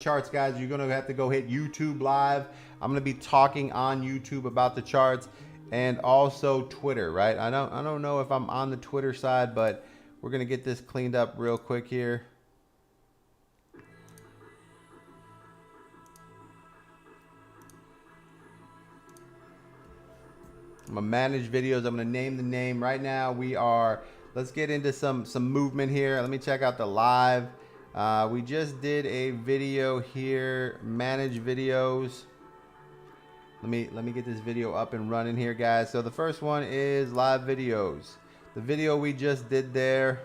charts, guys, you're gonna have to go hit YouTube live. I'm gonna be talking on YouTube about the charts and also Twitter, right? I don't know if I'm on the Twitter side, but we're gonna get this cleaned up real quick here. I'm gonna manage videos. I'm gonna name the name right now. Let's get into some movement here. Let me check out the live. We just did a video here, manage videos. Let me get this video up and running here, guys. So the first one is live videos. The video we just did there,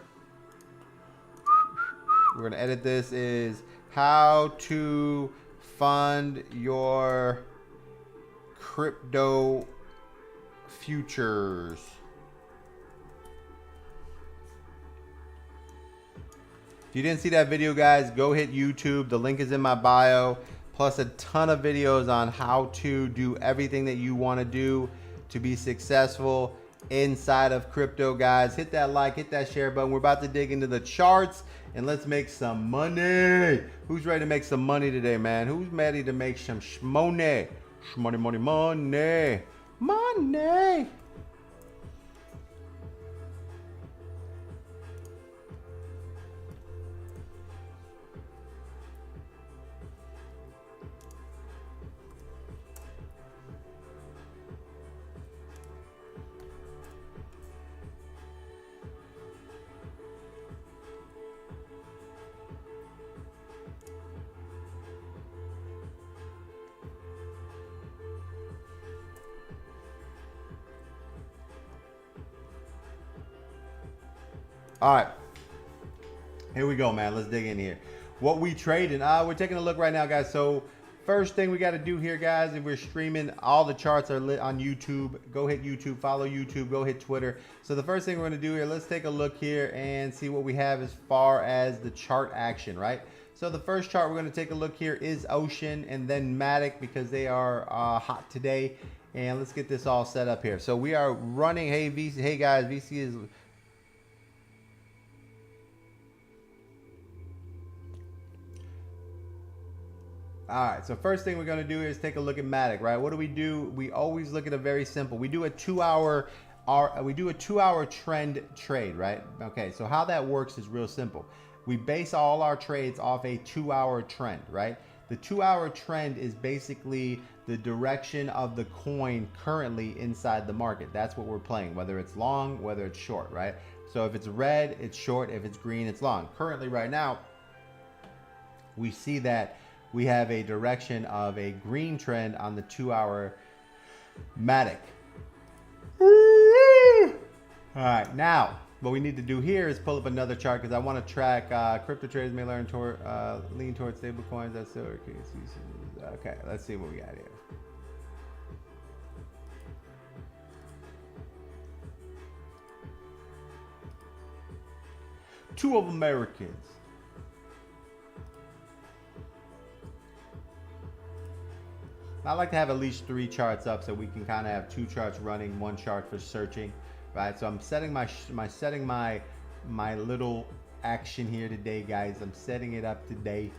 we're gonna edit this, is how to fund your crypto futures. If you didn't see that video, guys, go hit YouTube. The link is in my bio. Plus a ton of videos on how to do everything that you want to do to be successful inside of crypto, guys. Hit that like, hit that share button. We're about to dig into the charts and let's make some money. Who's ready to make some money today, man? Who's ready to make some shmoney? Shmoney, money, money. Money. All right, here we go, man. Let's dig in here. What we trading? We're taking a look right now, guys. So first thing we got to do here, guys, if we're streaming, all the charts are lit on YouTube. Go hit YouTube, follow YouTube, go hit Twitter. So the first thing we're going to do here, let's take a look here and see what we have as far as the chart action, right? So the first chart we're going to take a look here is Ocean and then Matic, because they are hot today. And let's get this all set up here. So we are running. Hey, VC, hey guys, VC is... All right, so first thing we're gonna do is take a look at Matic, right? What do? We always look at a very simple. We do a 2-hour trend trade, right? Okay, so how that works is real simple. We base all our trades off a 2-hour trend, right? The 2-hour trend is basically the direction of the coin currently inside the market. That's what we're playing, whether it's long, whether it's short, right? So if it's red, it's short. If it's green, it's long. Currently, right now, we see that we have a direction of a green trend on the 2-hour Matic. All right, now what we need to do here is pull up another chart, because I want to track crypto traders may learn lean towards stable coins. That's so okay. Let's see what we got here. Two of Americans. I like to have at least 3 charts up so we can kind of have 2 charts running, 1 chart for searching, right? So I'm setting my little action here today, guys. I'm setting it up today.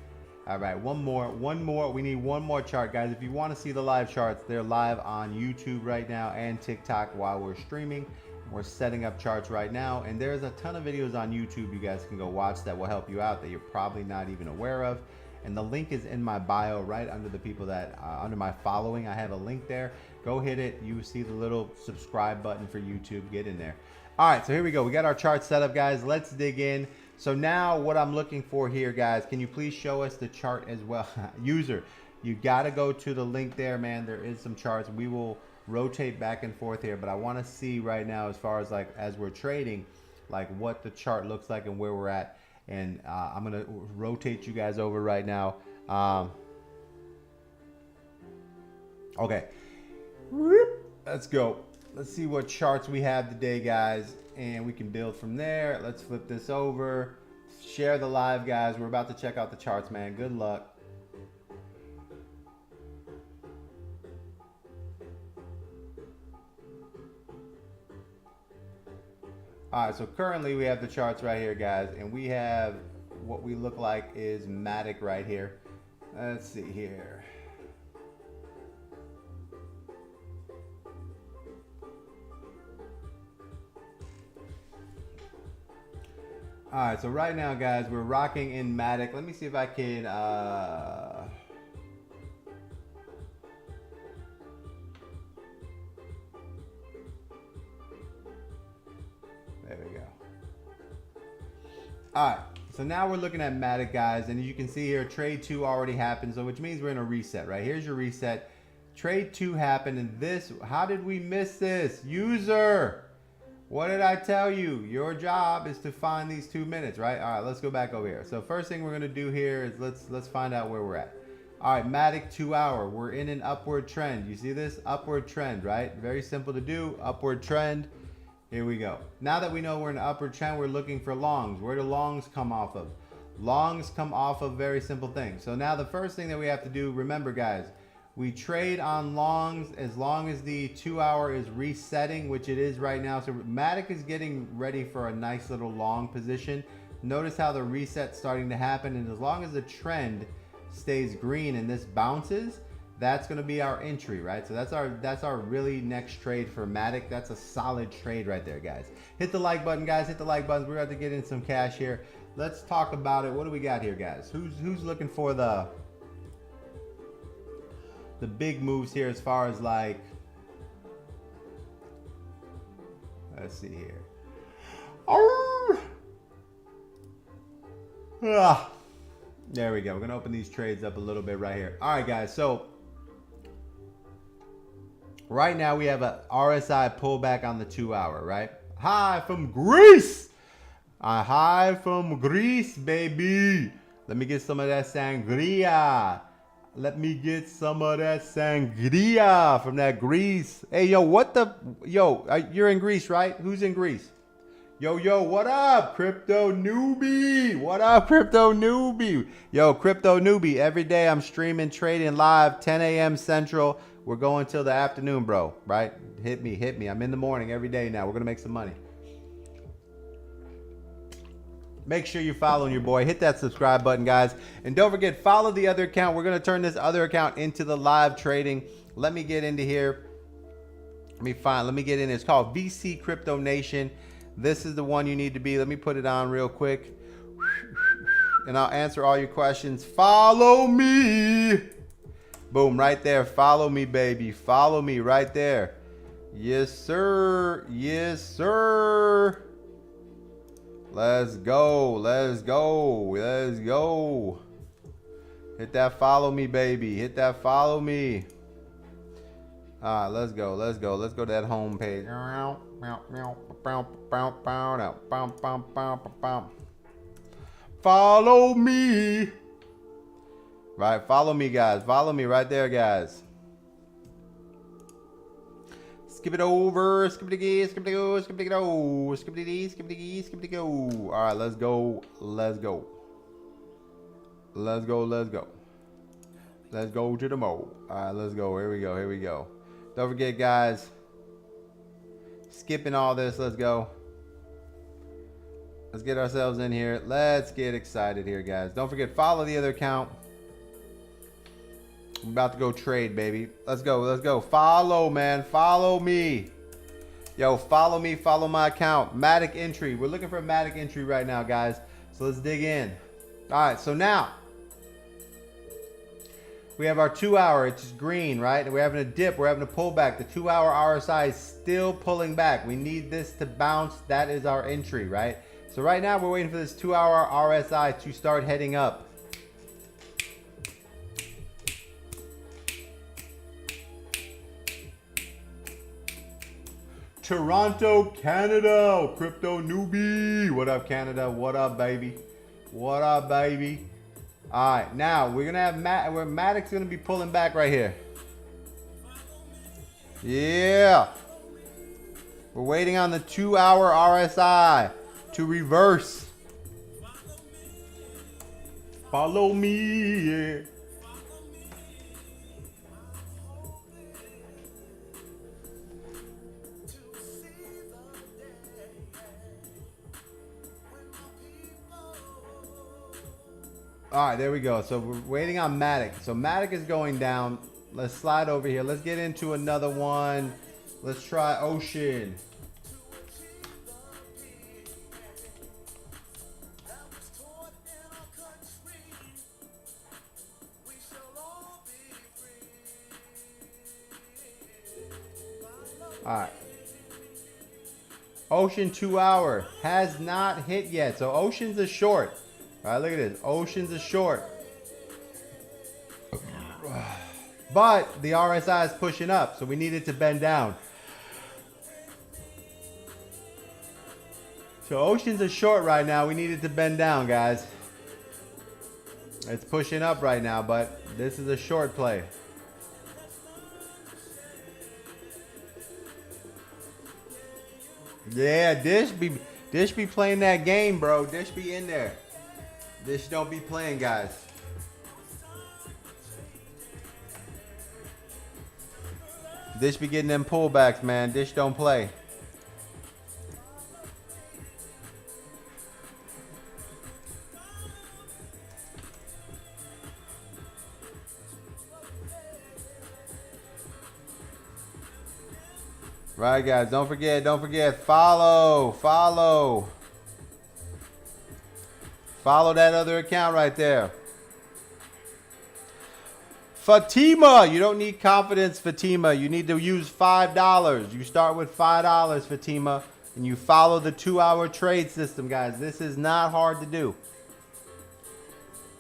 All right, one more. We need one more chart, guys. If you want to see the live charts, they're live on YouTube right now and TikTok while we're streaming. We're setting up charts right now, and there's a ton of videos on YouTube you guys can go watch that will help you out that you're probably not even aware of. And the link is in my bio right under the people that under my following. I have a link there. Go hit it. You see the little subscribe button for YouTube. Get in there. All right, so here we go. We got our chart set up, guys. Let's dig in. So now what I'm looking for here, guys, can you please show us the chart as well? User, you got to go to the link there, man. There is some charts. We will rotate back and forth here, but I want to see right now, as far as as we're trading, like what the chart looks like and where we're at. And I'm going to rotate you guys over right now. Okay. Let's go. Let's see what charts we have today, guys. And we can build from there. Let's flip this over. Share the live, guys. We're about to check out the charts, man. Good luck. All right, so currently we have the charts right here, guys, and we have what we look like is Matic right here. Let's see here. All right, so right now, guys, we're rocking in Matic. Let me see if I can. There we go. All right, so now we're looking at Matic, guys, and you can see here, trade 2 already happened, so which means we're in a reset, right? Here's your reset. Trade 2 happened, and this, how did we miss this? User! What did I tell you? Your job is to find these 2 minutes, right? All right, let's go back over here. So first thing we're gonna do here is let's find out where we're at. All right, Matic 2 hour. We're in an upward trend. You see this upward trend, right? Very simple to do. Upward trend. Here we go. Now that we know we're in an upward trend, we're looking for longs. Where do longs come off of? Longs come off of very simple things. So now the first thing that we have to do, remember, guys, we trade on longs as long as the 2 hour is resetting, which it is right now. So Matic is getting ready for a nice little long position. Notice how the reset's starting to happen, and as long as the trend stays green and this bounces, that's going to be our entry, right? So that's our really next trade for Matic. That's a solid trade right there, guys. Hit the like button, guys. Hit the like button. We're about to get in some cash here. Let's talk about it. What do we got here, guys? Who's looking for the big moves here as far as like, let's see here. There we go. We're gonna open these trades up a little bit right here. All right, guys. So right now we have a RSI pullback on the 2 hour, right? Hi from Greece. Hi from Greece, baby. Let me get some of that sangria. Let me get some of that sangria from that Greece. Hey, yo, you're in Greece, right? Who's in Greece? Yo, what up, Crypto Newbie? What up, Crypto Newbie? Yo, Crypto Newbie, every day I'm streaming, trading live, 10 a.m. Central. We're going till the afternoon, bro, right? Hit me. I'm in the morning every day now. We're going to make some money. Make sure you're following your boy. Hit that subscribe button, guys. And don't forget, follow the other account. We're going to turn this other account into the live trading. Let me get into here. Let me get in. It's called VC Crypto Nation. This is the one you need to be. Let me put it on real quick. And I'll answer all your questions. Follow me. Boom, right there. Follow me, baby. Follow me right there. Yes, sir. Yes, sir. Let's go. Let's go. Let's go. Hit that follow me, baby. Hit that follow me. All right, let's go. Let's go. Let's go to that home page. Follow me. Right, follow me, guys. Follow me right there, guys. Skip it over. Skip it again. Skip it go. Skip it go. Skip it again. Skip it again. Skip it go. All right, let's go. Let's go. Let's go. Let's go. Let's go to the mode. All right, let's go. Here we go. Here we go. Don't forget, guys. Skipping all this. Let's go. Let's get ourselves in here. Let's get excited here, guys. Don't forget, follow the other account. I'm about to go trade, baby. Let's go. Let's go. Follow, man. Follow me. Yo, follow me. Follow my account. Matic entry. We're looking for a Matic entry right now, guys. So let's dig in. All right. So now we have our 2 hour. It's green, right? We're having a dip. We're having a pullback. The 2 hour RSI is still pulling back. We need this to bounce. That is our entry, right? So right now we're waiting for this 2 hour RSI to start heading up. Toronto, Canada. Crypto Newbie. What up, Canada? What up, baby? What up, baby? All right, now we're gonna have Matic's gonna be pulling back right here. Yeah. We're waiting on the 2 hour RSI to reverse. Follow me. Yeah. All right, there we go. So we're waiting on Matic. So Matic is going down. Let's slide over here. Let's get into another one. Let's try Ocean. All right. Ocean 2 hour has not hit yet. So Ocean's a short. All right, look at this. Ocean's a short. But the RSI is pushing up, so we need it to bend down. So Ocean's a short right now. We need it to bend down, guys. It's pushing up right now, but this is a short play. Yeah, Dish be playing that game, bro. Dish be in there. Dish don't be playing, guys. Dish be getting them pullbacks, man. Dish don't play. Right, guys. Don't forget. Follow that other account right there. Fatima, you don't need confidence, Fatima. You need to use $5. You start with $5, Fatima, and you follow the 2-hour trade system, guys. This is not hard to do.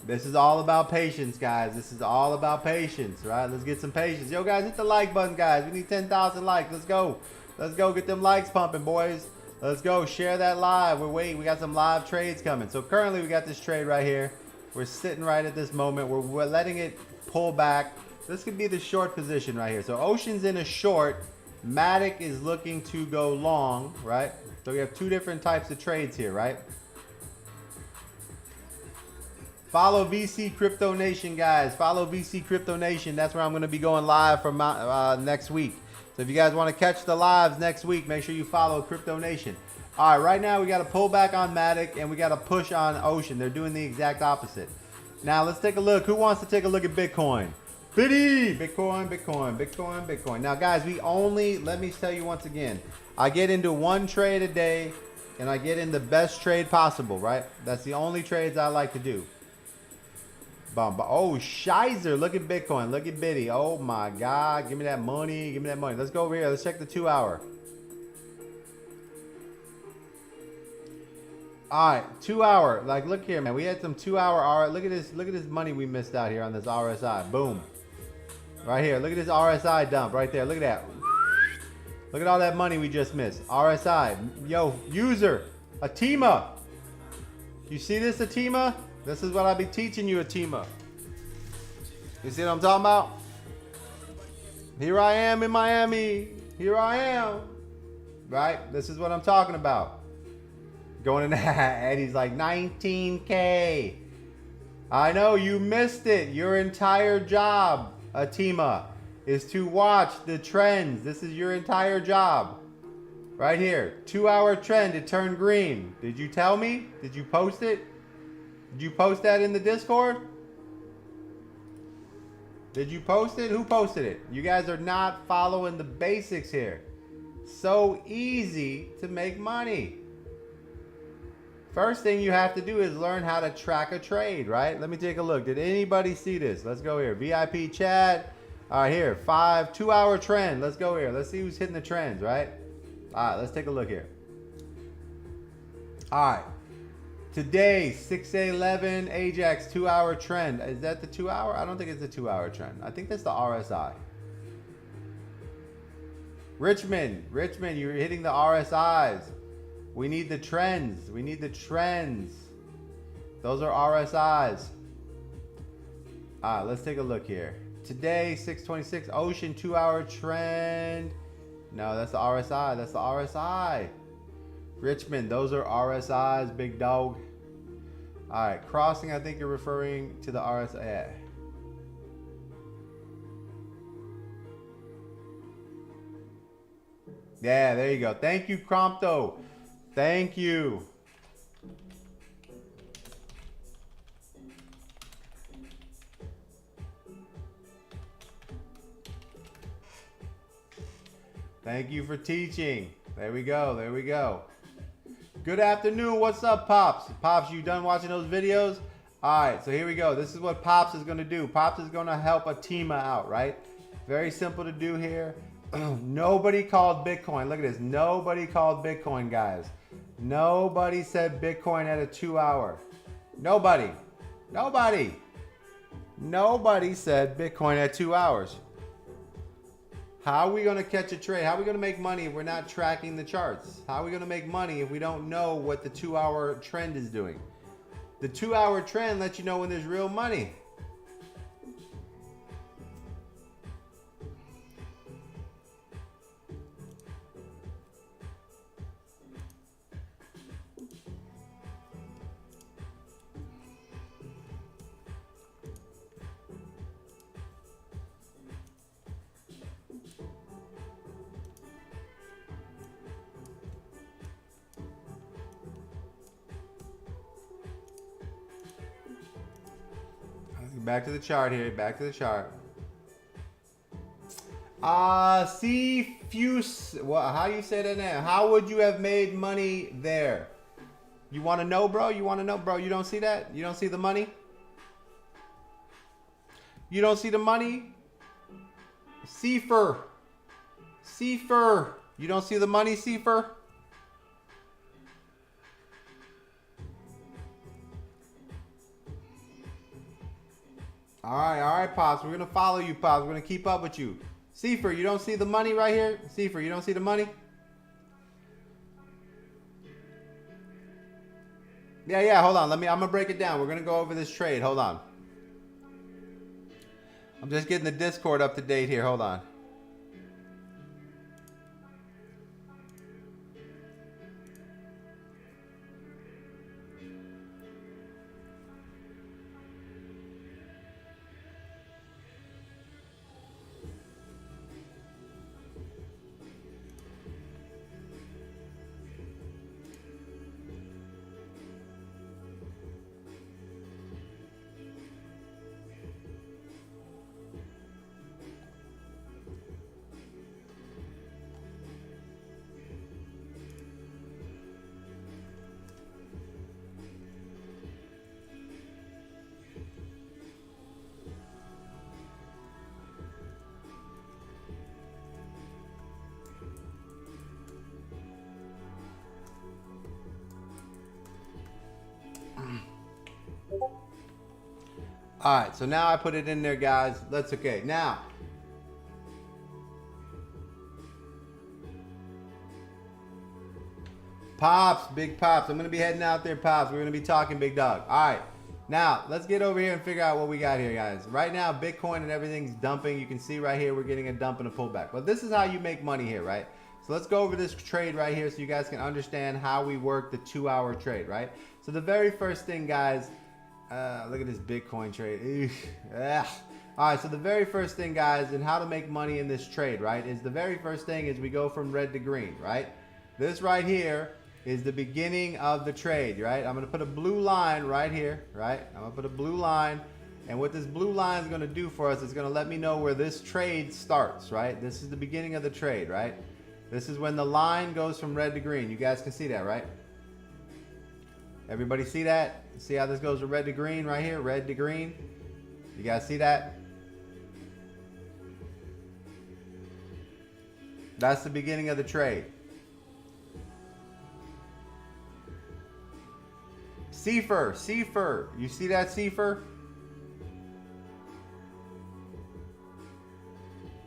This is all about patience, guys. This is all about patience, right? Let's get some patience. Yo, guys, hit the like button, guys. We need 10,000 likes. Let's go. Let's go get them likes pumping, boys. Let's go. Share that live. We're waiting. We got some live trades coming. So currently, we got this trade right here. We're sitting right at this moment. We're letting it pull back. This could be the short position right here. So Ocean's in a short. Matic is looking to go long, right? So we have two different types of trades here, right? Follow VC Crypto Nation, guys. Follow VC Crypto Nation. That's where I'm going to be going live from next week. So if you guys want to catch the lives next week, make sure you follow Crypto Nation. All right, right now we got to pull back on Matic and we got to push on Ocean. They're doing the exact opposite. Now let's take a look. Who wants to take a look at Bitcoin? Biddy! Bitcoin. Now guys, let me tell you once again, I get into one trade a day and I get in the best trade possible, right? That's the only trades I like to do. Oh, Shizer. Look at Bitcoin. Look at Biddy. Oh my God. Give me that money. Let's go over here. Let's check the 2-hour. All right, 2-hour. Like, look here, man. We had some 2-hour. All right, look at this. Look at this money we missed out here on this RSI. Boom. Right here. Look at this RSI dump right there. Look at that. Look at all that money we just missed. RSI. Yo, user. Atima. You see this, Atima? This is what I be teaching you, Atima. You see what I'm talking about? Here I am in Miami. Here I am. Right? This is what I'm talking about. Going in that, and he's like 19K. I know you missed it. Your entire job, Atima, is to watch the trends. This is your entire job. Right here. 2-hour trend. It turned green. Did you tell me? Did you post it? Did you post that in the Discord? Did you post it? Who posted it? You guys are not following the basics here. So easy to make money. First thing you have to do is learn how to track a trade, right? Let me take a look. Did anybody see this? Let's go here. VIP chat. All right, here. 2-hour trend. Let's go here. Let's see who's hitting the trends, right? All right, let's take a look here. All right. Today, 6/11 Ajax 2-hour trend. Is that the 2-hour? I don't think it's a 2-hour trend. I think that's the RSI. Richmond, you're hitting the RSIs. We need the trends. Those are RSIs. All right, let's take a look here. Today, 6/26 Ocean 2-hour trend. No, that's the RSI. Richmond, those are RSIs, big dog. All right, crossing, I think you're referring to the RSI. Yeah, there you go. Thank you, Crompto. Thank you. Thank you for teaching. There we go. There we go. Good afternoon. What's up, Pops? Pops, you done watching those videos? All right, so here we go. This is what Pops is going to do. Pops is going to help Atima out, right? Very simple to do here. Nobody called Bitcoin. Look at this. Nobody called Bitcoin, guys. Nobody said Bitcoin at a 2 hour. Nobody. Nobody. Nobody said Bitcoin at 2 hours. How are we going to catch a trade? How are we going to make money if we're not tracking the charts? How are we going to make money if we don't know what the 2 hour trend is doing? The 2 hour trend lets you know when there's real money. Back to the chart here. Back to the chart. Fuse. Well, how you say that now? How would you have made money there? You want to know, bro? You want to know, bro? You don't see that? You don't see the money? You don't see the money? Cipher. Cipher. You don't see the money, Cipher? All right, Pops. We're going to follow you, Pops. We're going to keep up with you. Cipher, you don't see the money right here? Cipher, you don't see the money? Yeah, hold on. I'm going to break it down. We're going to go over this trade. Hold on. I'm just getting the Discord up to date here. Hold on. All right, so now I put it in there, guys. That's okay. Now, Pops, big Pops. I'm going to be heading out there, Pops. We're going to be talking, big dog. All right, now let's get over here and figure out what we got here, guys. Right now, Bitcoin and everything's dumping. You can see right here, we're getting a dump and a pullback. But this is how you make money here, right? So let's go over this trade right here so you guys can understand how we work the 2 hour trade, right? So the very first thing, guys, look at this Bitcoin trade. All right, so the very first thing, guys, and how to make money in this trade, right, is the very first thing is we go from red to green, right? This right here is the beginning of the trade, right? I'm going to put a blue line right here, right? I'm going to put a blue line, and what this blue line is going to do for us is going to let me know where this trade starts, right? This is the beginning of the trade, right? This is when the line goes from red to green. You guys can see that, right? Everybody see that? See how this goes from red to green right here? Red to green. You guys see that? That's the beginning of the trade. Cipher. You see that, Cipher?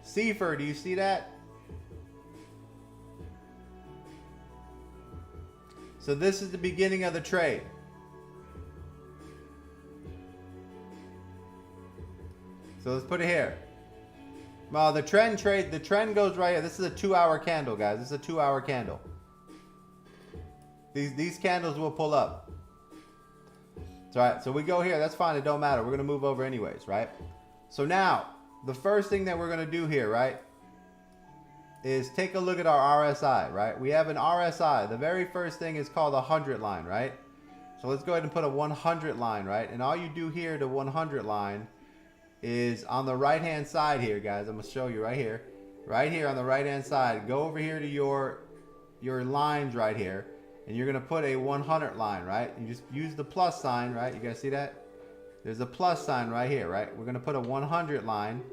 Cipher, do you see that? So this is the beginning of the trade. So let's put it here. Well, the trend goes right here. This is a 2 hour candle, guys. This is a 2 hour candle. These candles will pull up. So, all right, so we go here. That's fine. It don't matter. We're going to move over anyways, right? So now, the first thing that we're going to do here, right, is take a look at our RSI, right? We have an RSI. The very first thing is called a 100 line, right? So let's go ahead and put a 100 line, right? And all you do here, the 100 line, is on the right-hand side here, guys. I'm going to show you right here. right here on the right hand side, go over here to your lines right here, and you're gonna put a 100 line, right? You just use the plus sign, right? You guys see that? There's a plus sign right here, right? We're gonna put a 100 line.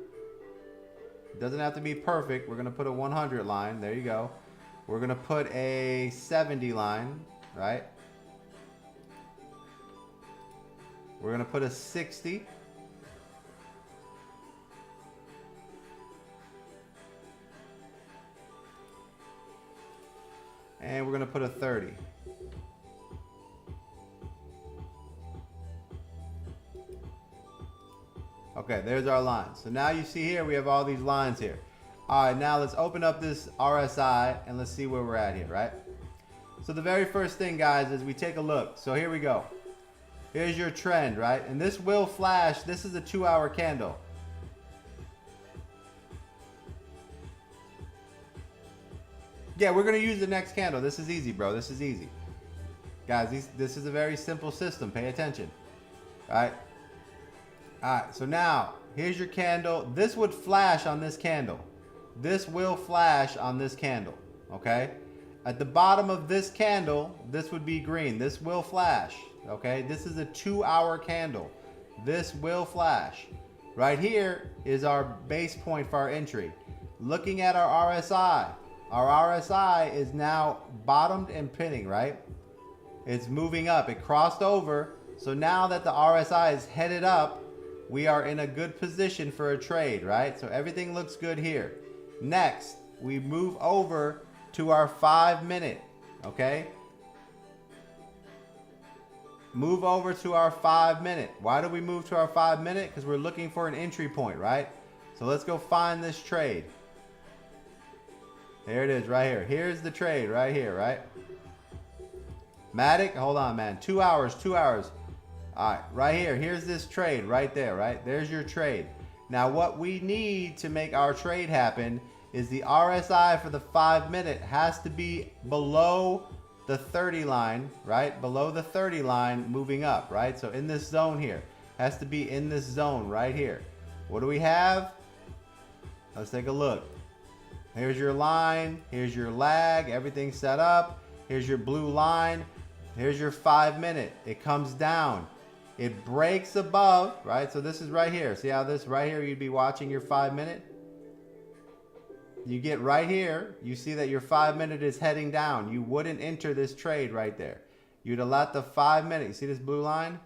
It doesn't have to be perfect. We're gonna put a 100 line. There you go. We're gonna put a 70 line, right? We're gonna put a 60. And we're gonna put a 30. Okay, there's our lines. So now you see here, we have all these lines here. All right, now let's open up this RSI and let's see where we're at here, right? So the very first thing, guys, is we take a look. So here we go. Here's your trend, right? And this will flash. This is a 2-hour candle. Yeah, we're going to use the next candle. This is easy, bro. This is easy. Guys, this is a very simple system. Pay attention. All right. All right, so now, here's your candle. This would flash on this candle. This will flash on this candle, okay? At the bottom of this candle, this would be green. This will flash, okay? This is a 2-hour candle. This will flash. Right here is our base point for our entry. Looking at our RSI is now bottomed and pinning, right? It's moving up. It crossed over. So now that the RSI is headed up, we are in a good position for a trade, right? So everything looks good here. Next, we move over to our 5-minute, okay? Move over to our 5-minute. Why do we move to our 5-minute? Because we're looking for an entry point, right? So let's go find this trade. There it is right here. Here's the trade right here, right? Matic, hold on, man. 2 hours, 2 hours. All right, right here. Here's this trade right there, right? There's your trade. Now, what we need to make our trade happen is the RSI for the 5-minute has to be below the 30 line, right? Below the 30 line moving up, right? So in this zone here, has to be in this zone right here. What do we have? Let's take a look. Here's your line. Here's your lag. Everything's set up. Here's your blue line. Here's your 5-minute. It comes down. It breaks above, right? So this is right here. See how this right here, you'd be watching your 5-minute? You get right here, you see that your 5-minute is heading down. You wouldn't enter this trade right there. You'd let the 5-minute, you see this blue line?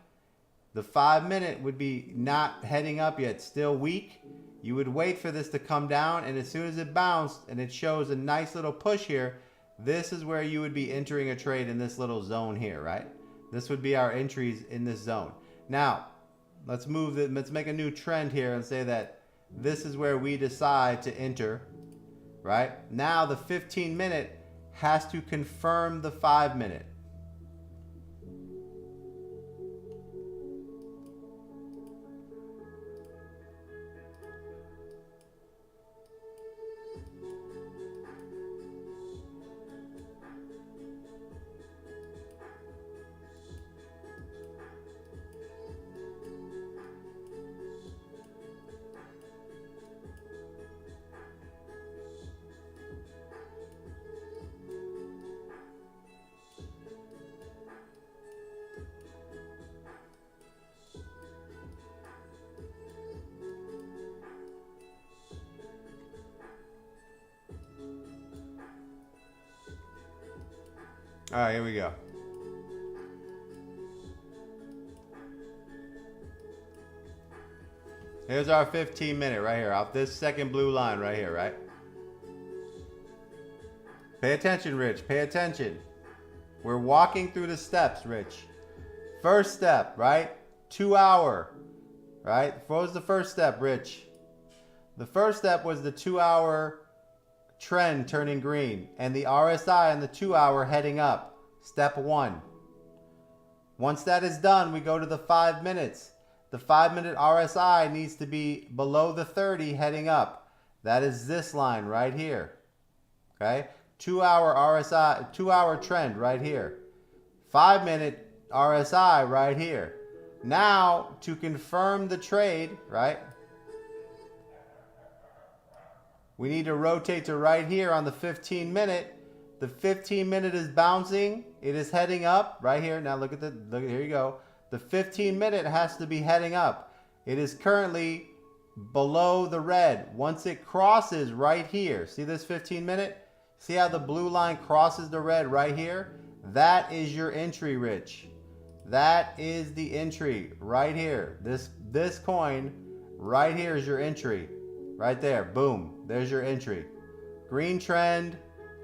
The 5-minute would be not heading up yet, still weak. You would wait for this to come down, and as soon as it bounced and it shows a nice little push here, this is where you would be entering a trade in this little zone here, right? This would be our entries in this zone. Now, let's make a new trend here and say that this is where we decide to enter, right? Now the 15-minute has to confirm the 5-minute. All right, here we go. Here's our 15-minute right here, off this second blue line right here, right? Pay attention, Rich. Pay attention. We're walking through the steps, Rich. First step, right? 2 hour, right? What was the first step, Rich? The first step was the 2 hour trend turning green and the RSI on the 2 hour heading up. Step 1. Once that is done, we go to the 5 minutes. The 5-minute RSI needs to be below the 30 heading up. That is this line right here. Okay? 2 hour RSI, 2 hour trend right here. 5-minute RSI right here. Now, to confirm the trade, right? We need to rotate to right here on the 15 minute. The 15 minute is bouncing. It is heading up right here. Now look, here you go. The 15 minute has to be heading up. It is currently below the red. Once it crosses right here, see this 15 minute? See how the blue line crosses the red right here? That is your entry, Rich. That is the entry right here. This coin right here is your entry. Right there. Boom. There's your entry. Green trend,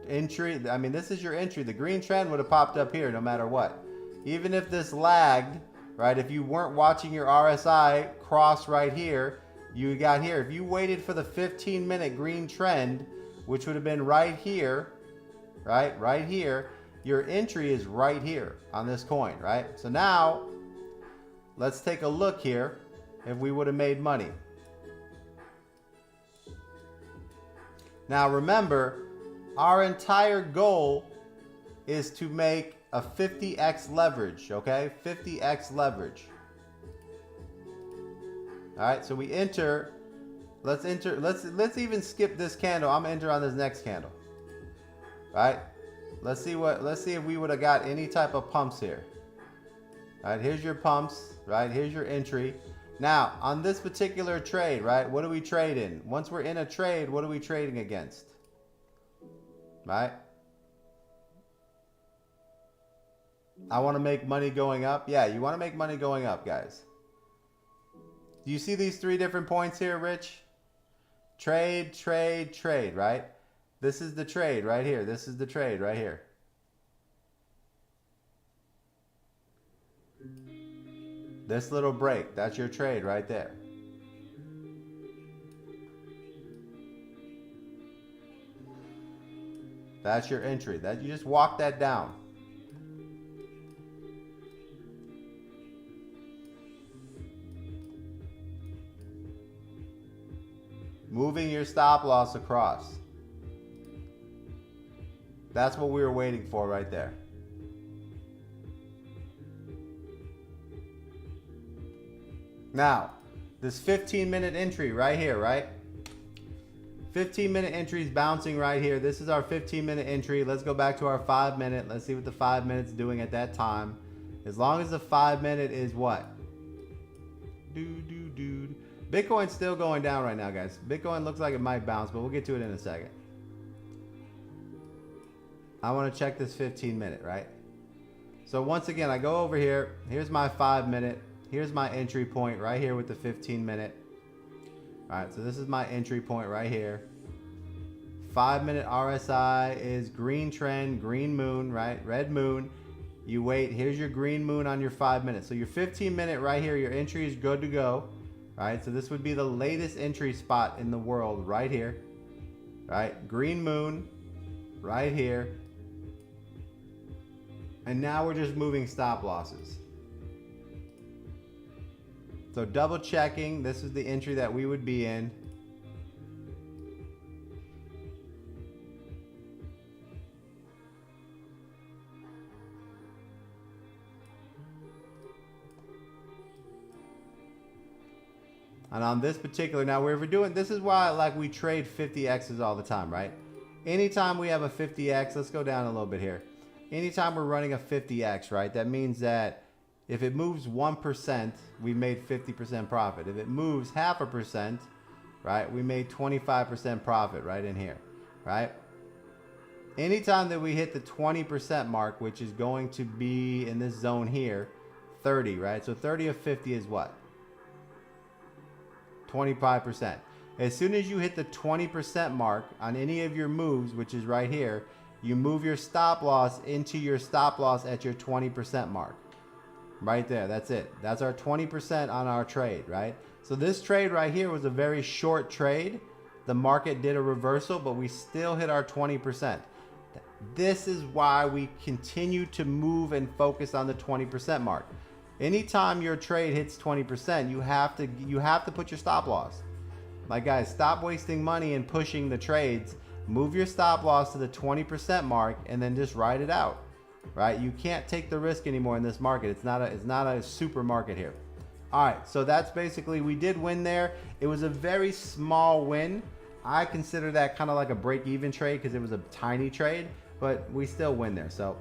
entry. I mean, this is your entry. The green trend would have popped up here no matter what. Even if this lagged, right? If you weren't watching your RSI cross right here, you got here. If you waited for the 15-minute green trend, which would have been right here, right? Right here. Your entry is right here on this coin, right? So now, let's take a look here if we would have made money. Now remember, our entire goal is to make a 50x leverage, okay? 50x leverage. All right, so we enter. Let's even skip this candle. I'm gonna enter on this next candle. All right? Let's see if we would have got any type of pumps here. All right, here's your pumps, right? Here's your entry. Now, on this particular trade, right? What do we trade in? Once we're in a trade, what are we trading against? Right? I want to make money going up. Yeah, you want to make money going up, guys. Do you see these 3 different points here, Rich? Trade, trade, trade, right? This is the trade right here. This is the trade right here. This little break, that's your trade right there. That's your entry. That you just walk that down. Moving your stop loss across. That's what we were waiting for right there. Now, this 15-minute entry right here, right? 15-minute entry is bouncing right here. This is our 15-minute entry. Let's go back to our 5-minute. Let's see what the 5 minutes is doing at that time. As long as the 5-minute is what? Bitcoin's still going down right now, guys. Bitcoin looks like it might bounce, but we'll get to it in a second. I want to check this 15-minute, right? So once again, I go over here. Here's my 5-minute. Here's my entry point right here with the 15-minute. All right, so this is my entry point right here. 5-minute RSI is green trend, green moon, right? Red moon. You wait. Here's your green moon on your 5 minutes. So your 15-minute right here, your entry is good to go. All right, so this would be the latest entry spot in the world right here. Right? Green moon right here. And now we're just moving stop losses. So double checking, this is the entry that we would be in. And on this particular, now we're doing, this is why like we trade 50Xs all the time, right? Anytime we have a 50X, let's go down a little bit here. Anytime we're running a 50X, right? That means that if it moves 1%, we made 50% profit. If it moves 0.5%, right, we made 25% profit right in here, right? Anytime that we hit the 20% mark, which is going to be in this zone here, 30, right? So 30 of 50 is what? 25%. As soon as you hit the 20% mark on any of your moves, which is right here, you move your stop loss into your stop loss at your 20% mark. Right there, that's it. That's our 20% on our trade, right? So this trade right here was a very short trade. The market did a reversal, but we still hit our 20%. This is why we continue to move and focus on the 20% mark. Anytime your trade hits 20%, you have to put your stop loss. Like guys, stop wasting money and pushing the trades. Move your stop loss to the 20% mark and then just ride it out. Right? You can't take the risk anymore in this market. It's not a super market here. All right, so that's basically, we did win there. It was a very small win. I consider that kind of like a break-even trade because it was a tiny trade, but we still win there. So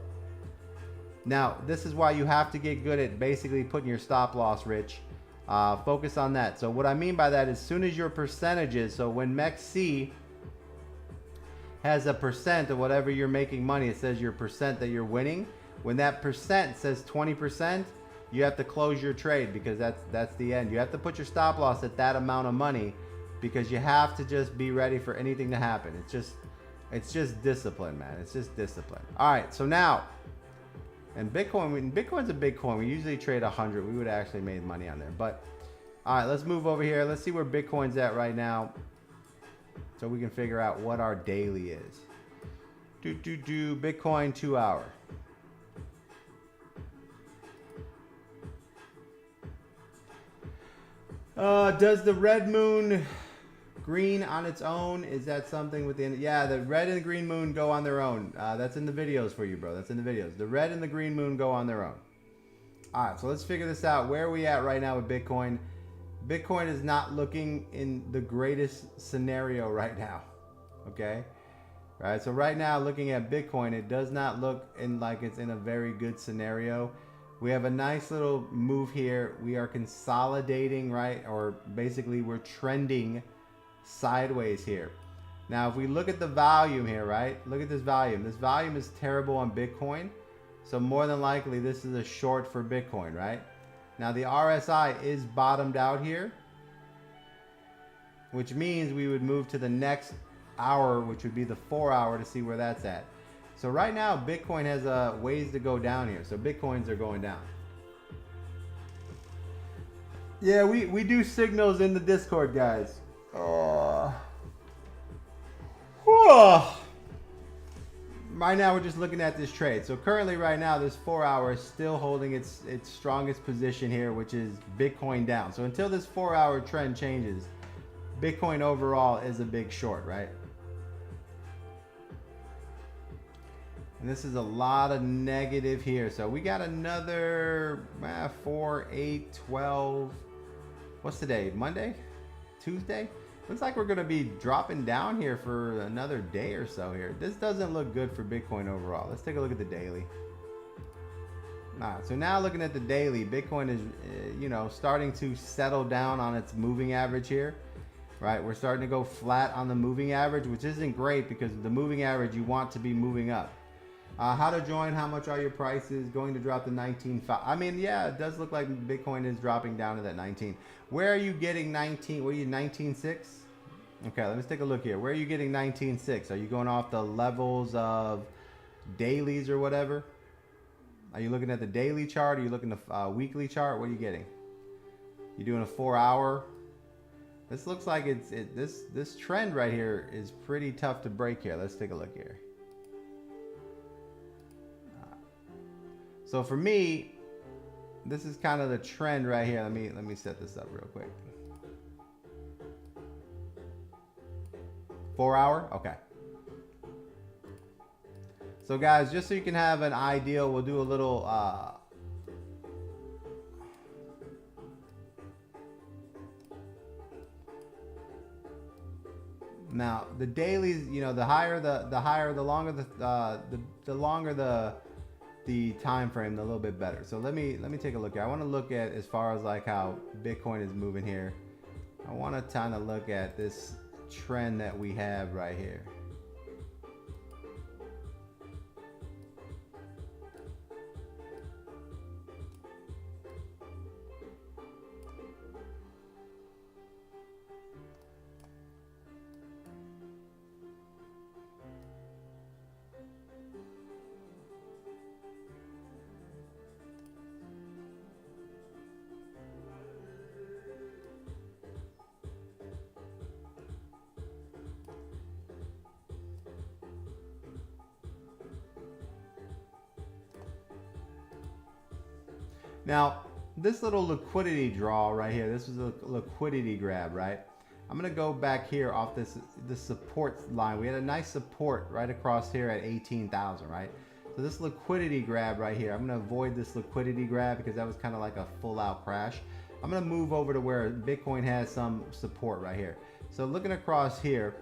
now this is why you have to get good at basically putting your stop loss, Rich. Focus on that. So what I mean by that is, as soon as your percentages, so when MEXC has a percent of whatever you're making money, it says your percent that you're winning. When that percent says 20%, you have to close your trade, because that's the end. You have to put your stop loss at that amount of money, because you have to just be ready for anything to happen. It's just discipline, man. It's just discipline. All right, so now, and Bitcoin's a big coin. We usually trade 100. We would have actually made money on there. But all right, let's move over here. Let's see where Bitcoin's at right now, so we can figure out what our daily is. Bitcoin 2 hour. Does the red moon green on its own? Is that something within? Yeah, the red and the green moon go on their own. That's in the videos for you, bro. That's in the videos. The red and the green moon go on their own. All right, so let's figure this out. Where are we at right now with Bitcoin? Bitcoin is not looking in the greatest scenario right now. Okay. All right, so right now, looking at Bitcoin, it does not look in like it's in a very good scenario. We have a nice little move here. We are consolidating, right? Or basically we're trending sideways here. Now, if we look at the volume here, right? Look at this volume. This volume is terrible on Bitcoin. So more than likely, this is a short for Bitcoin, right? Now, the RSI is bottomed out here, which means we would move to the next hour, which would be the 4 hour, to see where that's at. So right now, Bitcoin has ways to go down here. So Bitcoins are going down. Yeah, we do signals in the Discord, guys. Right now, we're just looking at this trade. So currently, right now, this 4 hour is still holding its strongest position here, which is Bitcoin down. So until this 4 hour trend changes, Bitcoin overall is a big short, right? And this is a lot of negative here. So we got another 4, 8, 12. What's today? Monday? Tuesday? Looks like we're going to be dropping down here for another day or so here. This doesn't look good for Bitcoin overall. Let's take a look at the daily. All right, so now looking at the daily, Bitcoin is, starting to settle down on its moving average here. Right, we're starting to go flat on the moving average, which isn't great, because the moving average, you want to be moving up. How to join? How much are your prices? Going to drop to 19.5. I mean, yeah, it does look like Bitcoin is dropping down to that 19. Where are you getting 19? What are you, 19.6? Okay, let's take a look here. Where are you getting 19.6? Are you going off the levels of dailies or whatever? Are you looking at the daily chart? Are you looking at the weekly chart? What are you getting? You doing a 4 hour? This looks like this trend right here is pretty tough to break here. Let's take a look here. So for me, this is kind of the trend right here. Let me set this up real quick. 4 hour? Okay. So guys, just so you can have an idea, we'll do a little now the dailies, the higher the longer the longer the time frame, the little bit better. So let me take a look here. I want to look at, as far as like how Bitcoin is moving here, I want to kind of look at this trend that we have right here. Now, this little liquidity draw right here, this is a liquidity grab, right? I'm going to go back here off this support line. We had a nice support right across here at 18,000, right? So this liquidity grab right here, I'm going to avoid this liquidity grab because that was kind of like a full out crash. I'm going to move over to where Bitcoin has some support right here. So looking across here,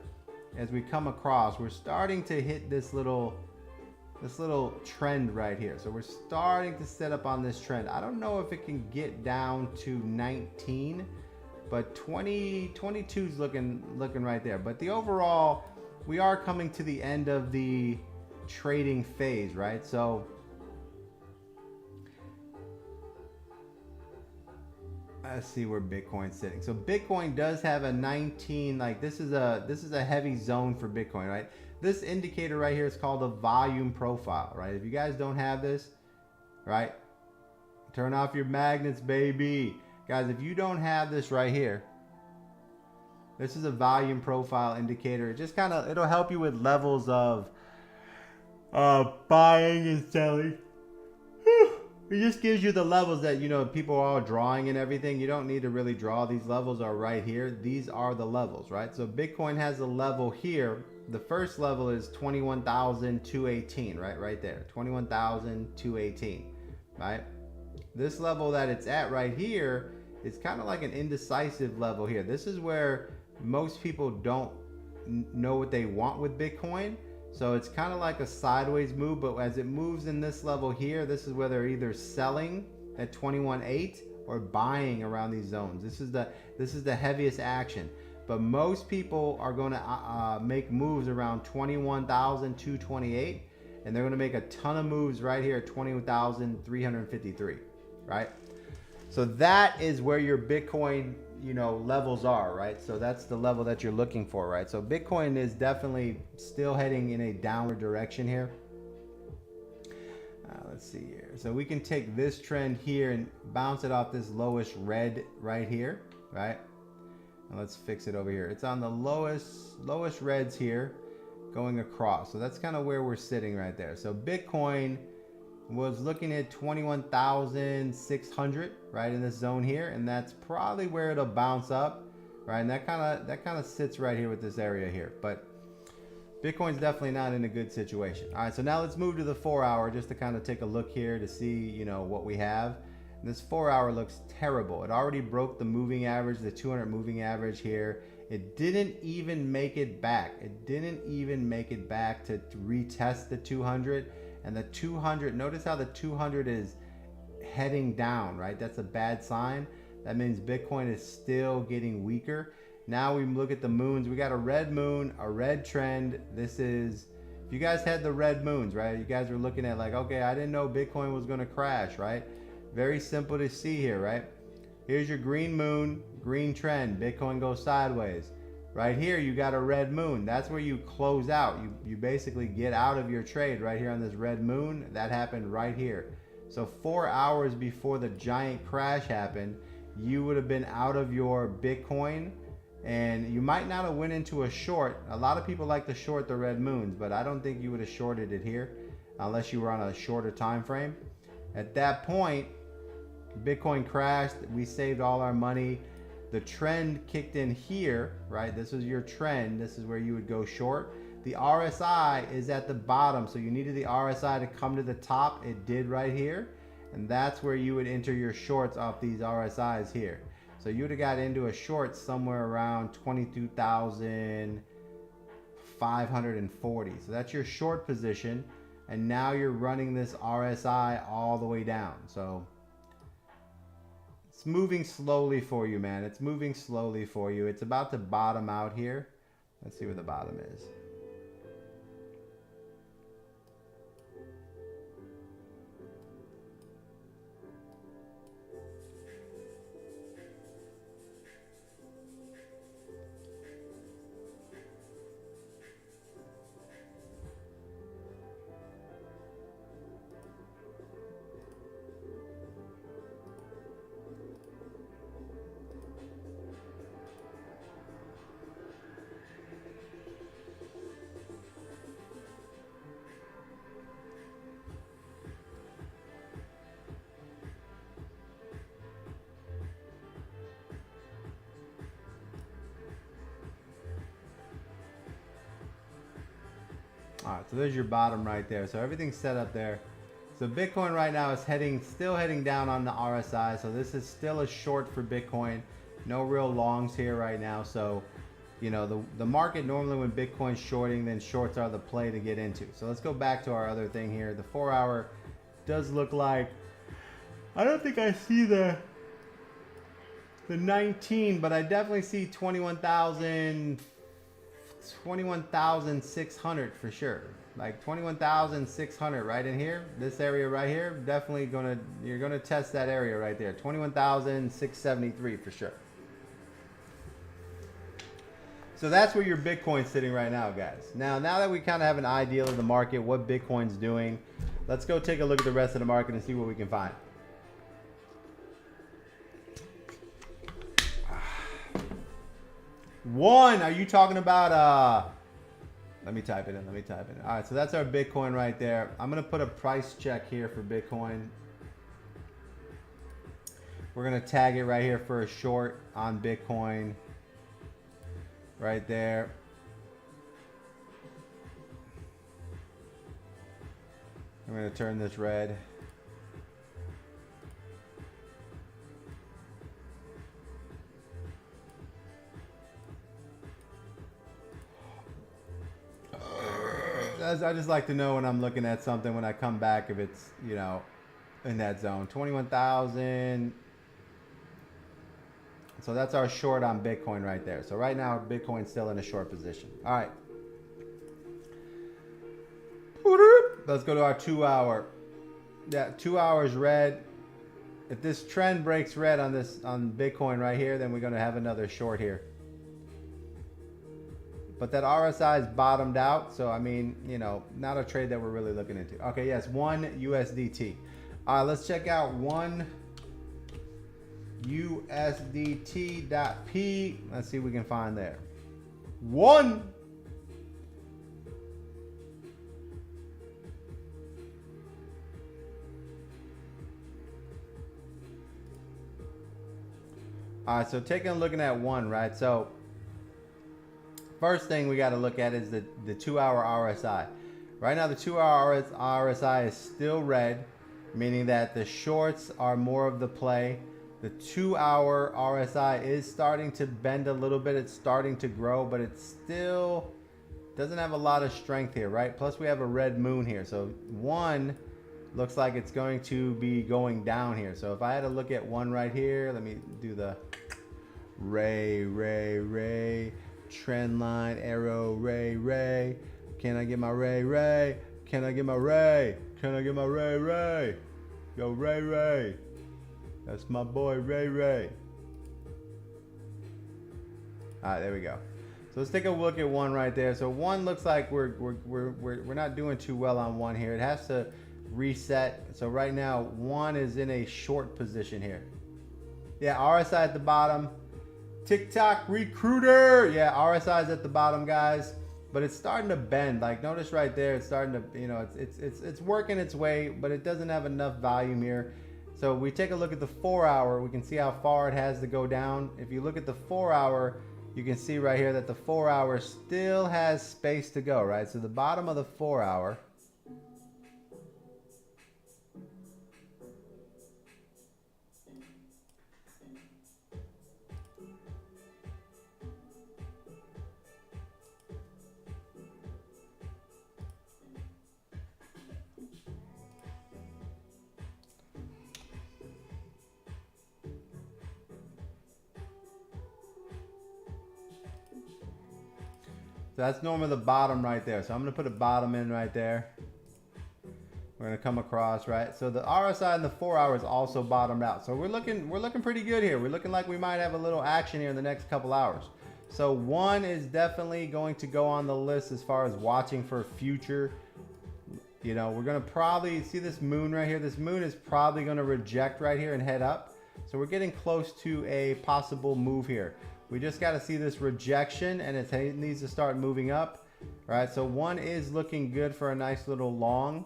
as we come across, we're starting to hit this little trend right here. So we're starting to set up on this trend. I don't know if it can get down to 19, but 22 is looking right there. But the overall, we are coming to the end of the trading phase, right? So let's see where Bitcoin's sitting. So Bitcoin does have a 19, like this is a heavy zone for Bitcoin, right? This indicator right here is called a volume profile, right? If you guys don't have this, right? Turn off your magnets, baby. Guys, if you don't have this right here, this is a volume profile indicator. It just kind of, it'll help you with levels of buying and selling. It just gives you the levels that, you know, people are all drawing and everything. You don't need to really draw. These levels are right here. These are the levels, right? So Bitcoin has a level here. The first level is 21,218, right? Right there, 21,218, right? This level that it's at right here is kind of like an indecisive level here. This is where most people don't know what they want with Bitcoin. So it's kind of like a sideways move, but as it moves in this level here, this is where they're either selling at 21.8 or buying around these zones. This is the heaviest action. But most people are going to make moves around 21,228, and they're going to make a ton of moves right here at 21,353, right? So that is where your Bitcoin, you know, levels are, right? So that's the level that you're looking for, right? So Bitcoin is definitely still heading in a downward direction here. Let's see here. So we can take this trend here and bounce it off this lowest red right here, right? And let's fix it over here. It's on the lowest reds here going across. So that's kind of where we're sitting right there. So Bitcoin was looking at 21,600 right in this zone here, and that's probably where it'll bounce up, right? And that kind of sits right here with this area here. But Bitcoin's definitely not in a good situation. All right, so now let's move to the 4 hour just to kind of take a look here to see, you know, what we have. And this 4 hour looks terrible. It already broke the moving average, the 200 moving average here. It didn't even make it back. It didn't even make it back to retest the 200. And the 200, notice how the 200 is heading down, right? That's a bad sign. That means Bitcoin is still getting weaker. Now we look at the moons. We got a red moon, a red trend. This is, if you guys had the red moons, right? You guys were looking at like, okay, I didn't know Bitcoin was going to crash, right? Very simple to see here, right? Here's your green moon, green trend. Bitcoin goes sideways. Right here, you got a red moon. That's where you close out. You basically get out of your trade right here on this red moon. That happened right here. So 4 hours before the giant crash happened, you would have been out of your Bitcoin, and you might not have went into a short. A lot of people like to short the red moons, but I don't think you would have shorted it here unless you were on a shorter time frame. At that point, Bitcoin crashed. We saved all our money. The trend kicked in here, right? This was your trend. This is where you would go short. The RSI is at the bottom, so you needed the RSI to come to the top. It did right here, and that's where you would enter your shorts off these RSIs here. So you would have got into a short somewhere around 22,540. So that's your short position, and now you're running this RSI all the way down. So it's moving slowly for you, man. It's moving slowly for you. It's about to bottom out here. Let's see where the bottom is. All right, so there's your bottom right there. So everything's set up there. So Bitcoin right now is still heading down on the RSI. So this is still a short for Bitcoin. No real longs here right now. So you know, the market normally when Bitcoin's shorting, then shorts are the play to get into. So let's go back to our other thing here. The 4 hour does look like, I don't think I see the 19, but I definitely see 21,600 for sure. Like 21,600 right in here. This area right here, definitely you're gonna test that area right there. 21,673 for sure. So that's where your Bitcoin's sitting right now, guys. Now that we kind of have an idea of the market, what Bitcoin's doing, let's go take a look at the rest of the market and see what we can find. One, are you talking about, let me type it in, All right, so that's our Bitcoin right there. I'm going to put a price check here for Bitcoin. We're going to tag it right here for a short on Bitcoin. Right there. I'm going to turn this red. I just like to know when I'm looking at something when I come back if it's, you know, in that zone. 21,000. So that's our short on Bitcoin right there. So right now, Bitcoin's still in a short position. All right. Let's go to our 2 hour. Yeah, 2 hours red. If this trend breaks red on Bitcoin right here, then we're going to have another short here. But that RSI is bottomed out. So, I mean, you know, not a trade that we're really looking into. Okay, yes, 1 USDT. All right, let's check out 1 USDT.P. Let's see what we can find there. 1. All right, so taking a look at 1, right? So first thing we got to look at is the 2 hour RSI. Right now, the 2 hour RSI is still red, meaning that the shorts are more of the play. The 2 hour RSI is starting to bend a little bit. It's starting to grow, but it still doesn't have a lot of strength here, right? Plus we have a red moon here. So 1 looks like it's going to be going down here. So if I had to look at 1 right here, let me do the ray, trend line, arrow, ray. Can I get my ray? Can I get my ray? Can I get my ray? Yo, Ray. That's my boy, Ray. All right, there we go. So let's take a look at 1 right there. So 1 looks like we're not doing too well on 1 here. It has to reset. So right now 1 is in a short position here. Yeah, RSI at the bottom. TikTok recruiter. Yeah, RSI is at the bottom, guys. But it's starting to bend. Like notice right there, it's starting to, you know, it's working its way, but it doesn't have enough volume here. So we take a look at the 4 hour, we can see how far it has to go down. If you look at the 4 hour, you can see right here that the 4 hour still has space to go, right? So the bottom of the 4 hour. So that's normally the bottom right there. So I'm going to put a bottom in right there. We're going to come across, right? So the RSI in the 4 hours also bottomed out. So we're looking pretty good here. We're looking like we might have a little action here in the next couple hours. So 1 is definitely going to go on the list as far as watching for future. You know, we're going to probably see this moon right here. This moon is probably going to reject right here and head up. So we're getting close to a possible move here. We just got to see this rejection and it needs to start moving up. All right, so 1 is looking good for a nice little long.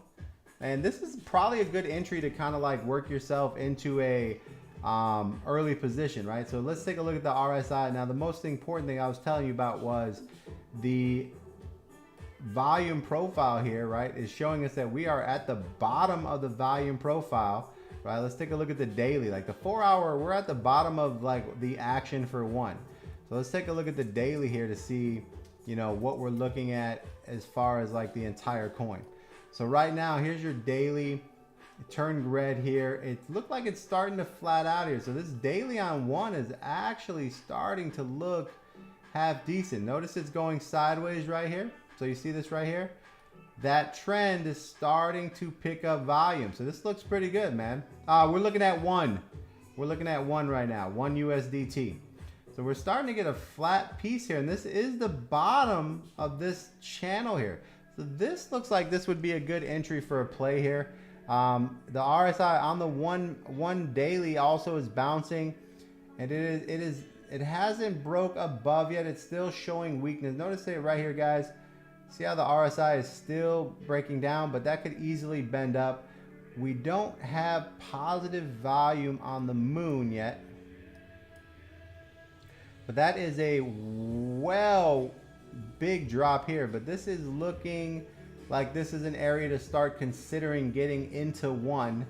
And this is probably a good entry to kind of like work yourself into a early position, right? So let's take a look at the RSI. Now, the most important thing I was telling you about was the volume profile here, right? Is showing us that we are at the bottom of the volume profile, right? Let's take a look at the daily. Like the 4 hour, we're at the bottom of like the action for 1. So So let's take a look at the daily here to see, you know, what we're looking at as far as like the entire coin. So right now, here's your daily. It turned red here. It looked like it's starting to flat out here. So this daily on one is actually starting to look half decent. Notice it's going sideways right here. So you see this right here? That trend is starting to pick up volume. So this looks pretty good, man. We're looking at one. We're looking at one right now, one USDT. So we're starting to get a flat piece here, and this is the bottom of this channel here. So this looks like this would be a good entry for a play here. The RSI on the one daily also is bouncing, and it hasn't broke above yet. It's still showing weakness. Notice it right here, guys. See how the RSI is still breaking down, but that could easily bend up. We don't have positive volume on the moon yet. But that is a big drop here. But this is looking like this is an area to start considering getting into one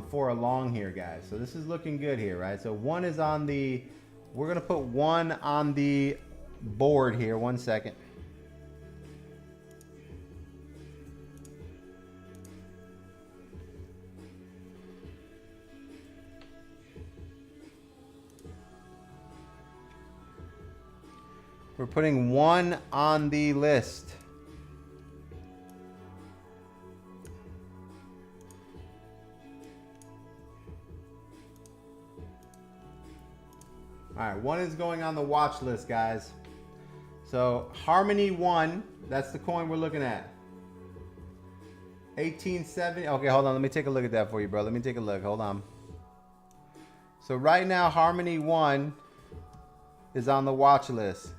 for a long here, guys. So this is looking good here, right? So one is on the, we're going to put one on the board here. 1 second. We're putting one on the list. All right, one is going on the watch list, guys. So Harmony One, that's the coin we're looking at. 1870. Okay, hold on. Let me take a look at that for you, bro. Let me take a look. Hold on. So right now, Harmony One is on the watch list.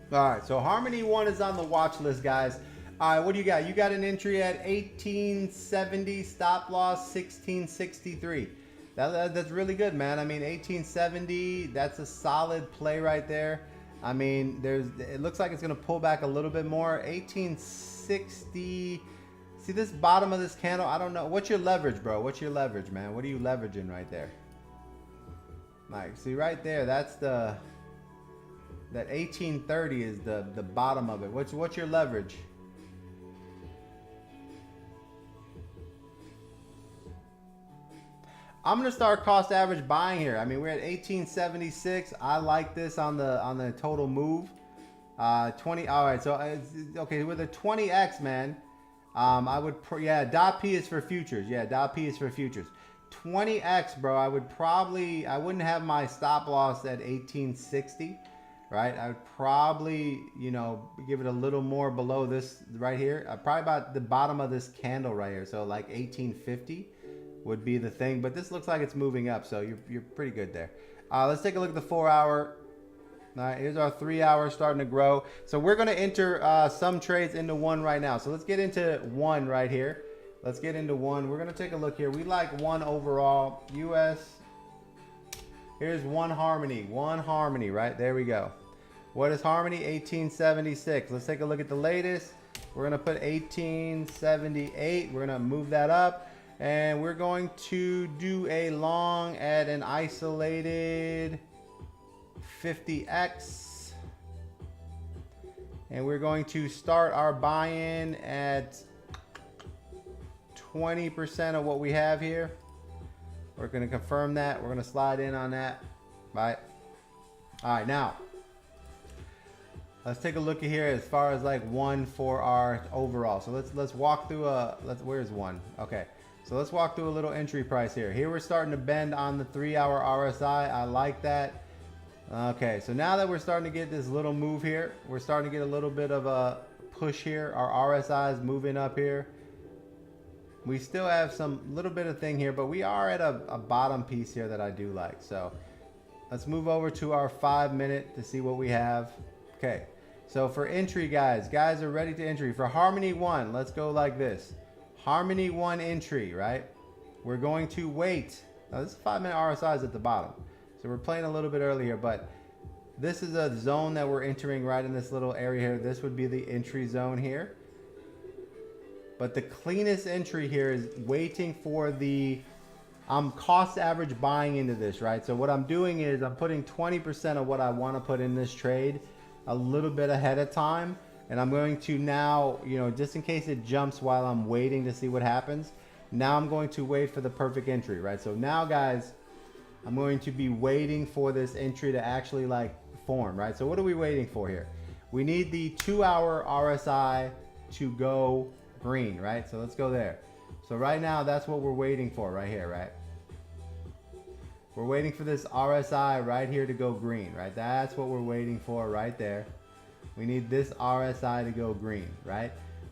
All right, so Harmony One is on the watch list, guys. All right, what do you got? You got an entry at 1870, stop loss 1663. That's really good, man. I mean, 1870, that's a solid play right there. I mean, it looks like it's going to pull back a little bit more. 1860. See this bottom of this candle? I don't know. What's your leverage, bro? What's your leverage, man? What are you leveraging right there? Like, see right there, that's that 1830 is the bottom of it. What's your leverage? I'm gonna start cost average buying here. I mean, we're at 1876. I like this on the total move. 20. All right, so okay with a 20x, man. I would dot P is for futures. Yeah, dot P is for futures. 20x, bro. I wouldn't have my stop loss at 1860. Right, I would probably, give it a little more below this right here. Probably about the bottom of this candle right here. So like 1850 would be the thing. But this looks like it's moving up, so you're pretty good there. Let's take a look at the 4 hour. All right, here's our 3 hour starting to grow. So we're going to enter some trades into one right now. So let's get into one right here. Let's get into one. We're going to take a look here. We like one overall. US. Here's one Harmony, right? There we go. What is Harmony? 1876. Let's take a look at the latest. We're going to put 1878. We're going to move that up. And we're going to do a long at an isolated 50x. And we're going to start our buy-in at 20% of what we have here. We're going to confirm that. We're going to slide in on that. Right. All right. Now, let's take a look at here as far as like one for our overall. So let's walk through where's one? Okay. So let's walk through a little entry price here. Here we're starting to bend on the 3 hour RSI. I like that. Okay. So now that we're starting to get this little move here, we're starting to get a little bit of a push here. Our RSI is moving up here. We still have some little bit of thing here, but we are at a bottom piece here that I do like. So let's move over to our 5 minute to see what we have. Okay, so for entry, guys are ready to entry. For Harmony 1, let's go like this. Harmony 1 entry, right? We're going to wait. Now this is 5 minute RSI is at the bottom. So we're playing a little bit early here, but this is a zone that we're entering right in this little area here. This would be the entry zone here. But the cleanest entry here is waiting for the cost average buying into this, right? So what I'm doing is I'm putting 20% of what I want to put in this trade a little bit ahead of time. And I'm going to now, you know, just in case it jumps while I'm waiting to see what happens. Now I'm going to wait for the perfect entry, right? So now, guys, I'm going to be waiting for this entry to actually like form, right? So what are we waiting for here? We need the 2-hour RSI to go green, right? So let's go there. So right now, that's what we're waiting for right here, right? We're waiting for this RSI right here to go green, right? That's what we're waiting for right there. We need this RSI to go green, right?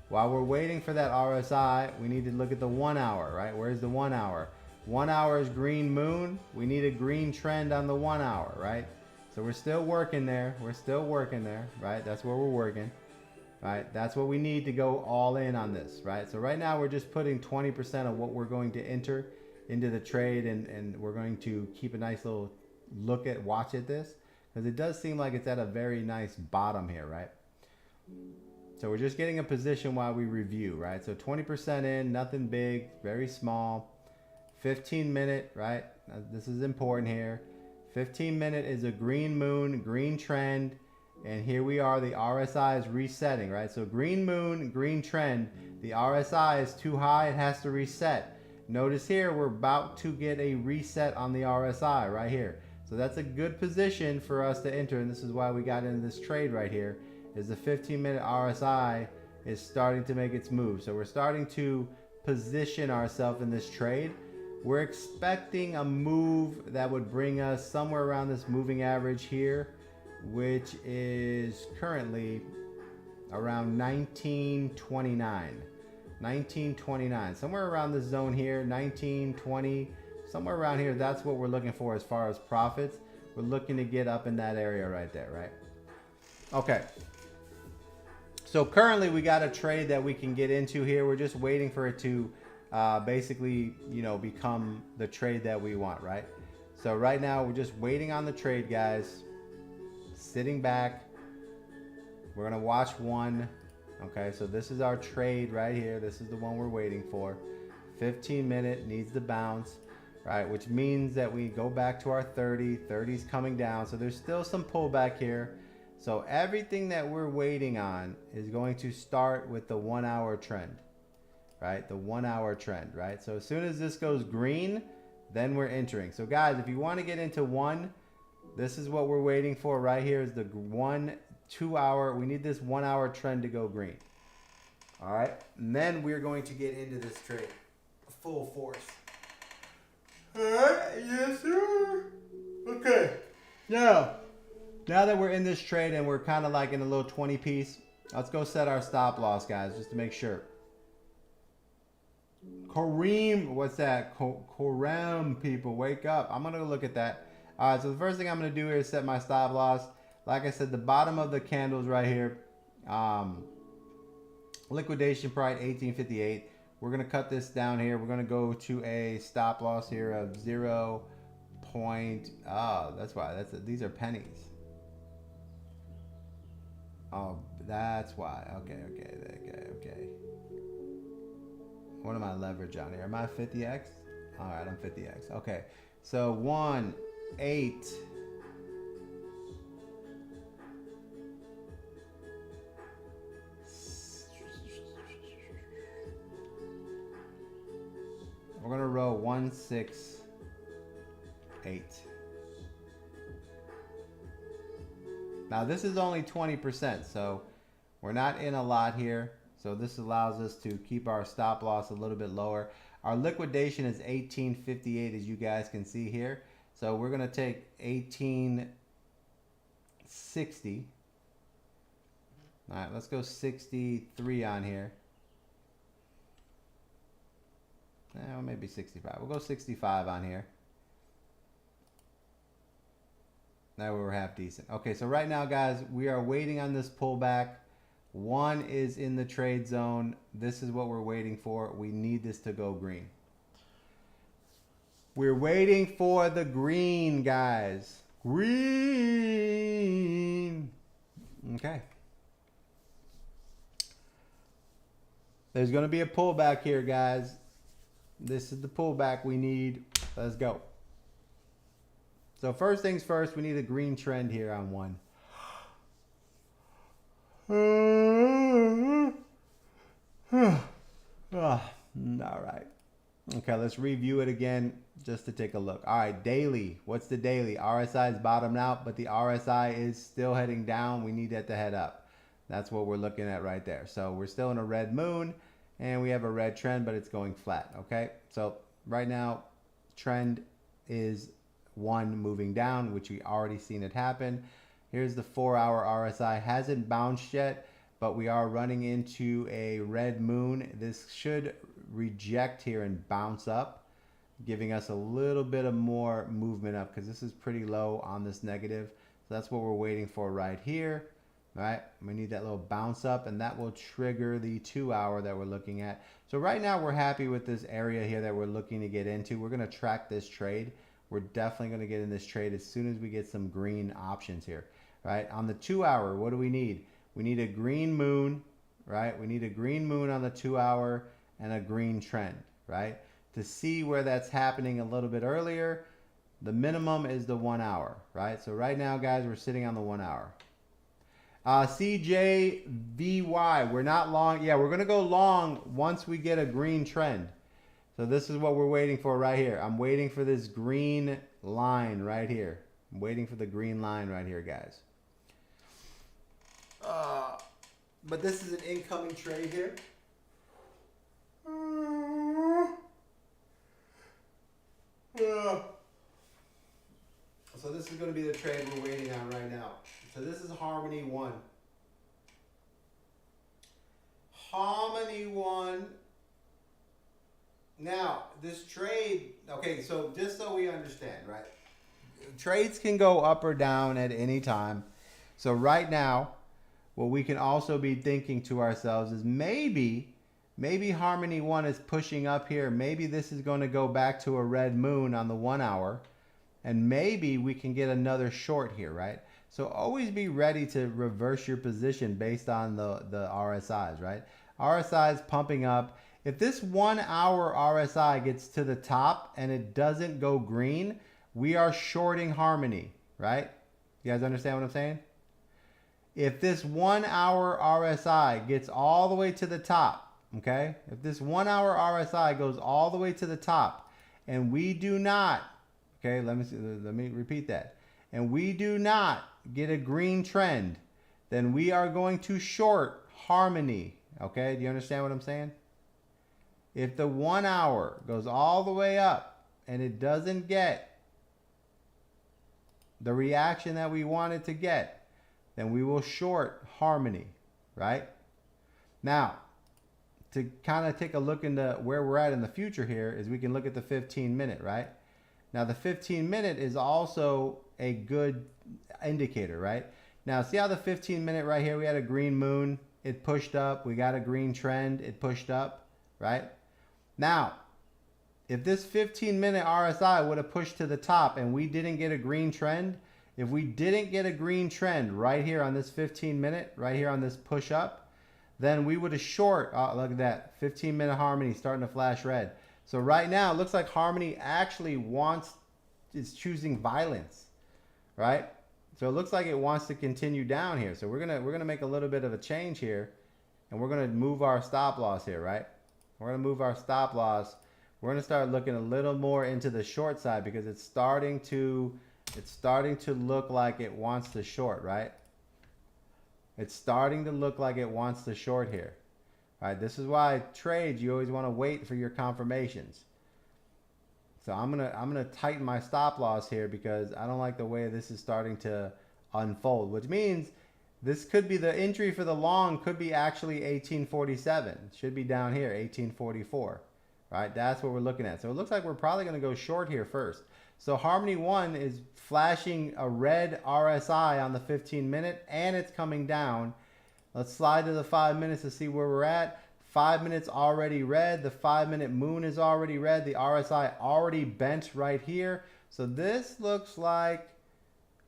While we're waiting for that RSI, we need to look at the 1 hour, right? Where's the 1 hour? 1 hour is green moon. We need a green trend on the 1 hour, right? So we're still working there. We're still working there, right? That's where we're working. Right, that's what we need to go all in on this, right? So right now we're just putting 20% of what we're going to enter into the trade, and we're going to keep a nice little watch at this, because it does seem like it's at a very nice bottom here, right? So we're just getting a position while we review, right? So 20% in, nothing big, very small. 15 minute, right? This is important here. 15 minute is a green moon, green trend. And here we are, the RSI is resetting, right? So green moon, green trend, the RSI is too high, it has to reset. Notice here, we're about to get a reset on the RSI right here. So that's a good position for us to enter, and this is why we got into this trade right here, is the 15-minute RSI is starting to make its move. So we're starting to position ourselves in this trade. We're expecting a move that would bring us somewhere around this moving average here, which is currently around 1929, somewhere around this zone here, 1920, somewhere around here. That's what we're looking for as far as profits. We're looking to get up in that area right there, right? Okay, so currently we got a trade that we can get into here. We're just waiting for it to basically, you know, become the trade that we want, right? So right now we're just waiting on the trade, guys. Sitting back, we're gonna watch one. Okay, so this is our trade right here. This is the one we're waiting for. 15 minute needs to bounce, right? Which means that we go back to our 30. 30's coming down, so there's still some pullback here. So everything that we're waiting on is going to start with the 1 hour trend, right? The 1 hour trend, right? So as soon as this goes green, then we're entering. So guys, if you want to get into one, this is what we're waiting for right here, is the 2 hour. We need this 1 hour trend to go green. All right, and then we're going to get into this trade full force. All right, yes sir. Okay, now that we're in this trade and we're kind of like in a little 20 piece, let's go set our stop loss, guys, just to make sure. Kareem, what's that? Karam, people, wake up. I'm gonna look at that. All right, so the first thing I'm going to do here is set my stop loss. Like I said, the bottom of the candles right here, liquidation price 1858. We're going to cut this down here. We're going to go to a stop loss here of 0. That's why. These are pennies. Oh, that's why. Okay. What am I leverage on here? Am I 50x? All right, I'm 50x. Okay, so 1, 8. We're gonna row 1, 6, 8. Now this is only 20%, so we're not in a lot here. So this allows us to keep our stop loss a little bit lower. Our liquidation is 1858, as you guys can see here. So we're gonna take 1860. All right, let's go 63 on here. Well, maybe 65. We'll go 65 on here. Now we're half decent. Okay, so right now, guys, we are waiting on this pullback. One is in the trade zone. This is what we're waiting for. We need this to go green. We're waiting for the green, guys. Green. Okay. There's going to be a pullback here, guys. This is the pullback we need. Let's go. So first things first, we need a green trend here on one. All right. Okay, let's review it again just to take a look. All right, daily. What's the daily? RSI is bottomed out, but the RSI is still heading down. We need that to head up. That's what we're looking at right there. So we're still in a red moon, and we have a red trend, but it's going flat, okay? So right now, trend is one moving down, which we already seen it happen. Here's the 4-hour RSI. Hasn't bounced yet, but we are running into a red moon. This should reject here and bounce up, giving us a little bit of more movement up because this is pretty low on this negative. So that's what we're waiting for right here. All right, we need that little bounce up, and that will trigger the 2-hour that we're looking at. So right now we're happy with this area here that we're looking to get into. We're going to track this trade. We're definitely going to get in this trade as soon as we get some green options here, right? On the 2-hour, what do we need? We need a green moon, right? We need a green moon on the 2-hour and a green trend, right? To see where that's happening a little bit earlier, the minimum is the 1-hour, right? So right now, guys, we're sitting on the 1-hour. CJVY, we're not long. Yeah, we're going to go long once we get a green trend. So this is what we're waiting for right here. I'm waiting for this green line right here. I'm waiting for the green line right here, guys. But this is an incoming trade here. So this is going to be the trade we're waiting on right now. So this is Harmony 1. Harmony 1. Now, this trade, okay, so just so we understand, right? Trades can go up or down at any time. So right now, what we can also be thinking to ourselves is maybe Harmony 1 is pushing up here. Maybe this is going to go back to a red moon on the 1-hour. And maybe we can get another short here, right? So always be ready to reverse your position based on the RSIs, right? RSI is pumping up. If this 1-hour RSI gets to the top and it doesn't go green, we are shorting Harmony, right? You guys understand what I'm saying? If this 1-hour RSI gets all the way to the top, okay? If this 1-hour RSI goes all the way to the top and we do not, okay, let me repeat that. And we do not get a green trend, then we are going to short Harmony, okay? Do you understand what I'm saying? If the 1-hour goes all the way up and it doesn't get the reaction that we wanted to get, then we will short Harmony, right? Now, to kind of take a look into where we're at in the future here is we can look at the 15-minute, right? Now, the 15-minute is also a good indicator, right? Now, see how the 15-minute right here, we had a green moon, it pushed up. We got a green trend, it pushed up, right? Now, if this 15-minute RSI would have pushed to the top and we didn't get a green trend, if we didn't get a green trend right here on this 15-minute, right here on this push up, then we would have short, look at that, 15-minute Harmony starting to flash red. So right now, it looks like Harmony actually is choosing violence, right? So it looks like it wants to continue down here. So we're gonna make a little bit of a change here, and we're gonna move our stop loss here, right? We're gonna move our stop loss. We're gonna start looking a little more into the short side because it's starting to look like it wants to short, right? It's starting to look like it wants to short here. All right, this is why trades, you always want to wait for your confirmations. So I'm gonna tighten my stop loss here because I don't like the way this is starting to unfold, which means This could be the entry for the long, could be actually 1847. Should be down here, 1844. Right? That's what we're looking at. So it looks like we're probably going to go short here first. So Harmony 1 is flashing a red RSI on the 15 minute and it's coming down. Let's slide to the 5 minutes to see where we're at. 5 minutes already red. The 5 minute moon is already red. The RSI already bent right here. So this looks like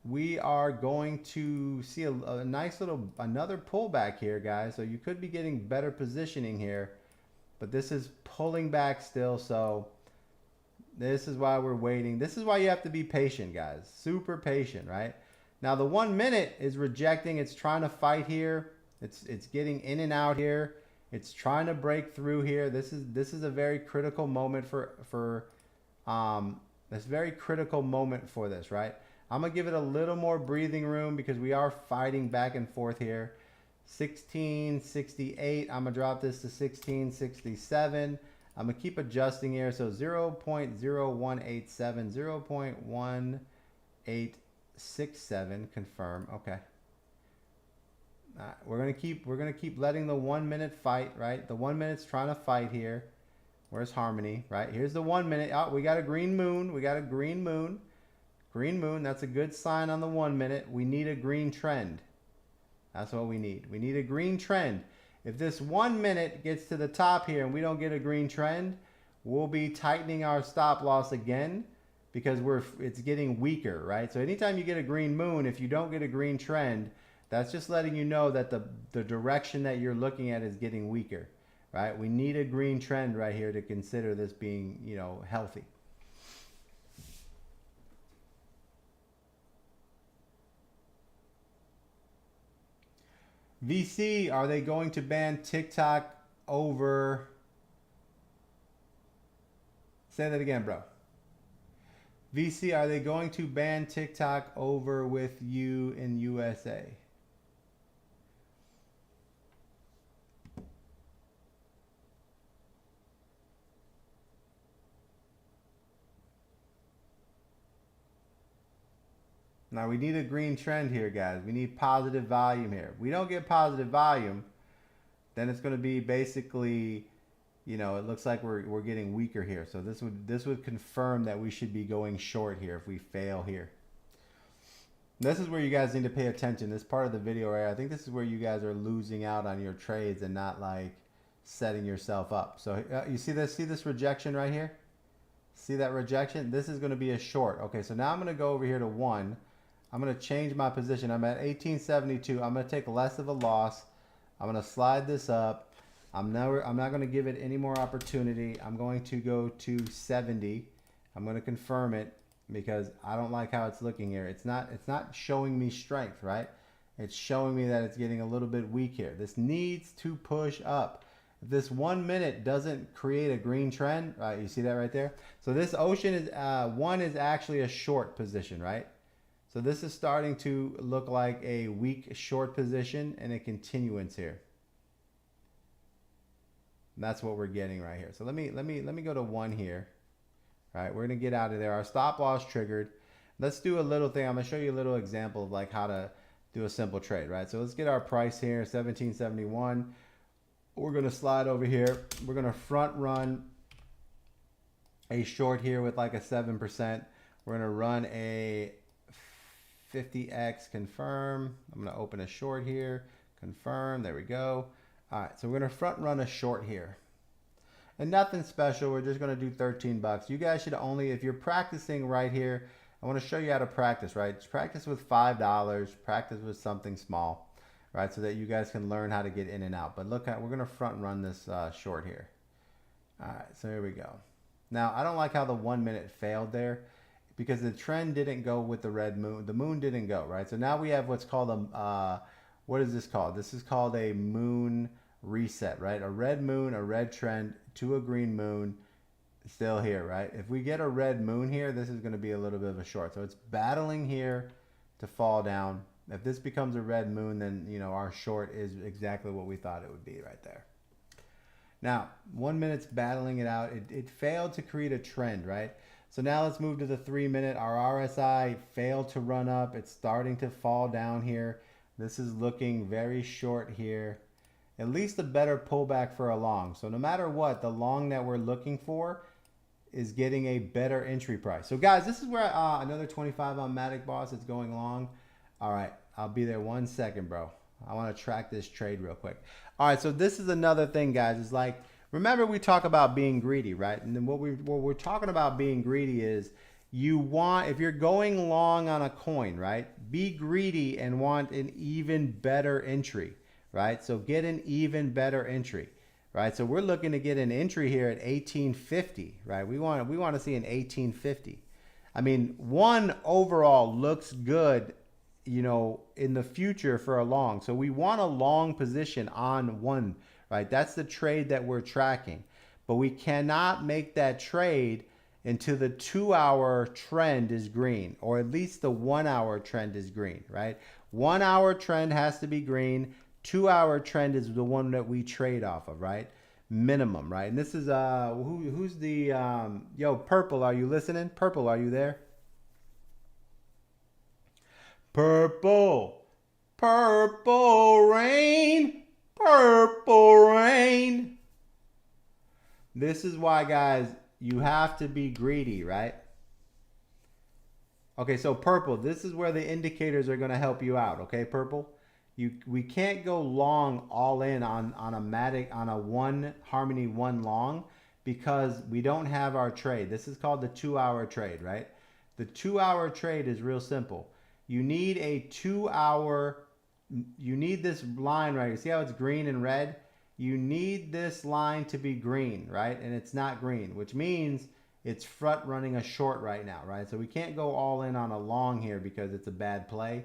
we are going to see a nice little, another pullback here, guys. So you could be getting better positioning here, but this is pulling back still. So this is why we're waiting. This is why you have to be patient, guys. Super patient, right? Now the 1 minute is rejecting. It's trying to fight here. It's getting in and out here. It's trying to break through here. This is a very critical moment for very critical moment for this, right? I'm gonna give it a little more breathing room because we are fighting back and forth here. 1668. I'm gonna drop this to 1667. I'm gonna keep adjusting here. So 0.0187, 0.1867. Confirm. Okay. We're gonna keep letting the 1 minute fight, right? The 1 minute's trying to fight here. Where's Harmony, right? Here's the 1 minute. Oh, we got a green moon. We got a green moon. Green moon. That's a good sign on the 1 minute. We need a green trend. That's what we need. We need a green trend. If this 1 minute gets to the top here and we don't get a green trend, we'll be tightening our stop loss again because it's getting weaker, right? So anytime you get a green moon, if you don't get a green trend, that's just letting you know that the direction that you're looking at is getting weaker, right? We need a green trend right here to consider this being, you know, healthy. VC, are they going to ban TikTok over? Say that again, bro. VC, are they going to ban TikTok over with you in USA? Now we need a green trend here, guys. We need positive volume here. If we don't get positive volume, then it's going to be basically, you know, it looks like we're getting weaker here. So this would confirm that we should be going short here if we fail here. This is where you guys need to pay attention. This part of the video right, I think this is where you guys are losing out on your trades and not like setting yourself up. So you see this rejection right here? See that rejection? This is going to be a short. Okay, so now I'm going to go over here to 1. I'm going to change my position. I'm at 1872. I'm going to take less of a loss. I'm going to slide this up. I'm not going to give it any more opportunity. I'm going to go to 70. I'm going to confirm it because I don't like how it's looking here. It's not showing me strength, right? It's showing me that it's getting a little bit weak here. This needs to push up. If this 1 minute doesn't create a green trend, right? You see that right there? So this ocean is 1 is actually a short position, right? So this is starting to look like a weak short position and a continuance here. And that's what we're getting right here. So let me go to 1 here. All right, we're gonna get out of there. Our stop loss triggered. Let's do a little thing. I'm gonna show you a little example of like how to do a simple trade, right? So let's get our price here, 1771. We're gonna slide over here. We're gonna front run a short here with like a 7%. We're gonna run a 50x confirm. I'm going to open a short here, confirm. There we go. All right, so we're going to front run a short here. And nothing special. We're just going to do 13 bucks. You guys should only, if you're practicing right here, I want to show you how to practice, right? Just practice with $5, practice with something small, right? So that you guys can learn how to get in and out. But look at, we're going to front run this short here. All right, so here we go. Now, I don't like how the 1 minute failed there, because the trend didn't go with the red moon. The moon didn't go, right? So now we have what's called a, what is this called? This is called a moon reset, right? A red moon, a red trend to a green moon, still here, right? If we get a red moon here, this is gonna be a little bit of a short. So it's battling here to fall down. If this becomes a red moon, then, you know, our short is exactly what we thought it would be right there. Now, 1 minute's battling it out. It failed to create a trend, right? So now let's move to the 3 minute. Our RSI failed to run up. It's starting to fall down here. This is looking very short here. At least a better pullback for a long. So no matter what, the long that we're looking for is getting a better entry price. So guys, this is where another 25 on Matic Boss. It's going long. All right, I'll be there 1 second, bro. I want to track this trade real quick. All right, so this is another thing, guys. It's like, remember we talk about being greedy, right? And then what we're talking about being greedy is you want, if you're going long on a coin, right? Be greedy and want an even better entry, right? So get an even better entry, right? So we're looking to get an entry here at 1850, right? We want to see an 1850. I mean, one overall looks good, you know, in the future for a long. So we want a long position on one, right? That's the trade that we're tracking. But we cannot make that trade until the 2-hour trend is green, or at least the 1-hour trend is green, right? 1-hour trend has to be green. 2-hour trend is the one that we trade off of, right? Minimum, right? And this is who's the yo, Purple, are you listening? Purple, are you there? Purple, purple rain, purple rain. This is why, guys, you have to be greedy, right? Okay, so Purple, this is where the indicators are going to help you out, okay, Purple? We can't go long all in on a Matic, on a one Harmony one long, because we don't have our trade. This is called the 2-hour trade, right? The 2-hour trade is real simple. You need a 2-hour, you need this line right here. See how it's green and red? You need this line to be green, right? And it's not green, which means it's front running a short right now, right? So we can't go all in on a long here because it's a bad play,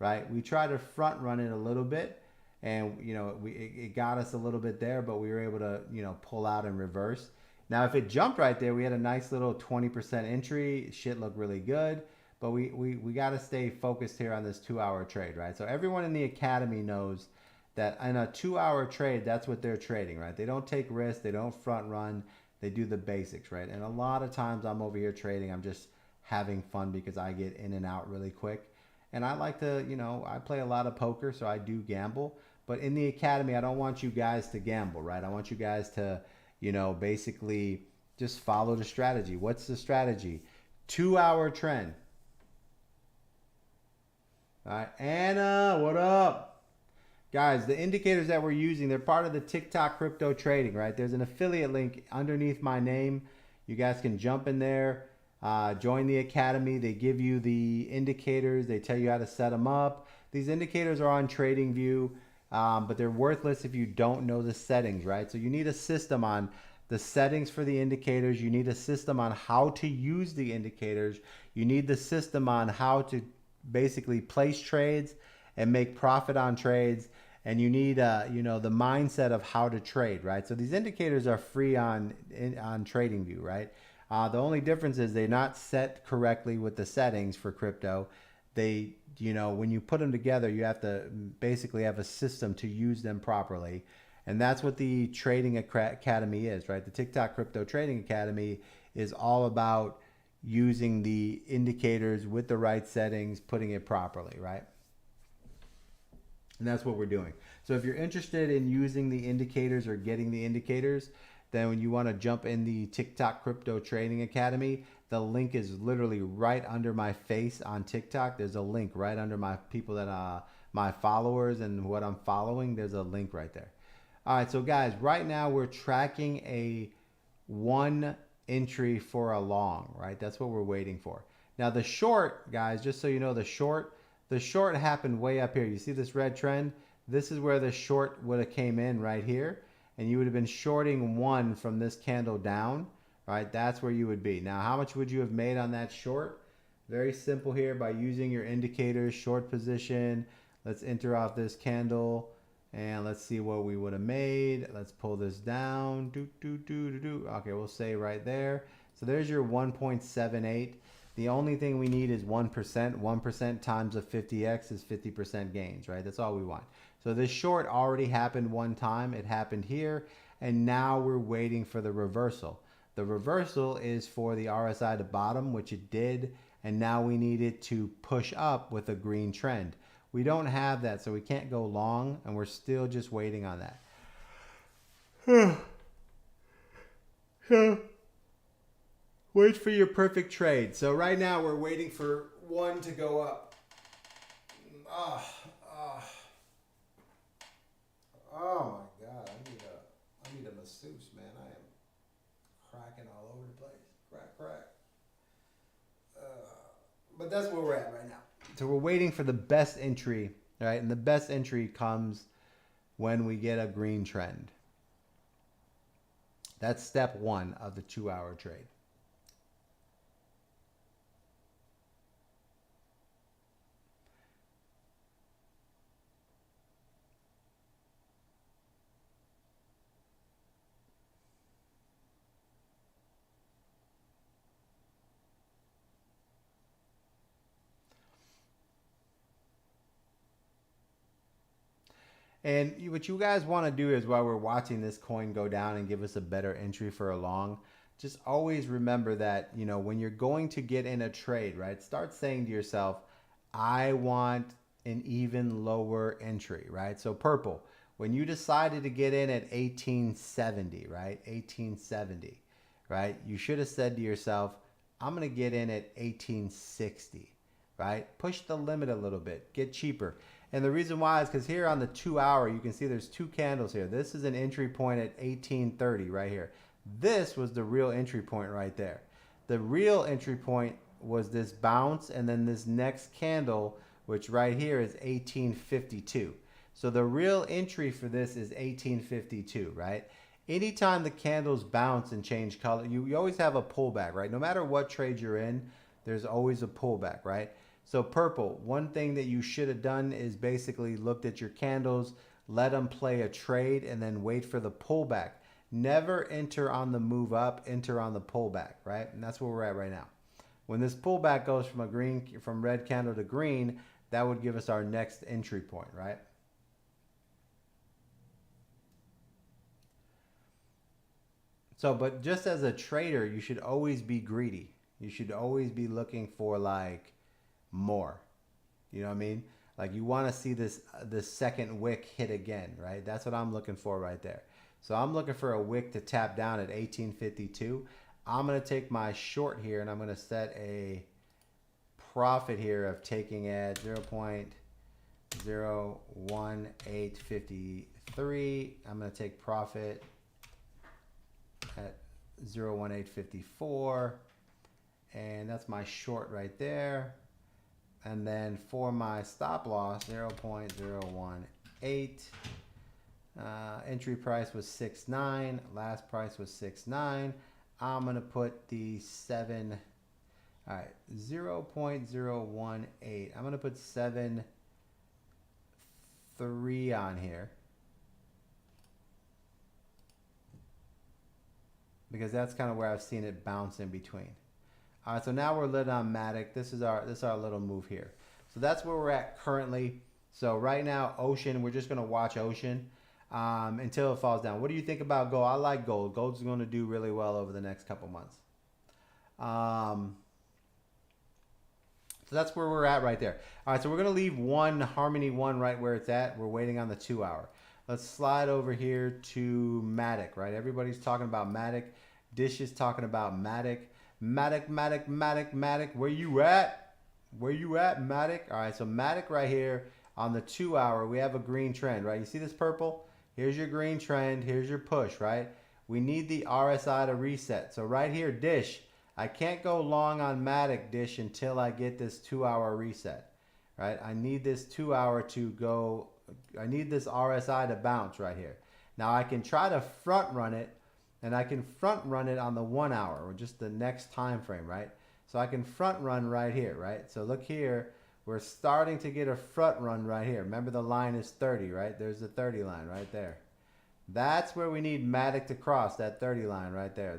right? We try to front run it a little bit, and you know, it got us a little bit there, but we were able to, you know, pull out and reverse. Now, if it jumped right there, we had a nice little 20% entry. Shit looked really good, but we got to stay focused here on this 2-hour trade, right? So everyone in the academy knows that in a 2-hour trade, that's what they're trading, right? They don't take risks, they don't front run, they do the basics, right? And a lot of times I'm over here trading, I'm just having fun because I get in and out really quick. And I like to, you know, I play a lot of poker, so I do gamble. But in the academy, I don't want you guys to gamble, right? I want you guys to, you know, basically just follow the strategy. What's the strategy? 2-hour trend. All right, Anna, what up? Guys, the indicators that we're using, they're part of the TikTok crypto trading, right? There's an affiliate link underneath my name. You guys can jump in there, join the academy. They give you the indicators. They tell you how to set them up. These indicators are on TradingView, but they're worthless if you don't know the settings, right? So you need a system on the settings for the indicators. You need a system on how to use the indicators. You need the system on how to basically place trades and make profit on trades. And you need, you know, the mindset of how to trade, right? So these indicators are free on TradingView, right? The only difference is they're not set correctly with the settings for crypto. They, you know, when you put them together, you have to basically have a system to use them properly. And that's what the Trading Academy is, right? The TikTok Crypto Trading Academy is all about using the indicators with the right settings, putting it properly, right? And that's what we're doing. So if you're interested in using the indicators or getting the indicators, then when you want to jump in the TikTok Crypto Trading Academy, the link is literally right under my face on TikTok. There's a link right under my people that my followers and what I'm following. There's a link right there. All right, so guys, right now we're tracking a 1 entry for a long, right? That's what we're waiting for. Now the short, guys, just so you know, the short happened way up here. You see this red trend? This is where the short would have came in right here, and you would have been shorting 1 from this candle down, right? That's where you would be. Now, how much would you have made on that short? Very simple here, by using your indicators, short position. Let's enter off this candle, and let's see what we would have made. Let's pull this down. Okay, we'll say right there. So there's your 1.78. The only thing we need is 1%. 1% times a 50x is 50% gains, right? That's all we want. So this short already happened one time. It happened here, and now we're waiting for the reversal. The reversal is for the RSI to bottom, which it did, and now we need it to push up with a green trend. We don't have that, so we can't go long, and we're still just waiting on that. Wait for your perfect trade. So right now we're waiting for one to go up. Oh my God! I need a masseuse, man. I am cracking all over the place. Crack. But that's where we're at right now. So we're waiting for the best entry, right? And the best entry comes when we get a green trend. That's step one of the 2-hour trade. And what you guys want to do is while we're watching this coin go down and give us a better entry for a long, just always remember that, you know, when you're going to get in a trade, right, start saying to yourself, I want an even lower entry, right? So purple, when you decided to get in at 1870, right, 1870, right, you should have said to yourself, I'm going to get in at 1860, right? Push the limit a little bit, get cheaper. And the reason why is because here on the 2-hour, you can see there's two candles here. This is an entry point at 1830 right here. This was the real entry point right there. The real entry point was this bounce and then this next candle, which right here is 1852. So the real entry for this is 1852, right? Anytime the candles bounce and change color, you always have a pullback, right? No matter what trade you're in, there's always a pullback, right? So purple, one thing that you should have done is basically looked at your candles, let them play a trade, and then wait for the pullback. Never enter on the move up, enter on the pullback, right? And that's where we're at right now. When this pullback goes from red candle to green, that would give us our next entry point, right? So, but just as a trader, you should always be greedy. You should always be looking for like more. You know what I mean? Like you want to see this second wick hit again, right? That's what I'm looking for right there. So I'm looking for a wick to tap down at 1852. I'm going to take my short here and I'm going to set a profit here of taking at 0.01853. I'm going to take profit at 0.1854, and that's my short right there. And then for my stop loss, 0.018. Entry price was 6.9. Last price was 6.9. I'm going to put the 7. All right, 0.018. I'm going to put 7.3 on here, because that's kind of where I've seen it bounce in between. All right, so now we're lit on Matic. This is our little move here. So that's where we're at currently. So right now, Ocean, we're just going to watch Ocean until it falls down. What do you think about gold? I like gold. Gold's going to do really well over the next couple months. So that's where we're at right there. All right, so we're going to leave Harmony 1 right where it's at. We're waiting on the 2-hour. Let's slide over here to Matic, right? Everybody's talking about Matic. Dish is talking about Matic. Matic. Where you at? Where you at, Matic? All right, so Matic right here on the 2-hour, we have a green trend, right? You see this purple? Here's your green trend. Here's your push, right? We need the RSI to reset. So right here, Dish, I can't go long on Matic, Dish, until I get this 2-hour reset, right? I need this 2-hour to go. I need this RSI to bounce right here. Now I can try to front run it, and I can front run it on the 1-hour or just the next time frame, right? So I can front run right here, right? So look here, we're starting to get a front run right here. Remember the line is 30, right? There's the 30 line right there. That's where we need Matic to cross, that 30 line right there.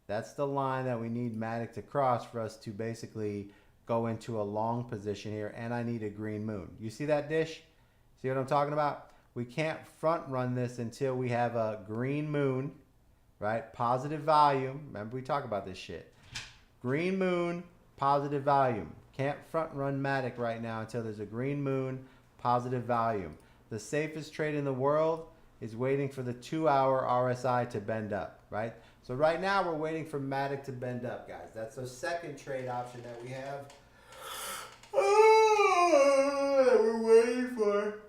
That's the line that we need Matic to cross for us to basically go into a long position here, and I need a green moon. You see that, Dish? See what I'm talking about? We can't front run this until we have a green moon, right? Positive volume. Remember we talk about this shit. Green moon, positive volume. Can't front run Matic right now until there's a green moon, positive volume. The safest trade in the world is waiting for the 2-hour RSI to bend up, right? So right now we're waiting for Matic to bend up, guys. That's the second trade option that we have. We're waiting for.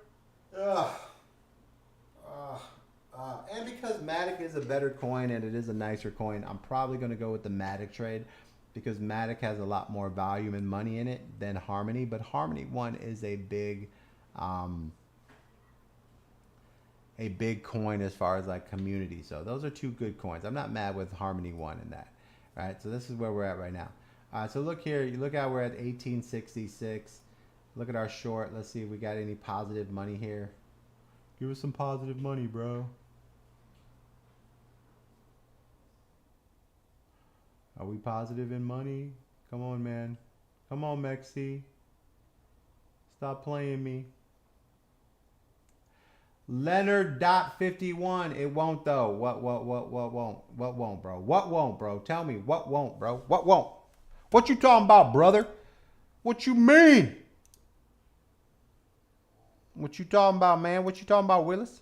And because Matic is a better coin and it is a nicer coin, I'm probably going to go with the Matic trade because Matic has a lot more volume and money in it than Harmony. But Harmony 1 is a big coin as far as like community. So those are two good coins. I'm not mad with Harmony 1 in that. Right? So this is where we're at right now. So look here. You look how we're at 1866. Look at our short. Let's see if we got any positive money here. Give us some positive money, bro. Are we positive in money? Come on, man. Come on, Mexi. Stop playing me. Leonard.51. It won't though. What won't? What won't, bro? What won't, bro? Tell me what won't, bro? What won't? What you talking about, brother? What you mean? What you talking about, man? What you talking about, Willis?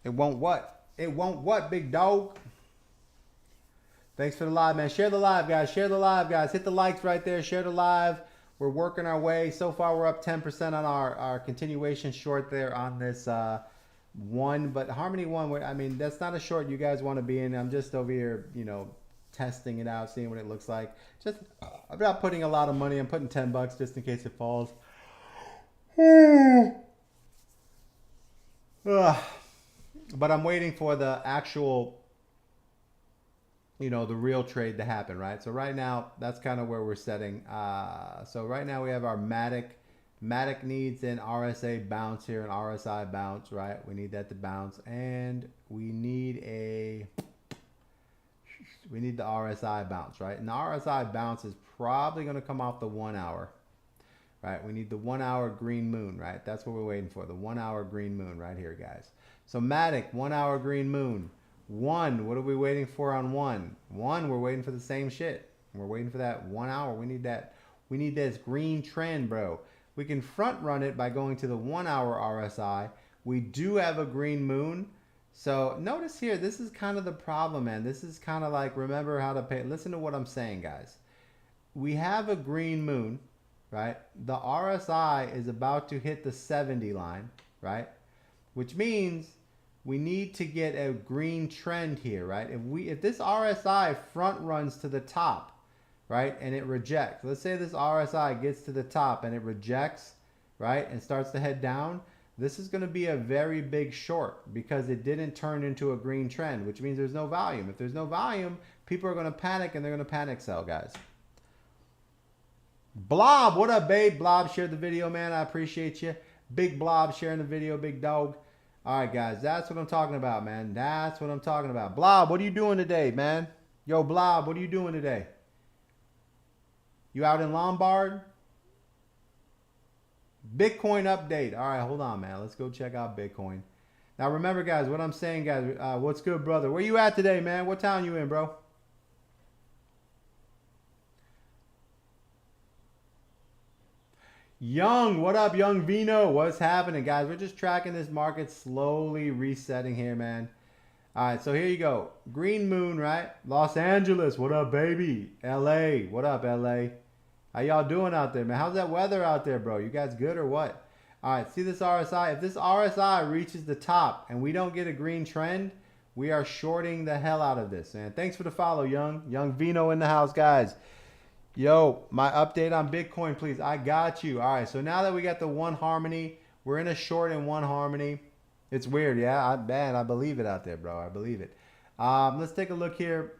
It won't what? It won't what, big dog? Thanks for the live, man. Share the live, guys. Share the live, guys. Hit the likes right there. Share the live. We're working our way. So far, we're up 10% on our continuation short there on this one. But Harmony 1, I mean, that's not a short you guys want to be in. I'm just over here, you know, testing it out, seeing what it looks like. Just, I'm not putting a lot of money. I'm putting 10 bucks just in case it falls. But I'm waiting for the actual, you know, the real trade to happen, right? So right now, that's kind of where we're setting. So right now we have our Matic. Matic needs an RSA bounce here, an RSI bounce, right? We need that to bounce. And we need the RSI bounce, right? And the RSI bounce is probably going to come off the 1 hour, right? We need the 1 hour green moon, right? That's what we're waiting for, the 1 hour green moon right here, guys. So Matic, 1 hour green moon. 1, what are we waiting for on 1? 1, we're waiting for the same shit. We're waiting for that 1 hour. We need that. We need this green trend, bro. We can front run it by going to the 1 hour RSI. We do have a green moon. So notice here, this is kind of the problem, man. This is kind of like, remember how to pay. Listen to what I'm saying, guys. We have a green moon, right? The RSI is about to hit the 70 line, right? Which means we need to get a green trend here, right? If this RSI front runs to the top, right, and it rejects. Let's say this RSI gets to the top and it rejects, right, and starts to head down. This is going to be a very big short because it didn't turn into a green trend, which means there's no volume. If there's no volume, people are going to panic and they're going to panic sell, guys. Blob, what up, babe? Blob shared the video, man. I appreciate you. Big Blob sharing the video, big dog. All right, guys, that's what I'm talking about, man. That's what I'm talking about. Blob, what are you doing today, man? Yo, Blob, what are you doing today? You out in Lombard? Bitcoin update. All right, hold on, man. Let's go check out Bitcoin. Now, remember, guys, what I'm saying, guys, what's good, brother? Where you at today, man? What town you in, bro? Young, what up, Young Vino? What's happening, guys? We're just tracking this market slowly resetting here, man. All right, so here you go. Green moon, right? Los Angeles, what up, baby? LA, what up, LA? How y'all doing out there, man? How's that weather out there, bro? You guys good or what? All right, see this RSI? If this RSI reaches the top and we don't get a green trend, we are shorting the hell out of this, man. Thanks for the follow, Young. Young Vino in the house, guys. Yo, my update on Bitcoin, please. I got you. All right, so now that we got the one Harmony, we're in a short in one Harmony. It's weird, yeah. I believe it out there, bro. I believe it. Let's take a look here,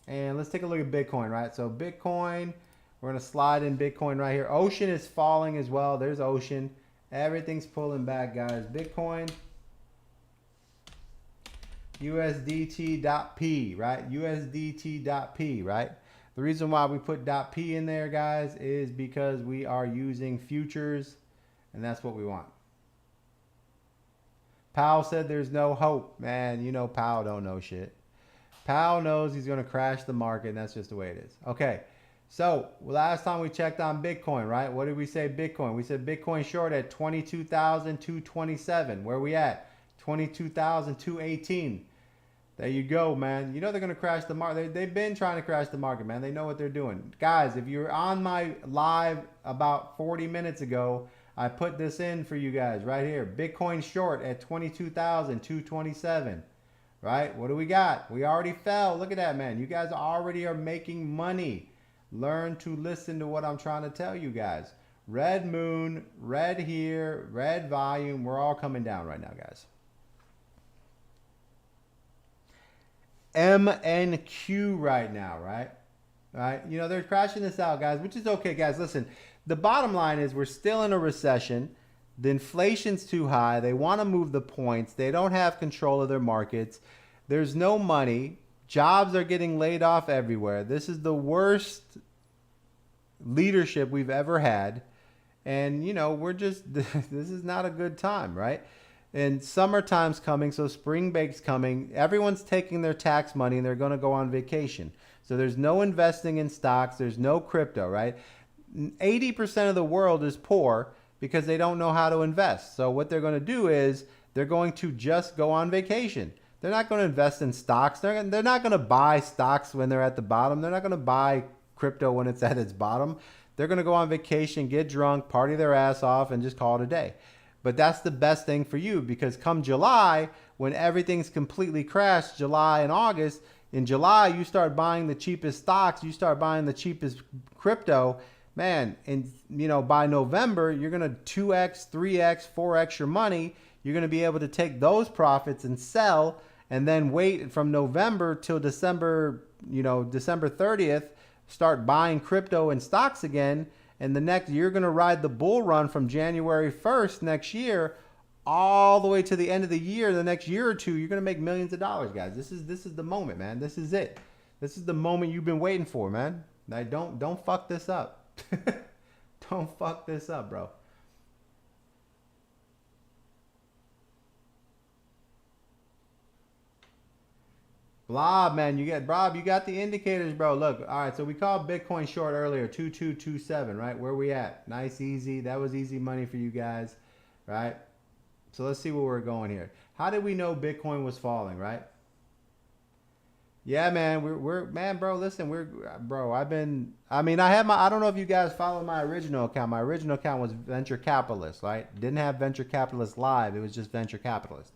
and let's take a look at Bitcoin, right? So Bitcoin, we're going to slide in Bitcoin right here. Ocean is falling as well. There's Ocean. Everything's pulling back, guys. Bitcoin USDT.P, right? USDT.P, right? The reason why we put .P in there, guys, is because we are using futures, and that's what we want. Powell said there's no hope. Man, you know Powell don't know shit. Powell knows he's going to crash the market, and that's just the way it is. Okay, so last time we checked on Bitcoin, right? What did we say Bitcoin? We said Bitcoin short at 22,227. Where are we at? 22,218. There you go, man. You know they're going to crash the market. They've been trying to crash the market, man. They know what they're doing. Guys, if you're on my live about 40 minutes ago, I put this in for you guys right here. Bitcoin short at 22,227. Right? What do we got? We already fell. Look at that, man. You guys already are making money. Learn to listen to what I'm trying to tell you guys. Red moon, red here, red volume. We're all coming down right now, guys. MNQ right now, right? Right? You know, they're crashing this out, guys, which is okay, guys. Listen, the bottom line is we're still in a recession. The inflation's too high. They want to move the points. They don't have control of their markets. There's no money. Jobs are getting laid off everywhere. This is the worst leadership we've ever had. And, you know, we're just, this is not a good time, right? And summertime's coming, so spring break's coming. Everyone's taking their tax money and they're going to go on vacation. So there's no investing in stocks. There's no crypto, right? 80% of the world is poor because they don't know how to invest. So what they're going to do is they're going to just go on vacation. They're not going to invest in stocks. They're not going to buy stocks when they're at the bottom. They're not going to buy crypto when it's at its bottom. They're going to go on vacation, get drunk, party their ass off, and just call it a day. But that's the best thing for you, because come July, when everything's completely crashed, July and August, in July, you start buying the cheapest stocks, you start buying the cheapest crypto, man, and you know, by November, you're going to 2x, 3x, 4x your money. You're going to be able to take those profits and sell, and then wait from November till December, you know, December 30th, start buying crypto and stocks again. And the next, you're going to ride the bull run from January 1st next year all the way to the end of the year. The next year or two, you're going to make millions of dollars, guys. This is the moment, man. This is it. This is the moment you've been waiting for, man. Like, don't fuck this up. Don't fuck this up, bro. Blob, man, you got the indicators, bro. Look, all right, so we called Bitcoin short earlier, 2227, right? Where we at? Nice, easy. That was easy money for you guys, right? So let's see where we're going here. How did we know Bitcoin was falling, right? Yeah, man, we're man, bro. Listen, bro. I don't know if you guys follow my original account. My original account was Venture Capitalist, right? Didn't have Venture Capitalist Live. It was just Venture Capitalist.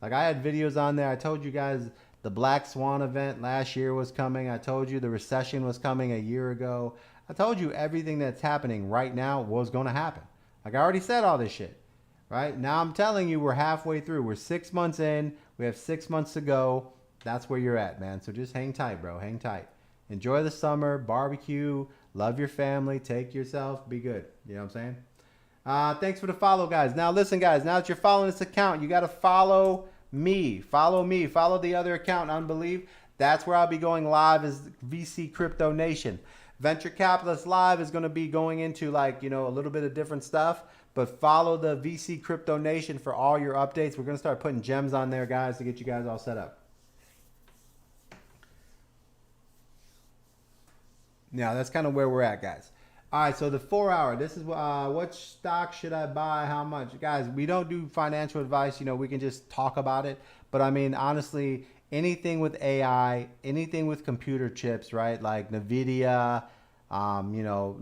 Like, I had videos on there. I told you guys the Black Swan event last year was coming. I told you the recession was coming a year ago. I told you everything that's happening right now was going to happen. Like, I already said all this shit, right? Now I'm telling you, we're halfway through. We're 6 months in. We have 6 months to go. That's where you're at, man. So just hang tight, bro. Hang tight. Enjoy the summer, barbecue, love your family, take yourself, be good. You know what I'm saying? Thanks for the follow, guys. Now listen, guys, now that you're following this account, you got to follow me. Follow me. Follow the other account, Unbelief. That's where I'll be going live, is VC Crypto Nation. Venture Capitalist Live is going to be going into, like, you know, a little bit of different stuff. But follow the VC Crypto Nation for all your updates. We're going to start putting gems on there, guys, to get you guys all set up. Now, that's kind of where we're at, guys. All right, so the 4 hour, this is what stock should I buy, how much? Guys, we don't do financial advice. You know, we can just talk about it. But, I mean, honestly, anything with AI, anything with computer chips, right, like NVIDIA, you know,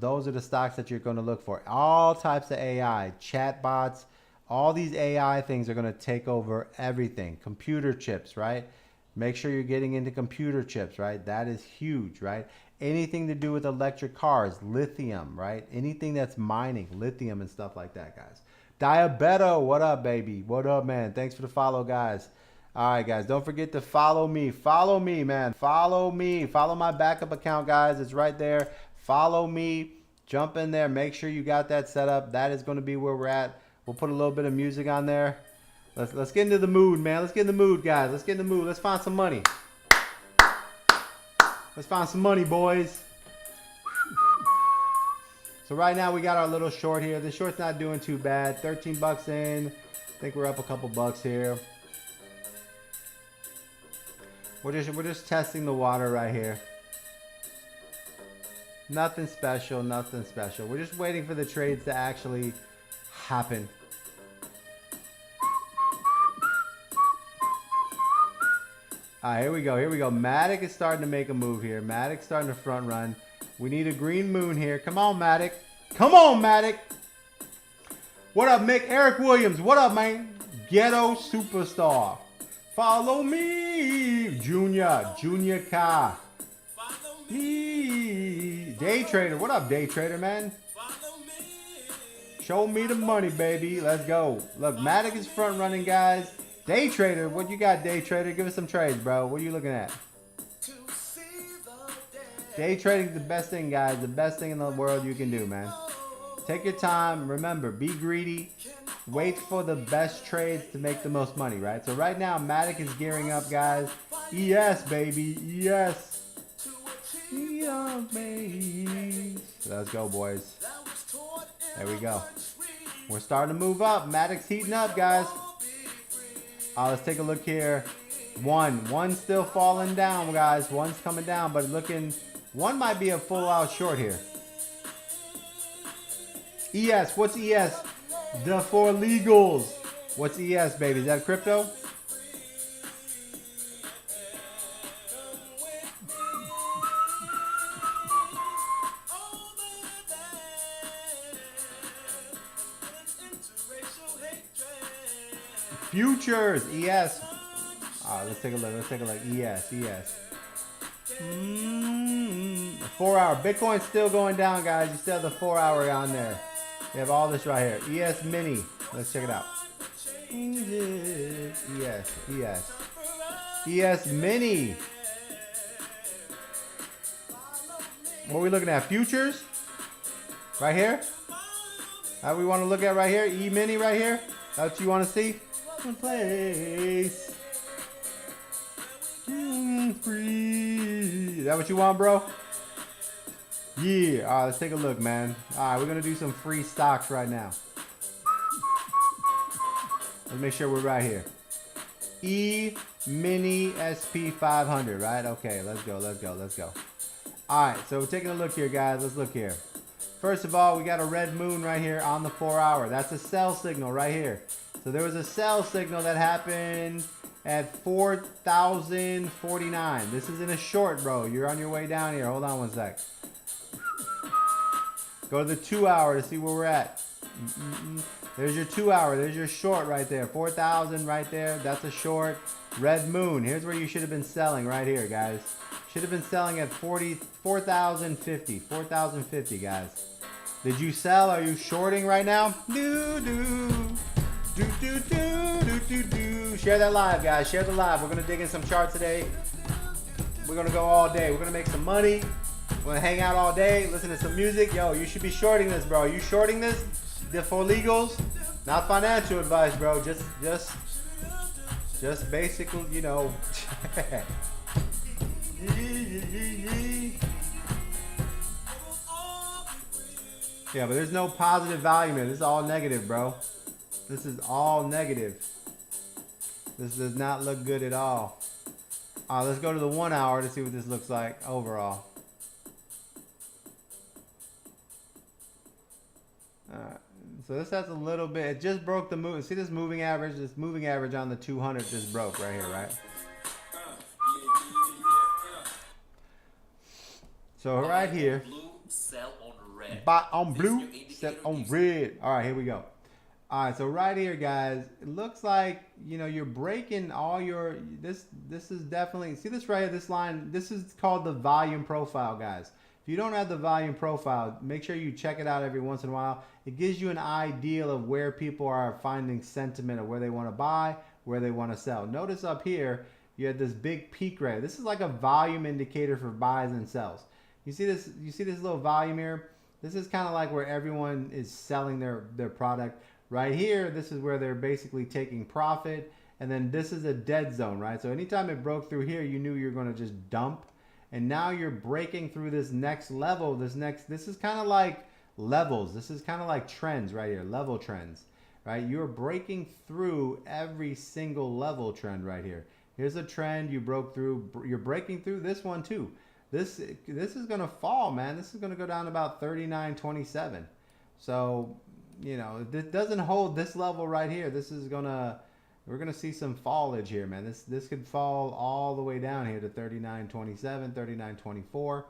those are the stocks that you're going to look for. All types of AI, chatbots, all these AI things are going to take over everything. Computer chips, right? Make sure you're getting into computer chips, right? That is huge, right? Anything to do with electric cars, lithium, right? Anything that's mining, lithium and stuff like that, guys. Diabeto, what up, baby? What up, man? Thanks for the follow, guys. All right, guys, don't forget to follow me. Follow me, man. Follow me. Follow my backup account, guys. It's right there. Follow me. Jump in there. Make sure you got that set up. That is going to be where we're at. We'll put a little bit of music on there. Let's get into the mood, man. Let's get in the mood, guys. Let's get in the mood. Let's find some money. Let's find some money, boys. So right now we got our little short here. The short's not doing too bad. 13 bucks in. I think we're up a couple bucks here. We're just testing the water right here. Nothing special, nothing special. We're just waiting for the trades to actually happen. Alright, here we go, here we go. Matic is starting to make a move here. Matic's starting to front run. We need a green moon here. Come on, Matic. Come on, Matic. What up, Mick? Eric Williams. What up, man? Ghetto superstar. Follow me. Junior Ka. Me. Day trader. What up, day trader, man? Show me the money, baby. Let's go. Look, Matic is front running, guys. Day trader. What you got, day trader? Give us some trades, bro. What are you looking at? Day trading is the best thing, guys. The best thing in the world you can do, man. Take your time. Remember, be greedy. Wait for the best trades to make the most money, right? So right now, Matic is gearing up, guys. ES, baby. ES. ES, baby. Let's go, boys. There we go. We're starting to move up. Matic's heating up, guys. Let's take a look here. One's still falling down, guys. One's coming down, but looking... One might be a full out short here. ES, what's ES? The four legals. What's ES, baby? Is that crypto? Futures, ES. Let's take a look. Let's take a look. ES. 4 hour. Bitcoin's still going down, guys. You still have the 4 hour on there. You have all this right here. ES Mini. Let's check it out. ES Mini. What are we looking at? Futures? Right here? How we want to look at right here? E Mini right here? That's what you want to see? Place. Free. Is that what you want, bro? Yeah. All right, let's take a look, man. All right, we're going to do some free stocks right now. Let's make sure we're right here. E Mini SP 500, right? Okay, let's go. All right, so we're taking a look here, guys. Let's look here. First of all, we got a red moon right here on the 4 hour. That's a sell signal right here. So there was a sell signal that happened at 4,049. This isn't a short, bro. You're on your way down here. Hold on one sec. Go to the 2 hour to see where we're at. There's your 2 hour. There's your short right there. 4,000 right there. That's a short. Red moon. Here's where you should have been selling right here, guys. Should have been selling at 4,050. 4,050, guys. Did you sell? Are you shorting right now? Share that live, guys. Share the live. We're going to dig in some charts today. We're going to go all day. We're going to make some money. We're going to hang out all day, listen to some music. Yo, you should be shorting this, bro. You shorting this? The four legals? Not financial advice, bro. Just basic, you know. Yeah, but there's no positive value in it. This is all negative, bro. This is all negative. This does not look good at all. Let's go to the 1 hour to see what this looks like overall. So this has a little bit. It just broke the move. See this moving average? This moving average on the 200 just broke right here, right? So right here. Sell on red. Buy on blue, sell on red. All right, here we go. All right, so right here, guys, it looks like, you know, you're breaking all your, this is definitely, see this right here, this line, this is called the volume profile, guys. If you don't have the volume profile, make sure you check it out every once in a while. It gives you an idea of where people are finding sentiment of where they want to buy, where they want to sell. Notice up here, you have this big peak right. This is like a volume indicator for buys and sells. You see this little volume here? This is kind of like where everyone is selling their product. right here, this is where they're basically taking profit. And then this is a dead zone, right? So anytime it broke through here, you knew you were going to just dump. And now you're breaking through this next level. This is kind of like levels. This is kind of like trends right here, level trends, right? You're breaking through every single level trend right here. Here's a trend you broke through. You're breaking through this one too. This is going to fall, man. This is going to go down about 39.27. So, you know, if it doesn't hold this level right here, this is going to, we're going to see some fallage here, man. This could fall all the way down here to 39.27, 39.24.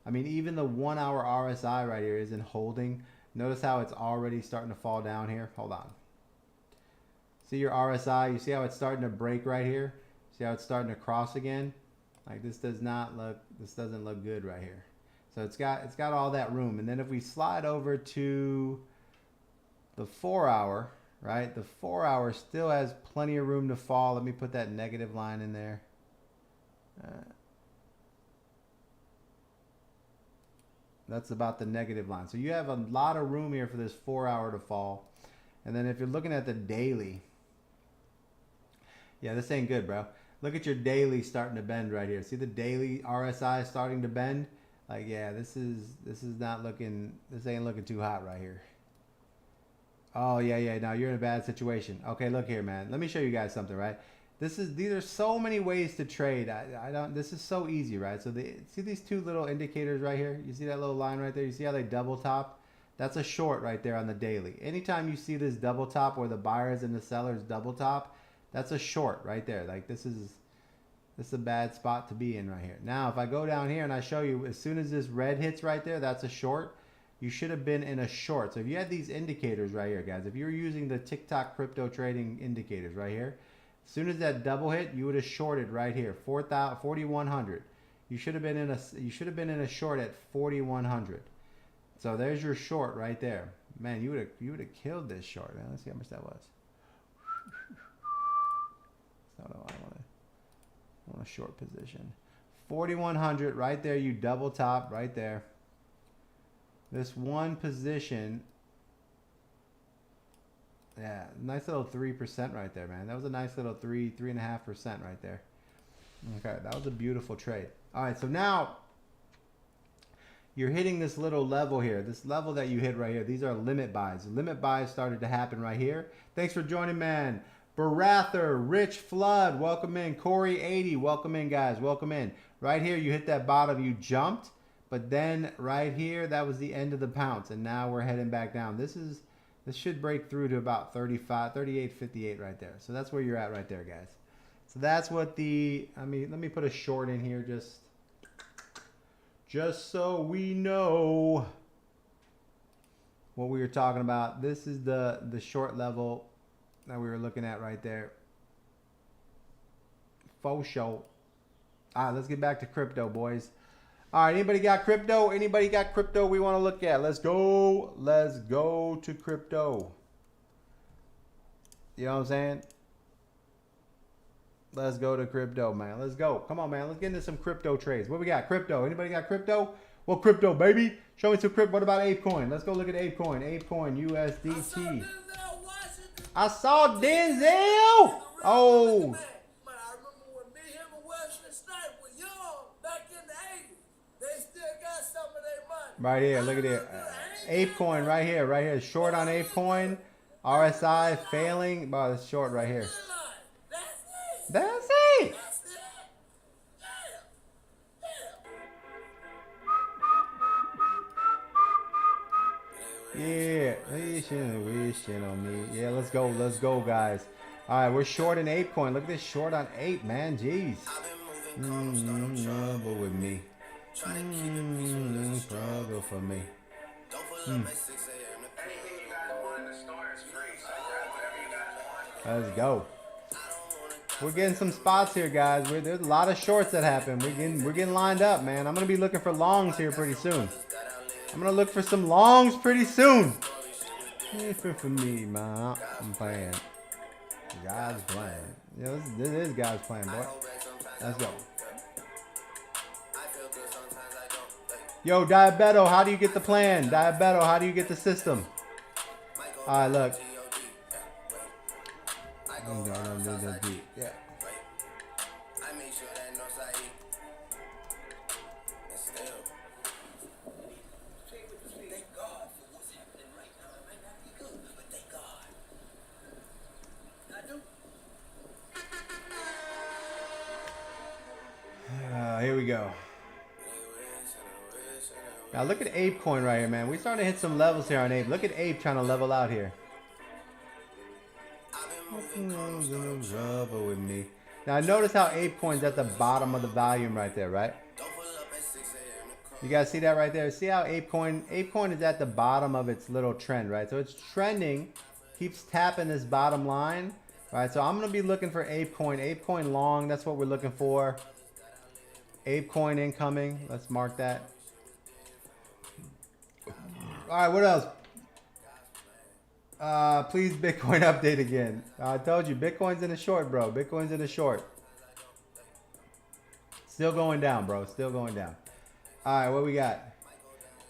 I mean, even the 1 hour RSI right here isn't holding. Notice how it's already starting to fall down here. Hold on. See your RSI? You see how it's starting to break right here? See how it's starting to cross again? Like this doesn't look good right here. So it's got all that room. And then if we slide over to the 4 hour, right? The 4 hour still has plenty of room to fall. Let me put that negative line in there. That's about the negative line. So you have a lot of room here for this 4 hour to fall. And then if you're looking at the daily, yeah, this ain't good, bro. Look at your daily starting to bend right here. See the daily RSI starting to bend? Like, yeah, this is not looking, this ain't looking too hot right here. Oh, yeah, now you're in a bad situation. Okay, look here, man. Let me show you guys something, right? These are so many ways to trade. This is so easy, right? So see these two little indicators right here? You see that little line right there? You see how they double top? That's a short right there on the daily. Anytime you see this double top where the buyers and the sellers double top, that's a short right there. Like this is a bad spot to be in right here. Now, if I go down here and I show you, as soon as this red hits right there, that's a short. You should have been in a short. So if you had these indicators right here, guys, if you were using the TikTok crypto trading indicators right here, as soon as that double hit, you would have shorted right here, 4,100. You should have been in a short at 4,100. So there's your short right there. Man, you would have killed this short, man. Let's see how much that was. I want a short position. 4,100 right there. You double top right there. This one position, yeah, nice little 3% right there, man. That was a nice little 3.5% right there. Okay, that was a beautiful trade. All right, so now you're hitting this little level here, this level that you hit right here. These are limit buys. Limit buys started to happen right here. Thanks for joining, man. Barather, Rich Flood, welcome in. Corey 80, welcome in, guys. Welcome in. Right here, you hit that bottom, you jumped. But then right here, that was the end of the pounce, and now we're heading back down. This should break through to about 38.58 right there. So that's where you're at right there, guys. So that's what let me put a short in here just so we know what we were talking about. This is the short level that we were looking at right there. Faux show. All right, let's get back to crypto, boys. All right, anybody got crypto? Anybody got crypto we want to look at? Let's go. Let's go to crypto. You know what I'm saying? Let's go to crypto, man. Let's go. Come on, man. Let's get into some crypto trades. What we got? Crypto. Anybody got crypto? Well, crypto, baby. Show me some crypto. What about ApeCoin? Let's go look at ApeCoin. ApeCoin USDT. I saw Denzel. Oh. Right here, look at it. ApeCoin right here, right here. Short on ApeCoin. RSI failing. Wow, it's short right here. That's it. Yeah, wishing on me. Yeah, let's go, guys. All right, we're short in ApeCoin. Look at this short on Ape, man. Jeez. Trouble with me. Struggle for me. Let's go. We're getting some spots here, guys. There's a lot of shorts that happen. We're getting lined up, man. I'm gonna be looking for longs here pretty soon. I'm gonna look for some longs pretty soon. For me, man. I'm playing. God's playing. Yeah, this is God's playing, boy. Let's go. Yo, Diabeto, how do you get the plan? Diabeto, how do you get the system? All right, look. Yeah. I make sure that no side. And still. Thank God for what's happening right now. It might not be good, but thank God. I do. Here we go. Now look at Ape Coin right here, man. We're starting to hit some levels here on Ape. Look at Ape trying to level out here. Trouble with me. Now notice how Ape Coin's at the bottom of the volume right there, right? You guys see that right there? See how Ape Coin is at the bottom of its little trend, right? So it's trending, keeps tapping this bottom line, right? So I'm gonna be looking for Ape Coin long. That's what we're looking for. Ape Coin incoming. Let's mark that. All right, what else? Please Bitcoin update again. I told you, Bitcoin's in a short, bro. Bitcoin's in a short. Still going down, bro. Still going down. All right, what we got?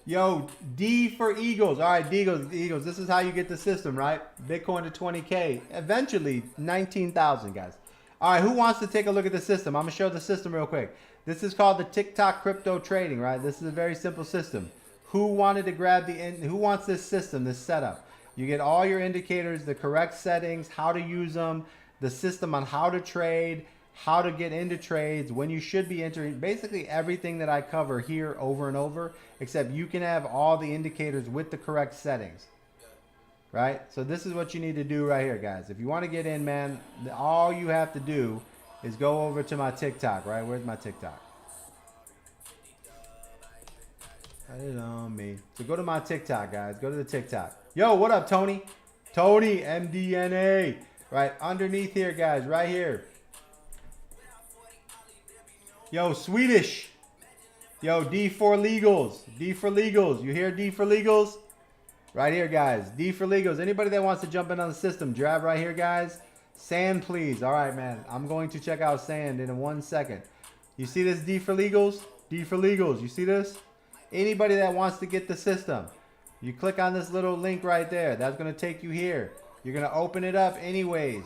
Yo, D for Eagles. All right, Eagles. This is how you get the system, right? Bitcoin to 20K. Eventually, 19,000, guys. All right, who wants to take a look at the system? I'm going to show the system real quick. This is called the TikTok crypto trading, right? This is a very simple system. Who wanted to grab who wants this system, this setup? You get all your indicators, the correct settings, how to use them, the system on how to trade, how to get into trades, when you should be entering, basically everything that I cover here over and over, except you can have all the indicators with the correct settings, right? So this is what you need to do right here, guys. If you want to get in, man, all you have to do is go over to my TikTok, right? Where's my TikTok? Got it on me. So go to my TikTok, guys. Go to the TikTok. Yo, what up, Tony? Tony, MDNA. Right underneath here, guys. Right here. Yo, Swedish. Yo, D for Legals. D for Legals. You hear D for Legals? Right here, guys. D for Legals. Anybody that wants to jump in on the system, grab right here, guys. Sand, please. All right, man. I'm going to check out Sand in 1 second. You see this D for Legals? D for Legals. You see this? Anybody that wants to get the system, you click on this little link right there. That's going to take you here. You're going to open it up anyways.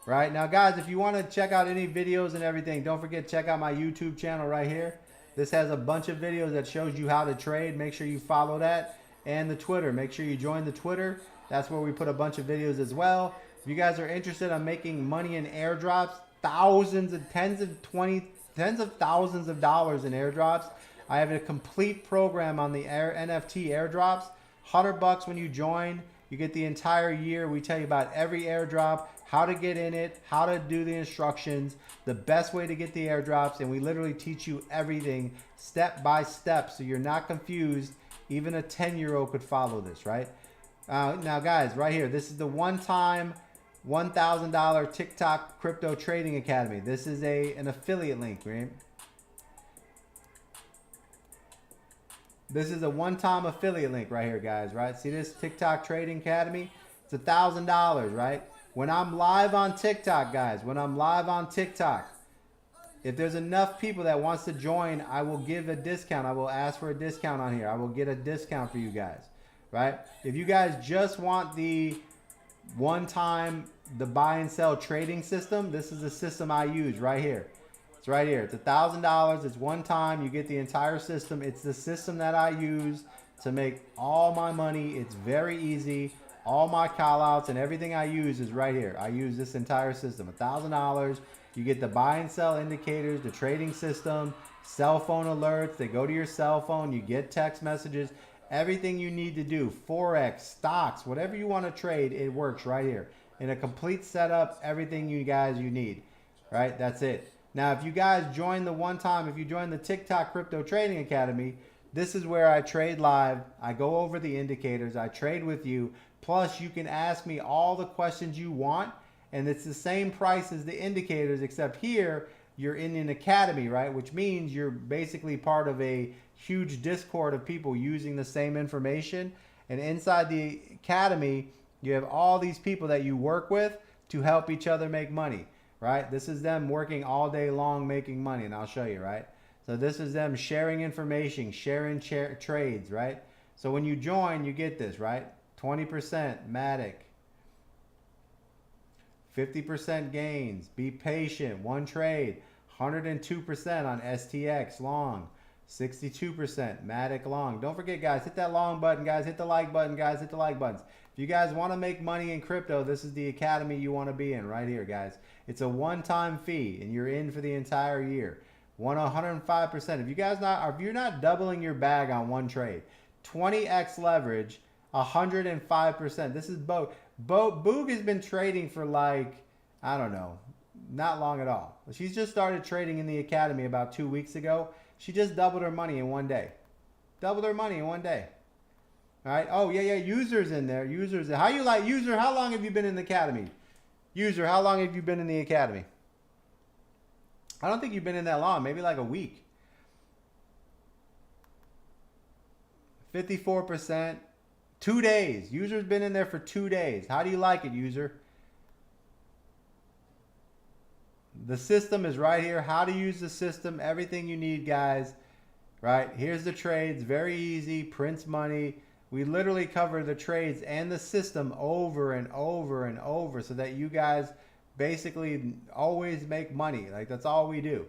Right? Now, guys, if you want to check out any videos and everything, don't forget, check out my YouTube channel right here. This has a bunch of videos that shows you how to trade. Make sure you follow that. And the Twitter. Make sure you join the Twitter. That's where we put a bunch of videos as well. If you guys are interested in making money in airdrops, tens of thousands of dollars in airdrops, I have a complete program on the NFT airdrops. $100 when you join. You get the entire year. We tell you about every airdrop, how to get in it, how to do the instructions, the best way to get the airdrops, and we literally teach you everything step by step so you're not confused. Even a 10-year-old could follow this, right? Now, guys, right here, this is the one-time $1,000 TikTok Crypto Trading Academy. This is an affiliate link, right? This is a one-time affiliate link right here, guys, right? See this TikTok Trading Academy? It's $1,000, right? When I'm live on TikTok, guys, when I'm live on TikTok, if there's enough people that wants to join, I will give a discount. I will ask for a discount on here. I will get a discount for you guys, right? If you guys just want the one-time, the buy and sell trading system, this is the system I use right here. It's right here. It's $1,000. It's one time. You get the entire system. It's the system that I use to make all my money. It's very easy. All my call outs and everything I use is right here. I use this entire system. $1,000. You get the buy and sell indicators, the trading system, cell phone alerts. They go to your cell phone. You get text messages. Everything you need to do. Forex, stocks, whatever you want to trade, it works right here. In a complete setup, everything you guys you need. Right? That's it. Now, if you guys join if you join the TikTok Crypto Trading Academy, this is where I trade live. I go over the indicators. I trade with you. Plus, you can ask me all the questions you want. And it's the same price as the indicators, except here, you're in an academy, right? Which means you're basically part of a huge Discord of people using the same information. And inside the academy, you have all these people that you work with to help each other make money. Right? This is them working all day long making money, and I'll show you, right? So this is them sharing information, sharing trades, right? So when you join, you get this, right? 20% Matic, 50% gains. Be patient. One trade. 102% on STX long. 62% Matic long. Don't forget, guys, hit that long button, guys. Hit the like button, guys. Hit the like buttons. If you guys want to make money in crypto, this is the academy you want to be in right here, guys. It's a one-time fee, and you're in for the entire year. 105%. If you guys not, if you're not doubling your bag on one trade, 20x leverage, 105%. This is Boog has been trading for like, I don't know, not long at all. She's just started trading in the academy about 2 weeks ago. She just doubled her money in one day. Doubled her money in one day. All right. Oh, yeah. Users in there. Users. How you like user? How long have you been in the academy? User, how long have you been in the academy? I don't think you've been in that long. Maybe like a week. 54%. 2 days. User's been in there for 2 days. How do you like it, user? The system is right here. How to use the system. Everything you need, guys. Right? Here's the trades. Very easy. Prints money. We literally cover the trades and the system over and over and over so that you guys basically always make money. Like, that's all we do.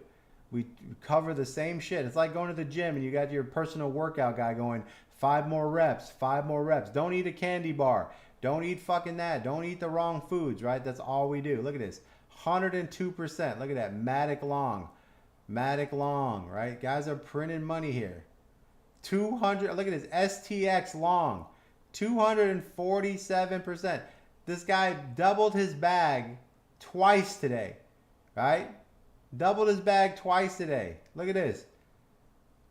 We cover the same shit. It's like going to the gym and you got your personal workout guy going 5 more reps, 5 more reps. Don't eat a candy bar. Don't eat fucking that. Don't eat the wrong foods, right? That's all we do. Look at this. 102%. Look at that. Matic long. Matic long, right? Guys are printing money here. 200. Look at this. STX long. 247%. This guy doubled his bag twice today, right? Doubled his bag twice today. Look at this.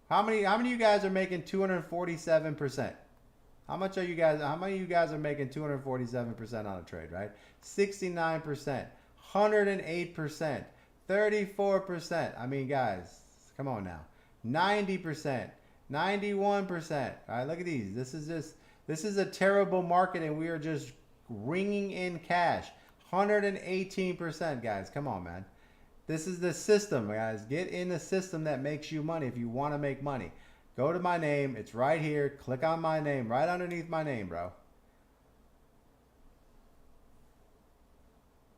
How many of you guys are making 247%? How many of you guys are making 247% on a trade, right? 69%, 108%, 34%. I mean, guys, come on now. 90%, 91%. All right, look at these. This is a terrible market and we are just ringing in cash. 118%, guys. Come on, man. This is the system, guys. Get in the system that makes you money if you want to make money. Go to my name. It's right here. Click on my name. Right underneath my name, bro.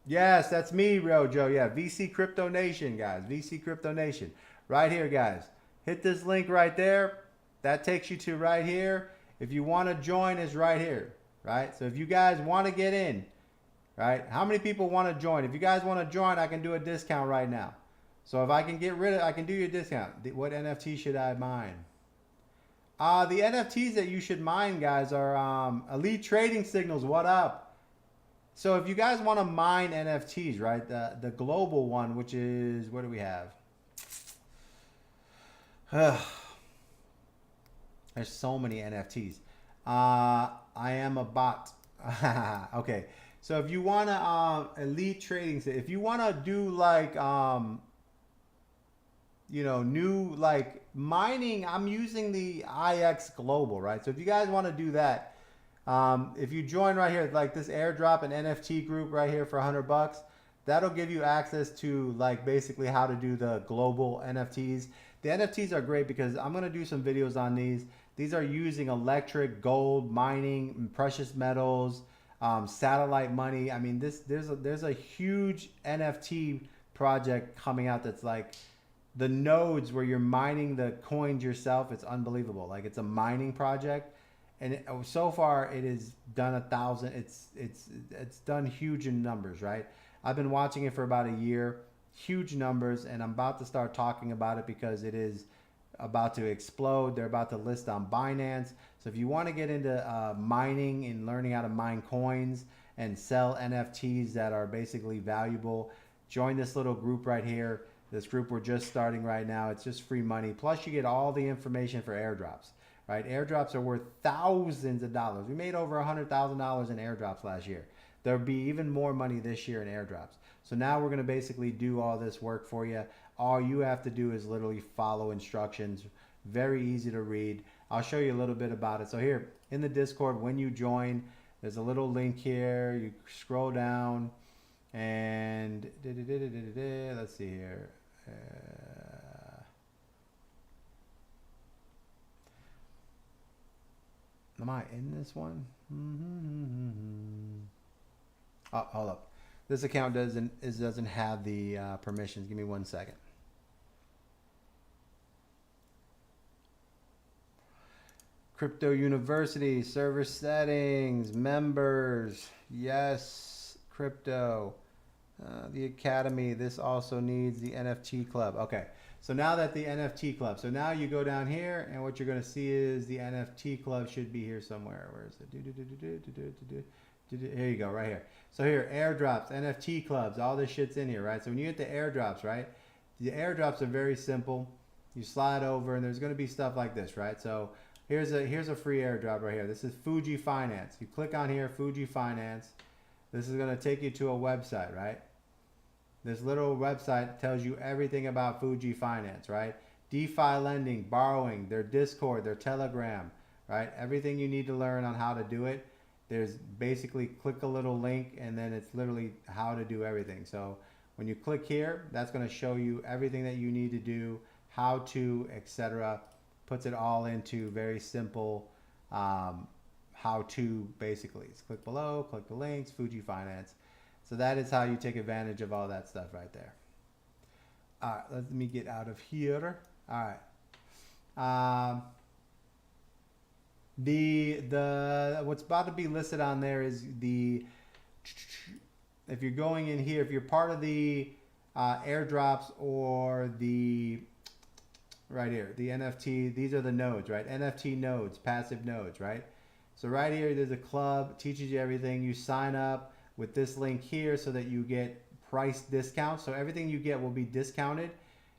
Yes, that's me, bro, Joe. Yeah, VC Crypto Nation, guys. VC Crypto Nation. Right here, guys. Hit this link right there. That takes you to right here. If you want to join, it's right here, right? So if you guys want to get in, right? How many people want to join? If you guys want to join, I can do a discount right now. So if I can I can do your discount. What NFT should I mine? The NFTs that you should mine, guys, are Elite Trading Signals. What up? So if you guys want to mine NFTs, right? The global one, which is, what do we have? There's so many NFTs. I am a bot. Okay. So if you want to Elite Trading, if you want to do like new like mining, I'm using the IX Global, right? So if you guys want to do that, if you join right here, like this airdrop and NFT group right here for $100, that'll give you access to like basically how to do the global NFTs. The NFTs are great because I'm going to do some videos on these. These are using electric, gold, mining, precious metals, satellite money. I mean, there's a huge NFT project coming out that's like the nodes where you're mining the coins yourself. It's unbelievable. Like, it's a mining project, and so far it has done 1,000. It's done huge in numbers, right? I've been watching it for about a year, huge numbers, and I'm about to start talking about it because it is about to explode. They're about to list on Binance. So if you want to get into mining and learning how to mine coins and sell NFTs that are basically valuable, join this little group right here. This group we're just starting right now. It's just free money. Plus you get all the information for airdrops, right? Airdrops are worth thousands of dollars. We made over $100,000 in airdrops last year. There'll be even more money this year in airdrops. So now we're going to basically do all this work for you. All you have to do is literally follow instructions. Very easy to read. I'll show you a little bit about it. So here in the Discord, when you join, there's a little link here. You scroll down and let's see here. Am I in this one? Oh, hold up. This account doesn't have the permissions. Give me 1 second. Crypto University, server settings, members, yes, crypto, the academy. This also needs the NFT club. Okay, so now that the NFT club, so now you go down here, and what you're going to see is the NFT club should be here somewhere. Where is it? Here you go, right here. So here, airdrops, NFT clubs, all this shit's in here, right? So when you get the airdrops, right, the airdrops are very simple. You slide over, and there's going to be stuff like this, right? So here's a free airdrop right here. This is Fuji Finance. You click on here, Fuji Finance. This is going to take you to a website, right? This little website tells you everything about Fuji Finance, right? DeFi lending, borrowing, their Discord, their Telegram, right? Everything you need to learn on how to do it. There's basically click a little link, and then it's literally how to do everything. So when you click here, that's going to show you everything that you need to do, how to, etc. Puts it all into very simple how to, basically. So click below, click the links, Fuji Finance. So that is how you take advantage of all that stuff right there. All right, let me get out of here. All right. The what's about to be listed on there is the, if you're going in here, if you're part of the airdrops or the, right here, the NFT, these are the nodes, right? NFT nodes, passive nodes, right? So right here, there's a club, teaches you everything. You sign up with this link here so that you get price discounts. So everything you get will be discounted.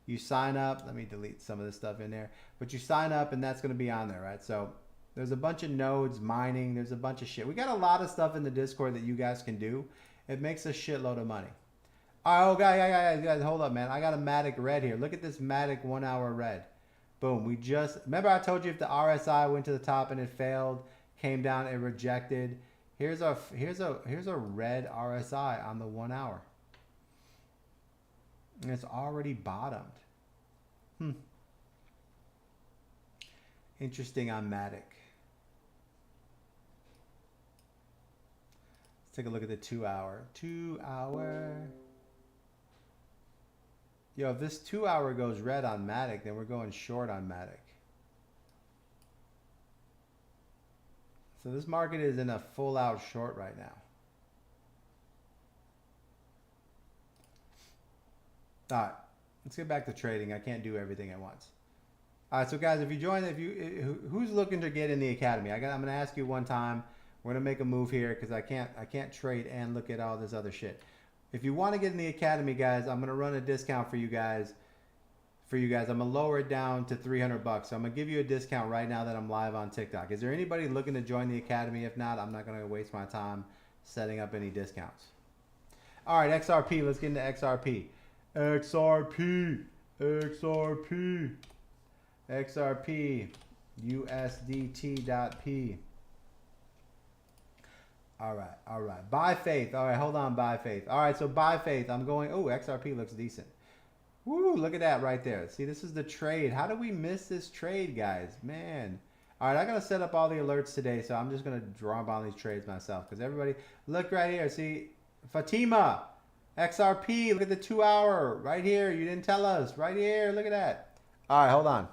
You sign up, let me delete some of this stuff in there, but you sign up and that's going to be on there, right? So there's a bunch of nodes, mining, there's a bunch of shit. We got a lot of stuff in the Discord that you guys can do. It makes a shitload of money. Oh, guys, hold up, man. I got a Matic red here. Look at this Matic 1 hour red. Boom. We just, remember I told you if the RSI went to the top and it failed, came down, it rejected. Here's a red RSI on the 1 hour. And it's already bottomed. Interesting on Matic. Let's take a look at the 2 hour. 2 hour. Yo, if this 2 hour goes red on Matic, then we're going short on Matic. So this market is in a full out short right now. All right, let's get back to trading. I can't do everything at once. All right, so guys, if you join, who's looking to get in the academy? I'm gonna ask you one time. We're gonna make a move here because I can't trade and look at all this other shit. If you want to get in the academy, guys, I'm gonna run a discount for you guys. I'm gonna lower it down to $300. So I'm gonna give you a discount right now that I'm live on TikTok. Is there anybody looking to join the academy? If not, I'm not gonna waste my time setting up any discounts. All right, XRP. Let's get into XRP. XRP, USDT.P. All right. Buy Faith. All right, hold on, Buy Faith. All right, so Buy Faith. I'm going, oh, XRP looks decent. Woo, look at that right there. See, this is the trade. How do we miss this trade, guys? Man. All right, I got to set up all the alerts today, so I'm just going to draw on these trades myself because everybody, look right here. See, Fatima, XRP, look at the 2 hour right here. You didn't tell us. Right here, look at that. All right, hold on.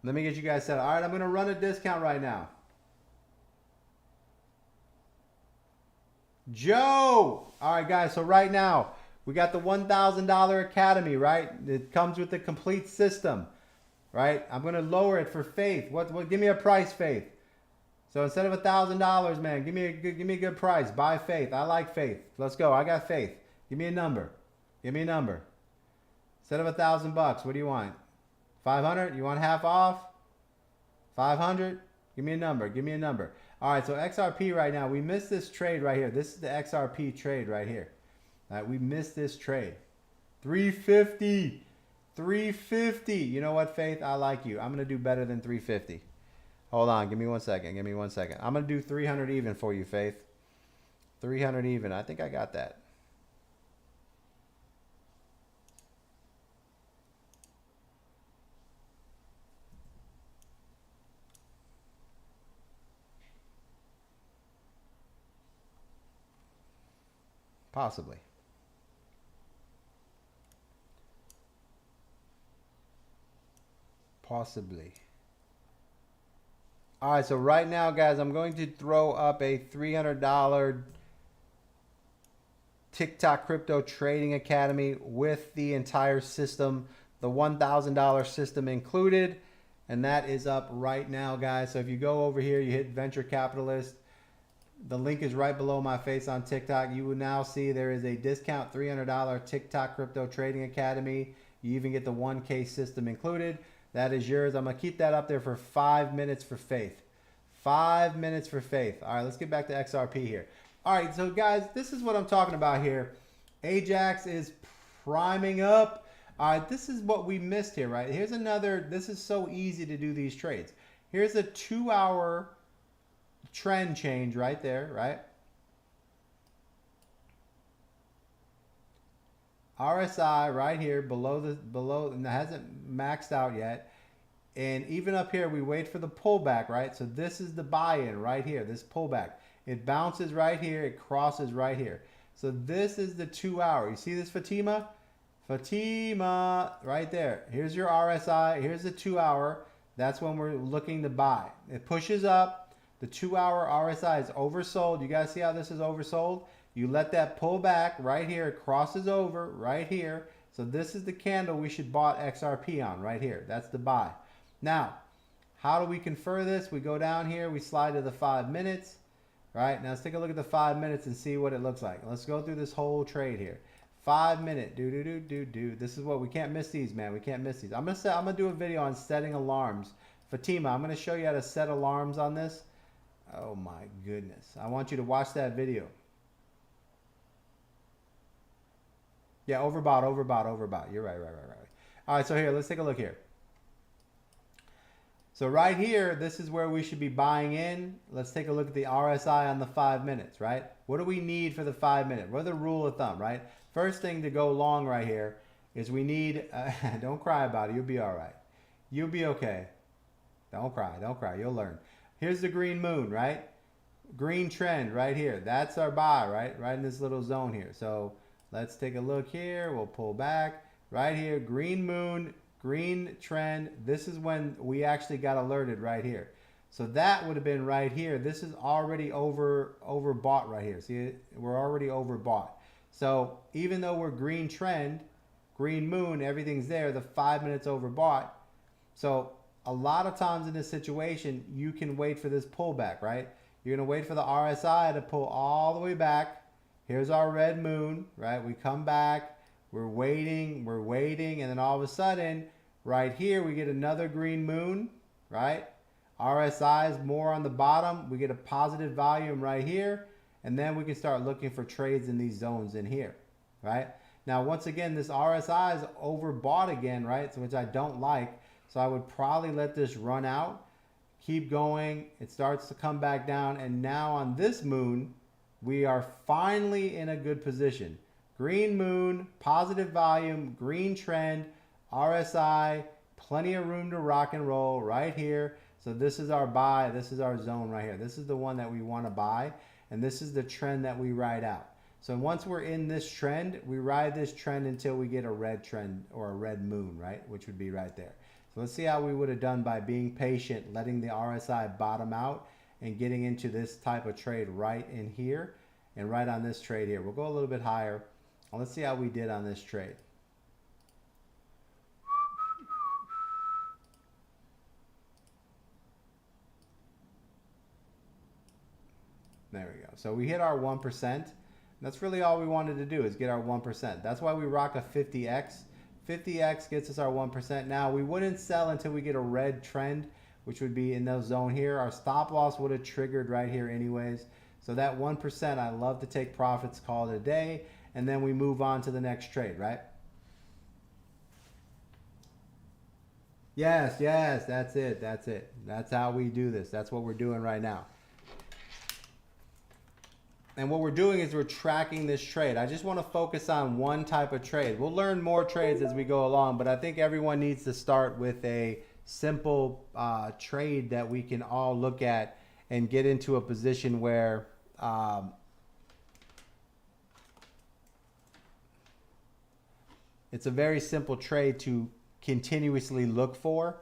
Let me get you guys set up. All right, I'm going to run a discount right now. Joe! All right, guys, so right now, we got the $1,000 Academy, right? It comes with the complete system, right? I'm going to lower it for Faith. What? Give me a price, Faith. So instead of $1,000, man, give me a good price. Buy Faith. I like Faith. Let's go. I got Faith. Give me a number. Give me a number. Instead of $1,000, what do you want? 500? You want half off? 500? Give me a number. Give me a number. All right, so XRP right now, we missed this trade right here. This is the XRP trade right here. All right, we missed this trade. 350. 350. You know what, Faith? I like you. I'm going to do better than 350. Hold on. Give me 1 second. Give me 1 second. I'm going to do 300 even for you, Faith. 300 even. I think I got that. Possibly. Possibly. All right, so right now, guys, I'm going to throw up a $300 TikTok Crypto Trading Academy with the entire system, the $1,000 system included. And that is up right now, guys. So if you go over here, you hit Venture Capitalist. The link is right below my face on TikTok. You will now see there is a discount $300 TikTok Crypto Trading Academy. You even get the 1K system included. That is yours. I'm going to keep that up there for 5 minutes for faith. 5 minutes for faith. All right, let's get back to XRP here. All right, so guys, this is what I'm talking about here. Ajax is priming up. All right, this is what we missed here, right? Here's another. This is so easy to do these trades. Here's a 2-hour trend change right there, right? RSI right here below and it hasn't maxed out yet. And even up here, we wait for the pullback, right? So this is the buy-in right here, this pullback. It bounces right here, it crosses right here. So this is the 2-hour. You see this Fatima? Fatima right there. Here's your RSI, here's the 2-hour. That's when we're looking to buy. It pushes up. The 2-hour RSI is oversold. You guys see how this is oversold? You let that pull back right here. It crosses over right here. So this is the candle we should bought XRP on right here. That's the buy. Now, how do we confer this? We go down here. We slide to the 5 minutes. Right? Now let's take a look at the 5 minutes and see what it looks like. Let's go through this whole trade here. 5 minute. Do. This is what we can't miss these, man. We can't miss these. I'm gonna do a video on setting alarms. Fatima, I'm gonna show you how to set alarms on this. Oh my goodness. I want you to watch that video. Yeah, overbought. You're right. All right, so here, let's take a look here. So right here, this is where we should be buying in. Let's take a look at the RSI on the 5 minutes, right? What do we need for the 5 minute? What are the rule of thumb, right? First thing to go long right here is we need, don't cry about it. You'll be all right. You'll be okay. Don't cry. You'll learn. Here's the green moon, right? Green trend right here. That's our buy, right? Right in this little zone here. So let's take a look here. We'll pull back. Right here, green moon, green trend. This is when we actually got alerted right here. So that would have been right here. This is already overbought right here. See, we're already overbought. So even though we're green trend, green moon, everything's there, the 5 minutes overbought. So a lot of times in this situation, you can wait for this pullback, right? You're going to wait for the RSI to pull all the way back. Here's our red moon, right? We come back, we're waiting, and then all of a sudden, right here, we get another green moon, right? RSI is more on the bottom. We get a positive volume right here, and then we can start looking for trades in these zones in here, right? Now, once again, this RSI is overbought again, right? So which I don't like. So I would probably let this run out, keep going. It starts to come back down, and now on this moon, we are finally in a good position. Green moon, positive volume, green trend, RSI, plenty of room to rock and roll right here. So this is our buy. This is our zone right here. This is the one that we want to buy, and this is the trend that we ride out. So once we're in this trend, we ride this trend until we get a red trend or a red moon, right? Which would be right there. So let's see how we would have done by being patient, letting the RSI bottom out, and getting into this type of trade right in here and right on this trade here. We'll go a little bit higher. Let's see how we did on this trade. There we go. So we hit our 1%. That's really all we wanted to do is get our 1%. That's why we rock a 50x. 50x gets us our 1%. Now, we wouldn't sell until we get a red trend, which would be in the zone here. Our stop loss would have triggered right here anyways. So that 1%, I love to take profits, call it a day, and then we move on to the next trade, right? Yes, that's it. That's how we do this. That's what we're doing right now. And what we're doing is we're tracking this trade. I just want to focus on one type of trade. We'll learn more trades as we go along, but I think everyone needs to start with a simple trade that we can all look at and get into a position where It's a very simple trade to continuously look for.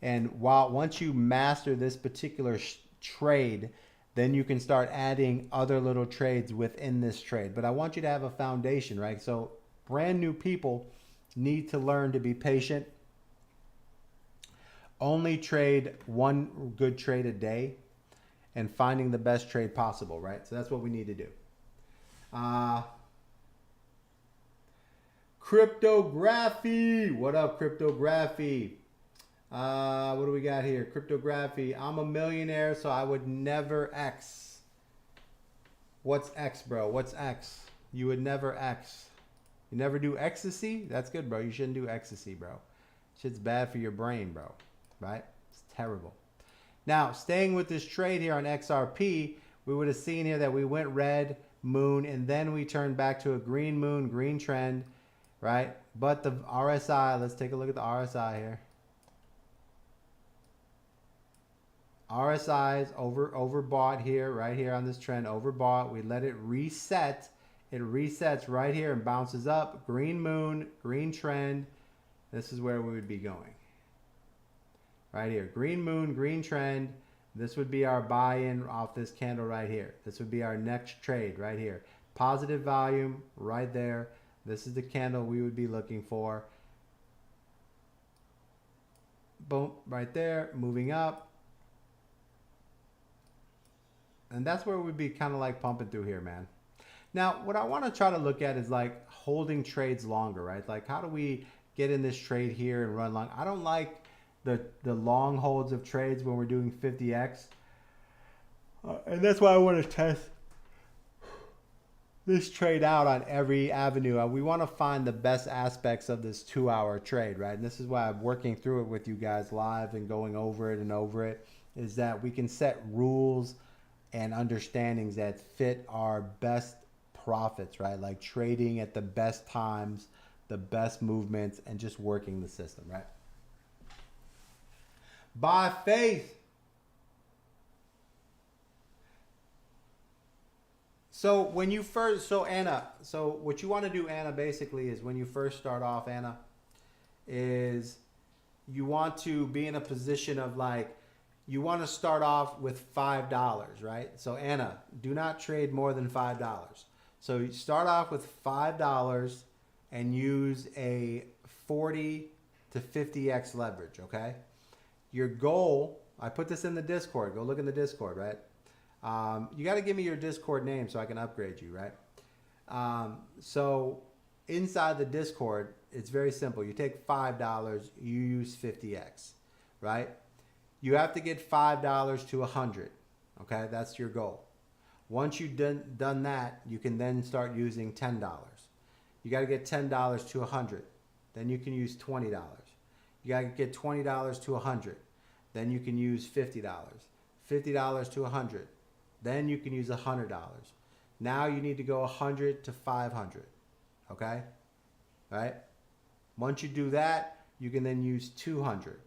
And once you master this particular trade, then you can start adding other little trades within this trade. But I want you to have a foundation, right? So brand new people need to learn to be patient. Only trade one good trade a day and finding the best trade possible, right? So that's what we need to do. Cryptography. What up, Cryptography? What do we got here? Cryptography. I'm a millionaire, so I would never X. What's X, bro? What's X? You would never X. You never do ecstasy? That's good, bro. You shouldn't do ecstasy, bro. Shit's bad for your brain, bro. Right? It's terrible. Now, staying with this trade here on XRP, we would have seen here that we went red, moon, and then we turned back to a green moon, green trend, right? But the RSI, let's take a look at the RSI here. RSI is overbought here, right here on this trend, overbought. We let it reset. It resets right here and bounces up. Green moon, green trend. This is where we would be going. Right here, green moon, green trend. This would be our buy-in off this candle right here. This would be our next trade right here. Positive volume right there. This is the candle we would be looking for. Boom, right there, moving up. And that's where we'd be kind of like pumping through here, man. Now, what I want to try to look at is like holding trades longer, right? Like how do we get in this trade here and run long? I don't like the long holds of trades when we're doing 50x. And that's why I want to test this trade out on every avenue. We want to find the best aspects of this 2-hour trade, right? And this is why I'm working through it with you guys live and going over it, is that we can set rules and understandings that fit our best profits, right? Like trading at the best times, the best movements, and just working the system, right? By faith. So when you first, so Anna, so what you want to do, Anna, basically is when you first start off, Anna, is you want to be in a position of like, you want to start off with $5, right? So Anna, do not trade more than $5. So you start off with $5 and use a 40 to 50x leverage, okay? Your goal, I put this in the Discord. Go look in the Discord, right? You got to give me your Discord name so I can upgrade you, right? So inside the Discord, it's very simple. You take $5, you use 50x, right? You have to get $5 to 100, okay? That's your goal. Once you've done that, you can then start using $10. You got to get $10 to 100. Then you can use $20. You got to get $20 to 100. Then you can use $50. $50 to 100. Then you can use $100. Now you need to go 100 to 500, okay? All right? Once you do that, you can then use 200.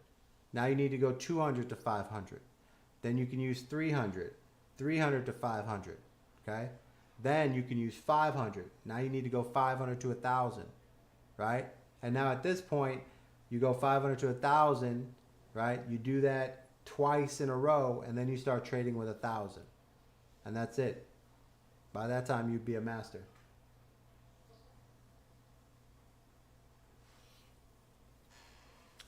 Now you need to go 200 to 500. Then you can use 300, 300 to 500, okay? Then you can use 500. Now you need to go 500 to 1,000, right? And now at this point, you go 500 to 1,000, right? You do that twice in a row, and then you start trading with 1,000. And that's it. By that time, you'd be a master.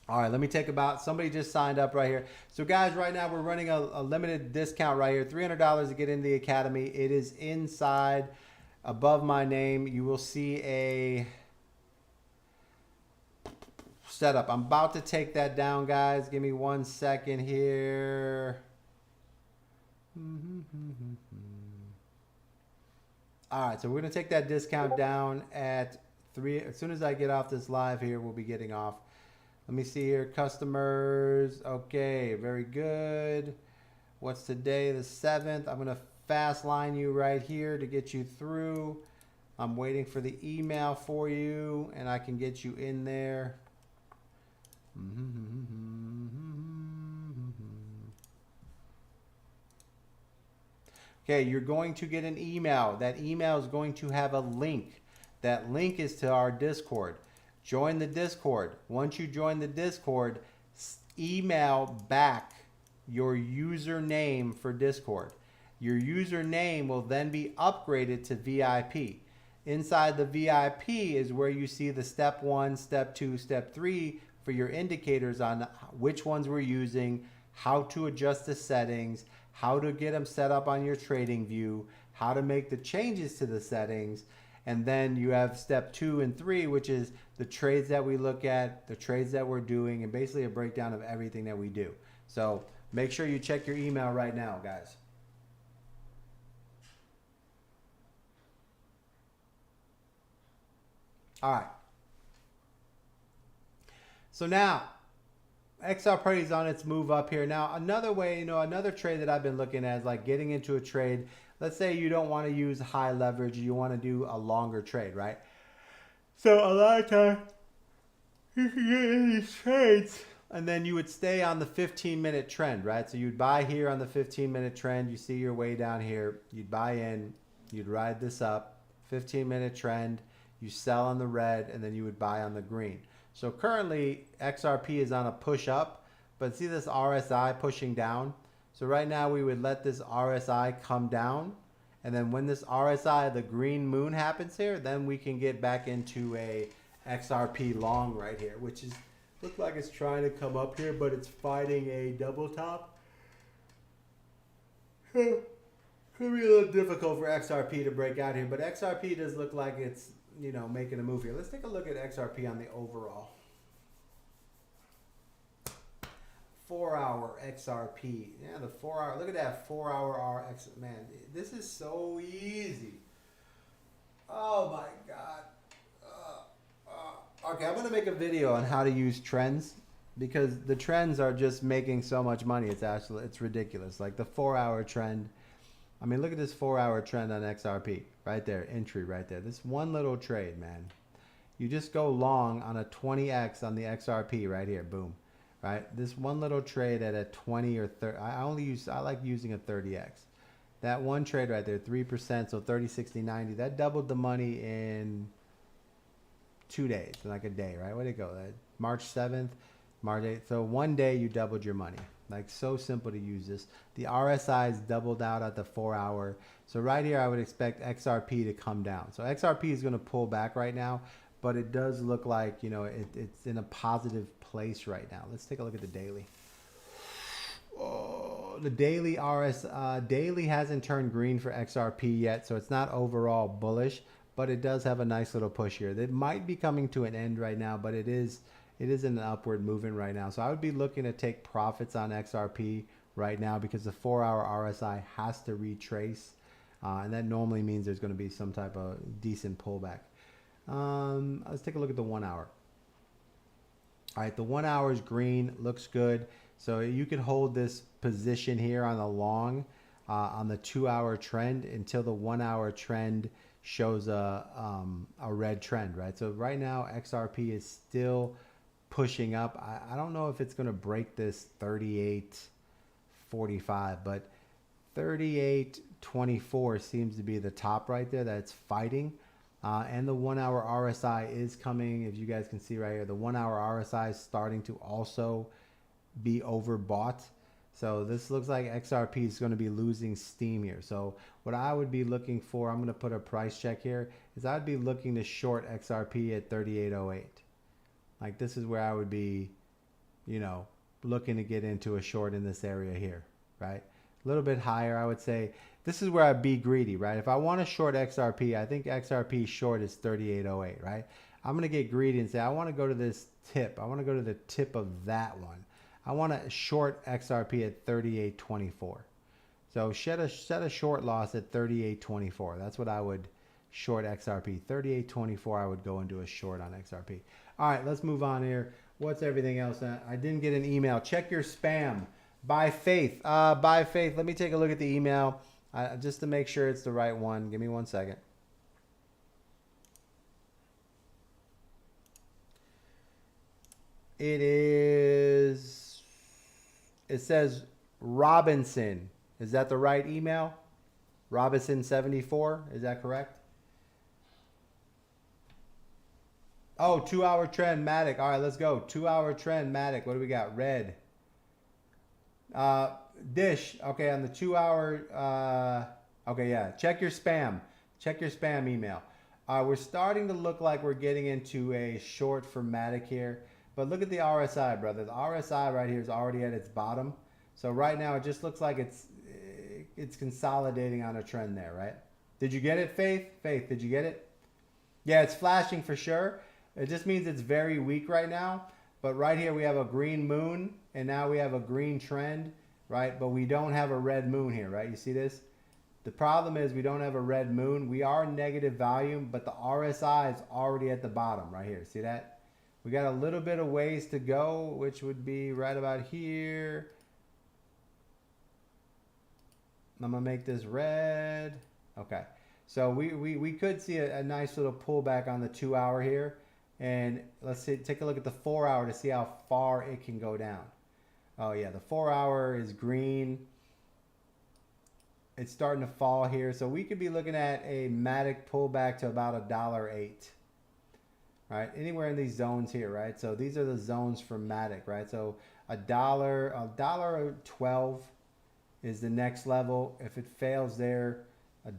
All right, let me take about, somebody just signed up right here. So guys, right now we're running a limited discount right here, $300 to get into the academy. It is inside, above my name. You will see a setup. I'm about to take that down, guys. Give me 1 second here. All right, so we're gonna take that discount down at 3. As soon as I get off this live here, we'll be getting off. Let me see here, customers. Okay, very good. What's today, the 7th? I'm gonna fast line you right here to get you through. I'm waiting for the email for you, and I can get you in there. Okay, you're going to get an email. That email is going to have a link. That link is to our Discord. join the Discord. Once you join the Discord, email back your username for Discord. Your username will then be upgraded to VIP. Inside the VIP is where you see the step 1, step 2, step 3 for your indicators on which ones we're using, how to adjust the settings, how to get them set up on your trading view, how to make the changes to the settings. And then you have step 2 and 3, which is the trades that we look at, the trades that we're doing, and basically a breakdown of everything that we do. So make sure you check your email right now, guys. All right. So now, XRP is on its move up here. Now, another way, another trade that I've been looking at is like getting into a trade. Let's say you don't want to use high leverage. You want to do a longer trade, right? So a lot of time, you can get in these trades, and then you would stay on the 15-minute trend, right? So you'd buy here on the 15-minute trend. You see your way down here. You'd buy in. You'd ride this up. 15-minute trend. You sell on the red, and then you would buy on the green. So currently, XRP is on a push up, but see this RSI pushing down? So right now, we would let this RSI come down, and then when this RSI, the green moon happens here, then we can get back into a XRP long right here, which is look like it's trying to come up here, but it's fighting a double top. Could be a little difficult for XRP to break out here, but XRP does look like it's making a move here. Let's take a look at XRP on the overall. 4-hour XRP. Yeah, the 4-hour. Look at that 4-hour RX. Man, this is so easy. Oh my God. Okay, I'm going to make a video on how to use trends because the trends are just making so much money. It's ridiculous. Like the 4-hour trend. I mean, look at this 4-hour trend on XRP right there, entry right there. This one little trade, man. You just go long on a 20x on the XRP right here, boom, right? This one little trade at a 20 or 30. I like using a 30x. That one trade right there, 3%, so 30, 60, 90. That doubled the money in 2 days, like a day, right? Where'd it go? March 7th, March 8th. So one day you doubled your money. Like so simple to use this. The RSI is doubled out at the 4-hour. So right here, I would expect XRP to come down. So XRP is going to pull back right now, but it does look like, it's in a positive place right now. Let's take a look at the daily. Oh, the daily daily hasn't turned green for XRP yet, so it's not overall bullish, but it does have a nice little push here. It might be coming to an end right now, but it is in an upward movement right now. So I would be looking to take profits on XRP right now because the 4-hour RSI has to retrace. And that normally means there's going to be some type of decent pullback. Let's take a look at the 1-hour. All right, the 1 hour is green, looks good. So you can hold this position here on the long, on the 2-hour trend until the 1-hour trend shows a red trend, right? So right now XRP is still pushing up. I don't know if it's going to break this 38.45, but 38.24 seems to be the top right there that's fighting. And the 1-hour RSI is coming. If you guys can see right here, the 1-hour RSI is starting to also be overbought. So this looks like XRP is going to be losing steam here. So what I would be looking for, I'm going to put a price check here, is I'd be looking to short XRP at 38.08. Like this is where I would be, looking to get into a short in this area here, right? A little bit higher, I would say. This is where I'd be greedy, right? If I want to short XRP, I think XRP short is 38.08, right? I'm going to get greedy and say, I want to go to this tip. I want to go to the tip of that one. I want to short XRP at 38.24. So set a short loss at 38.24. That's what I would short XRP. 38.24, I would go into a short on XRP. All right, let's move on here. What's everything else? I didn't get an email. Check your spam. By Faith. By Faith. Let me take a look at the email just to make sure it's the right one. Give me 1 second. It says Robinson. Is that the right email? Robinson74. Is that correct? Oh, 2-hour trend, Matic. All right, let's go. 2-hour trend, Matic. What do we got? Red. Dish. Okay, on the 2-hour. Okay, yeah. Check your spam. Check your spam email. We're starting to look like we're getting into a short for Matic here. But look at the RSI, brother. The RSI right here is already at its bottom. So right now it just looks like it's consolidating on a trend there, right? Did you get it, Faith? Faith, did you get it? Yeah, it's flashing for sure. It just means it's very weak right now. But right here we have a green moon, and now we have a green trend, right? But we don't have a red moon here, right? You see this? The problem is we don't have a red moon. We are negative volume, but the RSI is already at the bottom right here. See that? We got a little bit of ways to go, which would be right about here. I'm going to make this red. Okay. So we could see a nice little pullback on the 2-hour here. And let's see, take a look at the 4-hour to see how far it can go down. Oh yeah, the 4-hour is green. It's starting to fall here. So we could be looking at a Matic pullback to about $1.08. Right? Anywhere in these zones here, right? So these are the zones for Matic, right? So $1.12 is the next level. If it fails there,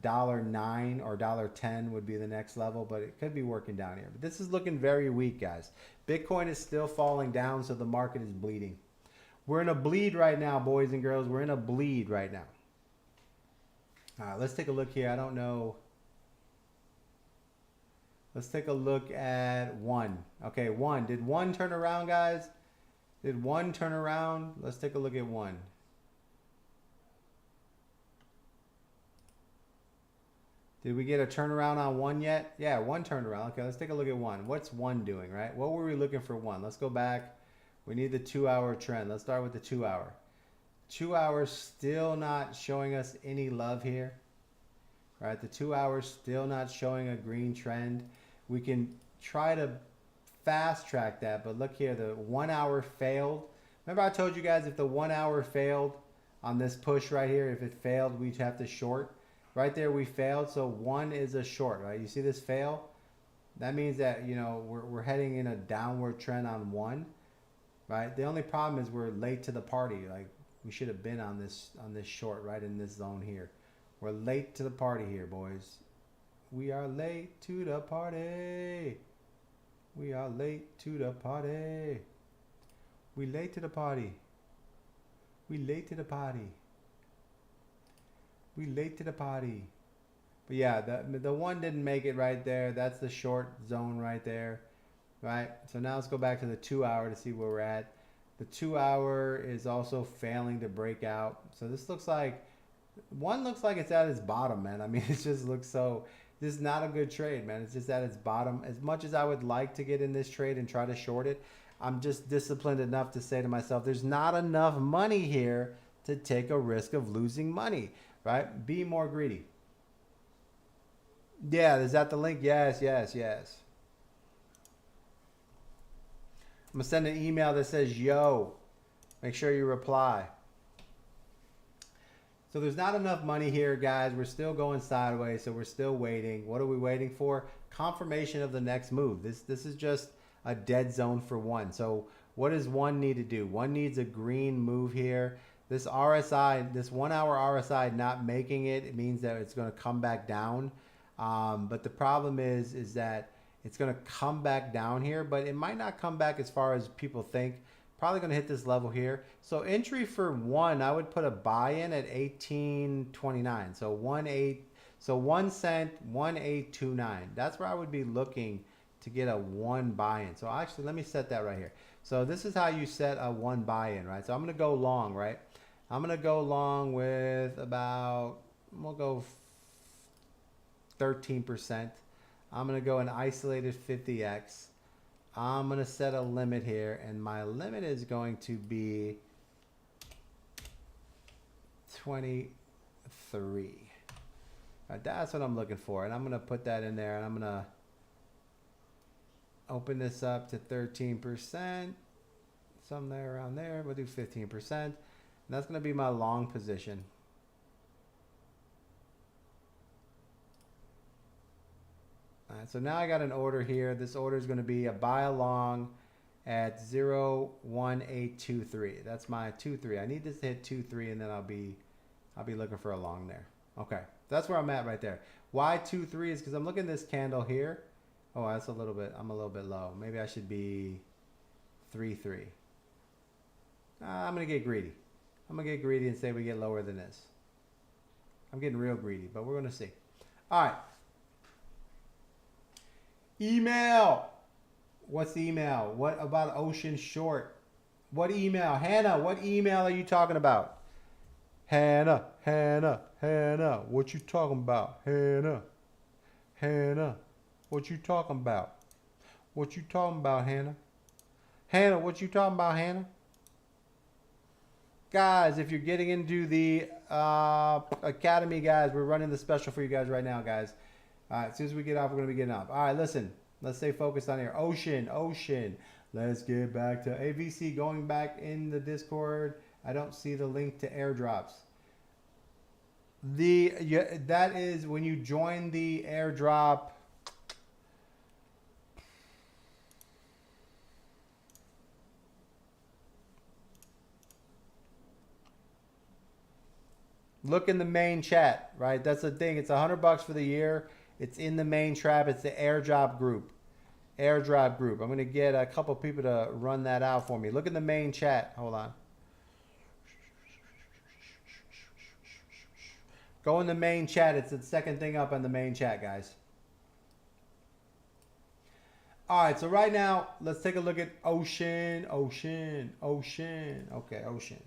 $1.09 or $1.10 would be the next level, but it could be working down here. But this is looking very weak, guys. Bitcoin is still falling down, so the market is bleeding. We're in a bleed right now, boys and girls. We're in a bleed right now. All right, let's take a look here. I don't know. Let's take a look at one. Okay, one. Did one turn around, guys? Did one turn around? Let's take a look at one. Did we get a turnaround on one yet? Yeah, one turned around. Okay, let's take a look at one. What's one doing, right? What were we looking for one? Let's go back. We need the 2-hour trend. Let's start with the 2-hour. 2 hours still not showing us any love here. Right? The 2 hours still not showing a green trend. We can try to fast track that, but look here, the 1 hour failed. Remember I told you guys if the 1 hour failed on this push right here, if it failed, we'd have to short. Right there we failed, so one is a short, right? You see this fail? That means that, you know, we're heading in a downward trend on one, right? The only problem is we're late to the party. Like, we should have been on this short, right in this zone here. We're late to the party here, boys. We are late to the party. We are late to the party. We late to the party. We late to the party. We late to the party. But yeah, the one didn't make it right there. That's the short zone right there. Right? So now let's go back to the 2 hour to see where we're at. The 2 hour is also failing to break out. So this looks like, one looks like it's at its bottom, man. I mean, it just looks so, this is not a good trade, man. It's just at its bottom. As much as I would like to get in this trade and try to short it, I'm just disciplined enough to say to myself, there's not enough money here to take a risk of losing money, right? Be more greedy. Yeah, is that the link? Yes, yes, yes. I'm going to send an email that says, yo, make sure you reply. So there's not enough money here, guys. We're still going sideways, so we're still waiting. What are we waiting for? Confirmation of the next move. This is just a dead zone for one. So what does one need to do? One needs a green move here. This RSI, this 1 hour RSI not making it, it means that it's going to come back down. But the problem is that it's going to come back down here, but it might not come back as far as people think. Probably going to hit this level here. So entry for one, I would put a buy in at 18.29. So 1 cent, 1.829. That's where I would be looking to get a one buy in. So actually, let me set that right here. So this is how you set a one buy in, right? So I'm going to go long, right? I'm going to go long with about, we'll go 13%. I'm going to go an isolated 50x. I'm going to set a limit here, and my limit is going to be 23. Right, that's what I'm looking for, and I'm going to put that in there, and I'm going to open this up to 13%, somewhere around there. We'll do 15%, and that's going to be my long position. All right, so now I got an order here. This order is going to be a buy along at 01823. That's my 23. I need this to hit 23, and then I'll be looking for a long there. Okay, that's where I'm at right there. Why 23 is because I'm looking at this candle here. Oh, that's a little bit. I'm a little bit low. Maybe I should be 3-3. I'm gonna get greedy. I'm gonna get greedy and say we get lower than this. I'm getting real greedy, but we're gonna see. All right. Email. What's the email? What about Ocean Short? What email? Hannah, what email are you talking about? Hannah, what you talking about? Hannah, what you talking about? What you talking about, Hannah? Hannah, what you talking about, Hannah? Guys, if you're getting into the Academy, guys, we're running the special for you guys right now, guys. All right, as soon as we get off, we're going to be getting off. All right, listen. Let's stay focused on here. Ocean. Let's get back to AVC. Going back in the Discord, I don't see the link to airdrops. That is when you join the airdrop. Look in the main chat, right? That's the thing. It's $100 for the year. It's in the main trap. It's the airdrop group. Airdrop group. I'm going to get a couple people to run that out for me. Look in the main chat. Hold on. Go in the main chat. It's the second thing up on the main chat, guys. All right, so right now, let's take a look at Ocean. Okay, Ocean.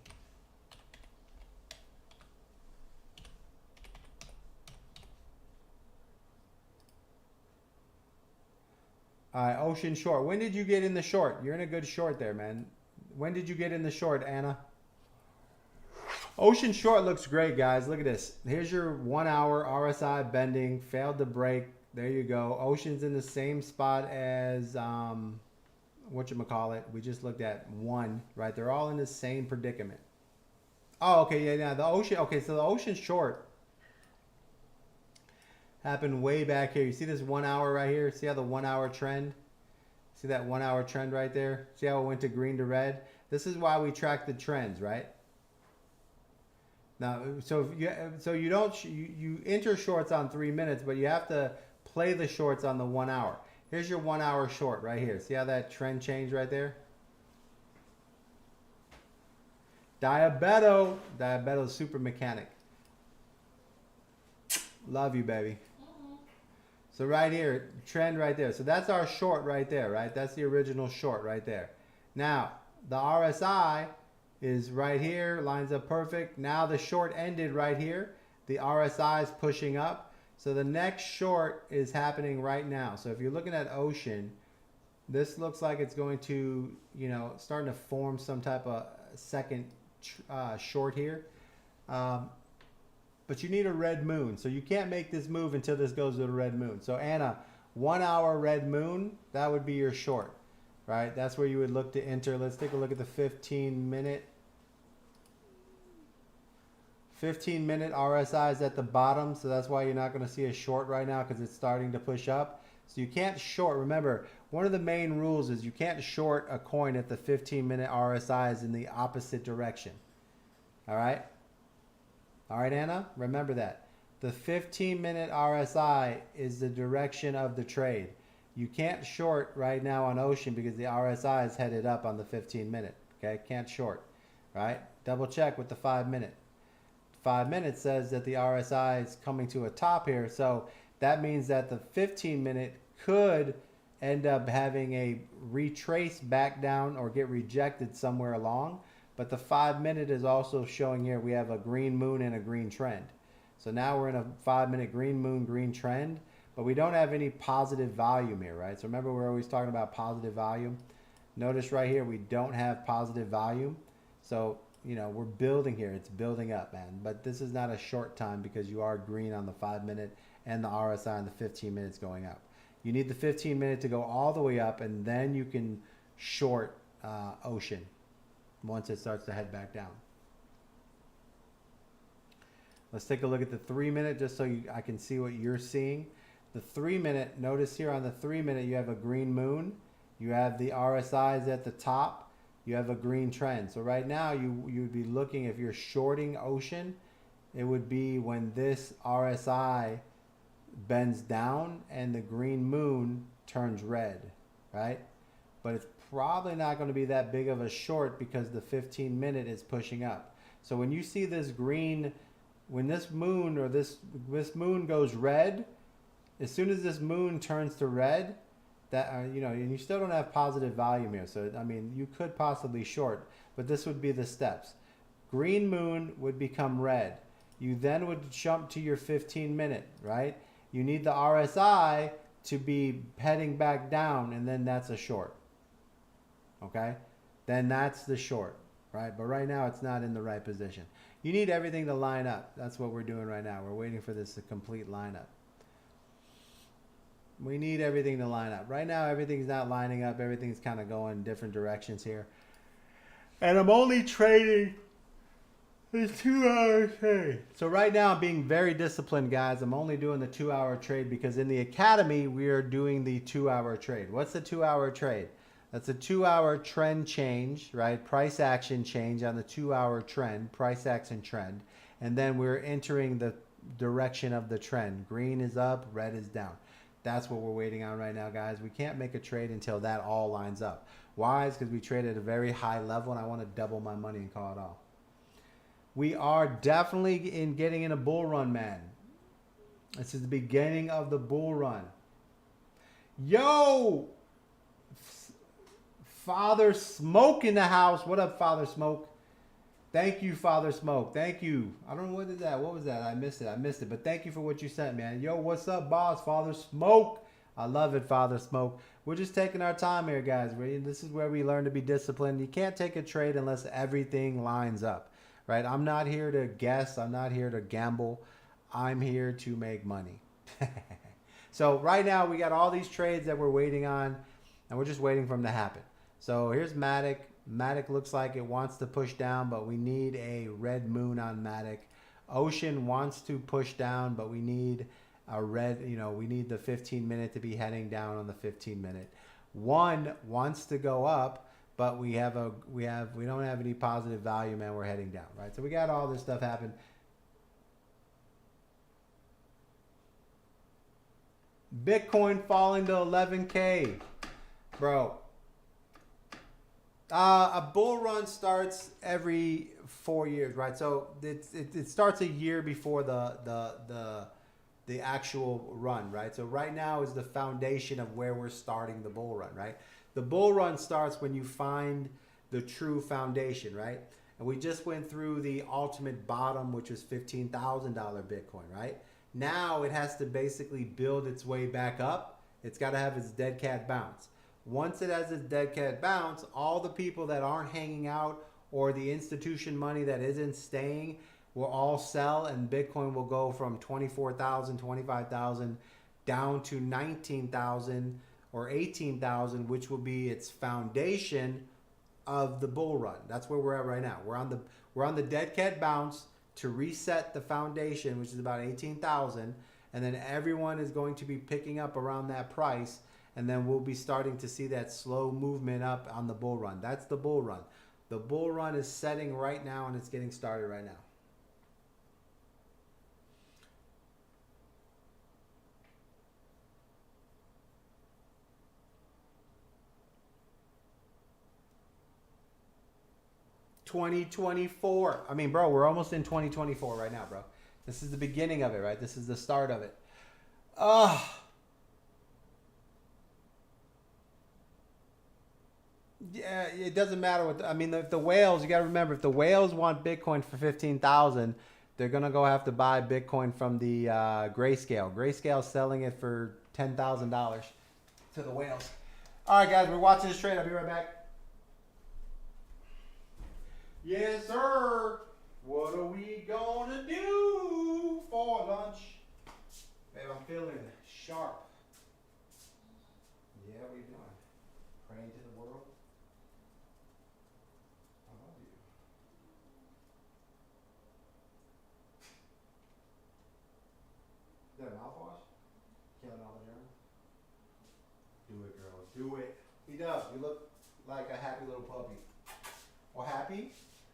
All right, Ocean Short. When did you get in the short? You're in a good short there, man. When did you get in the short, Anna? Ocean Short looks great, guys. Look at this. Here's your 1 hour RSI bending. Failed to break. There you go. Ocean's in the same spot as, whatchamacallit. We just looked at 1, right? They're all in the same predicament. Oh, okay, yeah, the Ocean. Okay, so the Ocean Short happened way back here. You see this 1 hour right here? See how the 1 hour trend? See that 1 hour trend right there? See how it went to green to red? This is why we track the trends, right? Now, so you enter shorts on 3 minutes, but you have to play the shorts on the 1 hour. Here's your 1 hour short right here. See how that trend changed right there? Diabeto super mechanic. Love you, baby. So right here, trend right there. So that's our short right there, right? That's the original short right there. Now, the RSI is right here, lines up perfect. Now the short ended right here. The RSI is pushing up. So the next short is happening right now. So if you're looking at Ocean, this looks like it's going to, starting to form some type of second short here. But you need a red moon. So you can't make this move until this goes to the red moon. So Anna, 1 hour red moon, that would be your short, right? That's where you would look to enter. Let's take a look at the 15-minute. 15-minute RSI is at the bottom. So that's why you're not going to see a short right now because it's starting to push up. So you can't short. Remember, one of the main rules is you can't short a coin if the 15-minute RSI is in the opposite direction. All right? All right, Anna, remember that. The 15-minute RSI is the direction of the trade. You can't short right now on Ocean because the RSI is headed up on the 15-minute. Okay, can't short, right? Double check with the 5-minute. 5 minutes says that the RSI is coming to a top here. So that means that the 15-minute could end up having a retrace back down or get rejected somewhere along. But the 5-minute is also showing here we have a green moon and a green trend. So now we're in a 5-minute green moon, green trend, but we don't have any positive volume here, right? So remember we're always talking about positive volume. Notice right here we don't have positive volume. So, we're building here. It's building up, man. But this is not a short time because you are green on the 5-minute and the RSI on the 15 minutes going up. You need the 15-minute to go all the way up, and then you can short Ocean once it starts to head back down. Let's take a look at the 3-minute just so I can see what you're seeing. The 3-minute, notice here on the 3-minute, you have a green moon. You have the RSIs at the top. You have a green trend. So right now, you would be looking, if you're shorting Ocean, it would be when this RSI bends down and the green moon turns red, right? But it's probably not going to be that big of a short because the 15-minute is pushing up. So when you see this green, when this moon or this moon goes red, as soon as this moon turns to red, that you know, and you still don't have positive volume here. So I mean, you could possibly short, but this would be the steps. Green moon would become red. You then would jump to your 15-minute, right? You need the RSI to be heading back down, and then that's a short. Okay? Then that's the short, right? But right now, it's not in the right position. You need everything to line up. That's what we're doing right now. We're waiting for this to complete lineup. We need everything to line up. Right now, everything's not lining up. Everything's kind of going different directions here. And I'm only trading the 2-hour trade. So right now, I'm being very disciplined, guys. I'm only doing the 2-hour trade because in the academy, we are doing the 2-hour trade. What's the 2-hour trade? That's a 2-hour trend change, right? Price action change on the 2-hour trend, price action trend. And then we're entering the direction of the trend. Green is up, red is down. That's what we're waiting on right now, guys. We can't make a trade until that all lines up. Why? It's because we trade at a very high level and I want to double my money and call it off. We are definitely getting in a bull run, man. This is the beginning of the bull run. Yo! Father Smoke in the house. What up, Father Smoke? Thank you, Father Smoke. Thank you. I don't know what is that. What was that? I missed it. But thank you for what you sent, man. Yo, what's up, boss? Father Smoke. I love it, Father Smoke. We're just taking our time here, guys. This is where we learn to be disciplined. You can't take a trade unless everything lines up, right? I'm not here to guess. I'm not here to gamble. I'm here to make money. So right now, we got all these trades that we're waiting on, and we're just waiting for them to happen. So here's Matic. Matic looks like it wants to push down, but we need a red moon on Matic. Ocean wants to push down, but we need a red, we need the 15-minute to be heading down on the 15-minute. One wants to go up, but we don't have any positive value, man. We're heading down, right? So we got all this stuff happen. Bitcoin falling to 11K, bro. A bull run starts every 4 years, right? So it starts a year before the actual run, right? So right now is the foundation of where we're starting the bull run, right? The bull run starts when you find the true foundation, right? And we just went through the ultimate bottom, which was $15,000 Bitcoin, right? Now it has to basically build its way back up. It's got to have its dead cat bounce. Once it has its dead cat bounce, all the people that aren't hanging out or the institution money that isn't staying will all sell, and Bitcoin will go from 24,000, 25,000 down to 19,000 or 18,000, which will be its foundation of the bull run. That's where we're at right now. We're on the dead cat bounce to reset the foundation, which is about 18,000, and then everyone is going to be picking up around that price. And then we'll be starting to see that slow movement up on the bull run. That's the bull run. The bull run is setting right now, and it's getting started right now. $2024. I mean, bro, we're almost in 2024 right now, bro. This is the beginning of it, right? This is the start of it. Yeah, it doesn't matter what. If the whales, you got to remember, if the whales want Bitcoin for 15,000, they're gonna go have to buy Bitcoin from the Grayscale. Grayscale's selling it for $10,000 to the whales. All right, guys, we're watching this trade. I'll be right back. Yes, sir. What are we gonna do for lunch? Babe, I'm feeling sharp. Yeah, what are you doing? Praying to the world. Is that a mouthwash? Killing Do it. He does. You look like a happy little puppy. Or happy?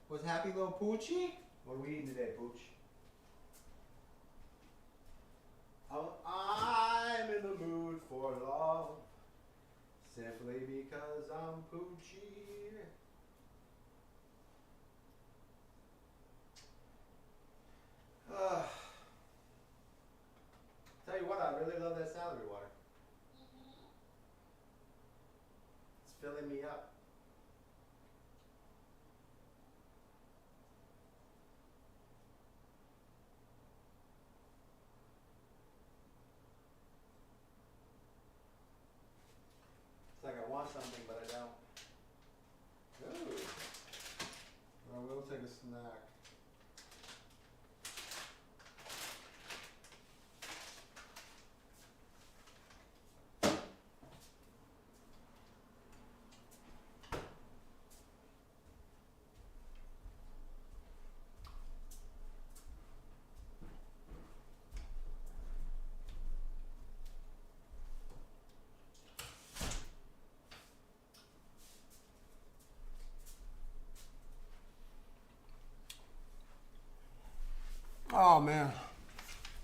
Was happy little Poochie? What are we eating today, Pooch? I'm in the mood for love. Simply because I'm Poochie. Tell you what, I really love that celery water. It's filling me up. It's like I want something, but I don't. Ooh. Well, we'll take a snack. Oh man,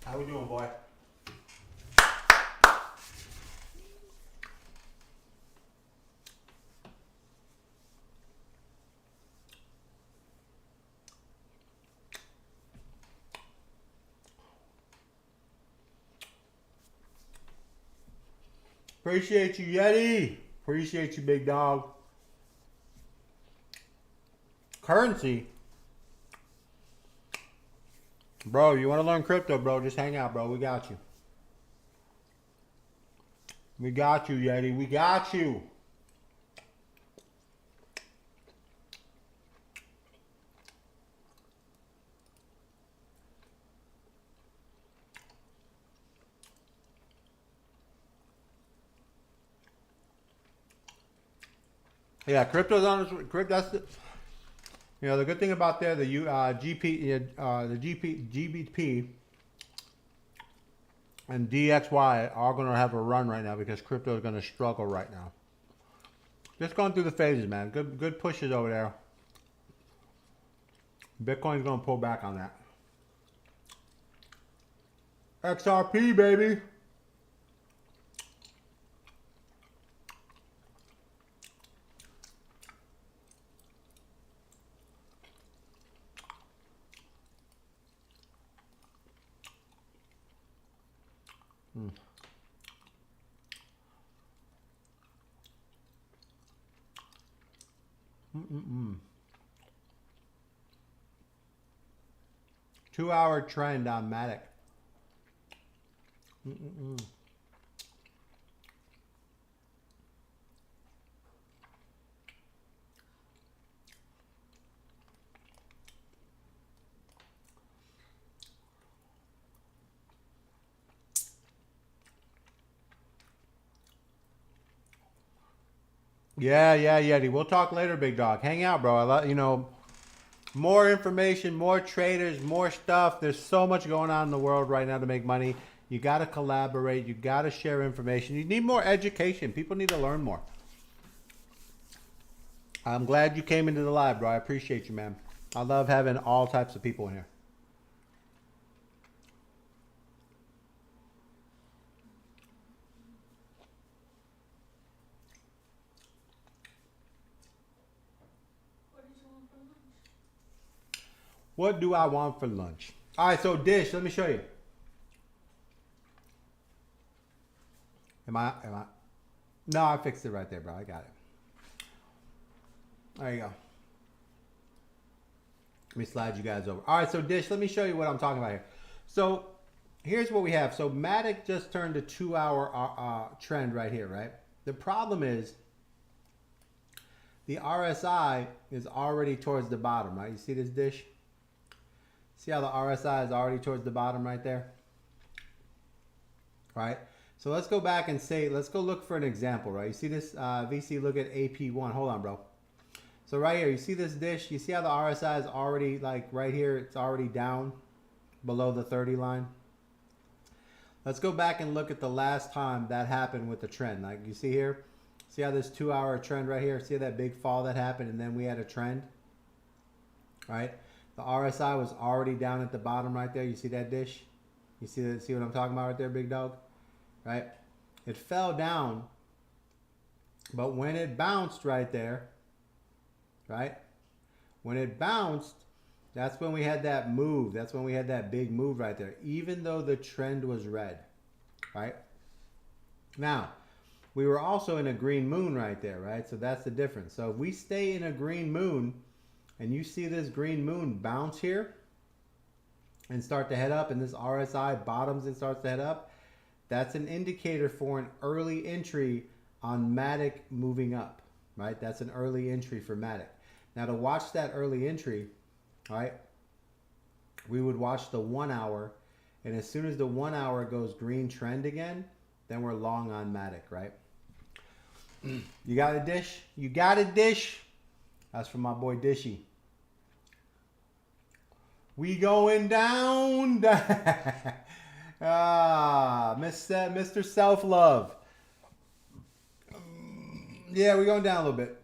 how we doing, boy? Appreciate you, Yeti. Appreciate you, big dog. Currency. Bro, you want to learn crypto, bro? Just hang out, bro. We got you. We got you, Yeti. We got you. Yeah, crypto's on. That's the. You know, the good thing about there, the GBP and DXY are going to have a run right now because crypto is going to struggle right now. Just going through the phases, man. Good pushes over there. Bitcoin's going to pull back on that. XRP, baby. Mm-mm-mm. 2-hour trend on Matic. Mm-mm-mm. Yeah, Yeti. We'll talk later, big dog. Hang out, bro. I love, you know, more information, more traders, more stuff. There's so much going on in the world right now to make money. You got to collaborate. You got to share information. You need more education. People need to learn more. I'm glad you came into the live, bro. I appreciate you, man. I love having all types of people in here. What do I want for lunch? All right, so dish, let me show you. Am I? No, I fixed it right there, bro. I got it. There you go. Let me slide you guys over. All right, so dish, let me show you what I'm talking about here. So here's what we have. So Matic just turned a 2-hour trend right here, right? The problem is the RSI is already towards the bottom, right? You see this dish? See how the RSI is already towards the bottom right there? Right? So let's go back and say, let's go look for an example, right? You see this VC, look at AP1. Hold on, bro. So right here, you see this dish? You see how the RSI is already, like right here, it's already down below the 30 line? Let's go back and look at the last time that happened with the trend. Like you see here, See how this 2 hour trend right here? See that big fall that happened and then we had a trend? Right? The RSI was already down at the bottom right there. You see that dish? You see that? See what I'm talking about right there, big dog? Right? It fell down, but when it bounced right there, right? When it bounced, that's when we had that move. That's when we had that big move right there, even though the trend was red, right? Now, we were also in a green moon right there, right? So that's the difference. So if we stay in a green moon and you see this green moon bounce here and start to head up and this RSI bottoms and starts to head up, that's an indicator for an early entry on Matic moving up, right? That's an early entry for Matic. Now to watch that early entry, right, we would watch the 1 hour, and as soon as the 1 hour goes green trend again, then we're long on Matic, right? You got a dish? You got a dish? That's from my boy Dishy. We going down. Mr. Self-Love. Yeah, we're going down a little bit.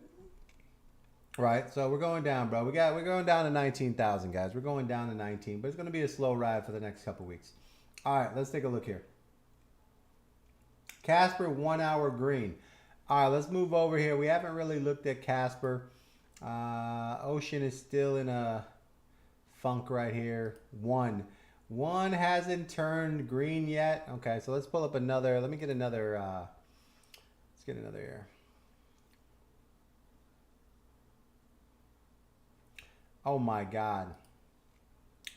Right, so we're going down, bro. We're going down to 19,000, guys. We're going down to 19, but it's going to be a slow ride for the next couple weeks. All right, let's take a look here. Casper 1 hour green. All right, let's move over here. We haven't really looked at Casper. Ocean is still in a funk right here. One hasn't turned green yet. Okay, so let's pull up another. Let me get another. Let's get another here. Oh my God.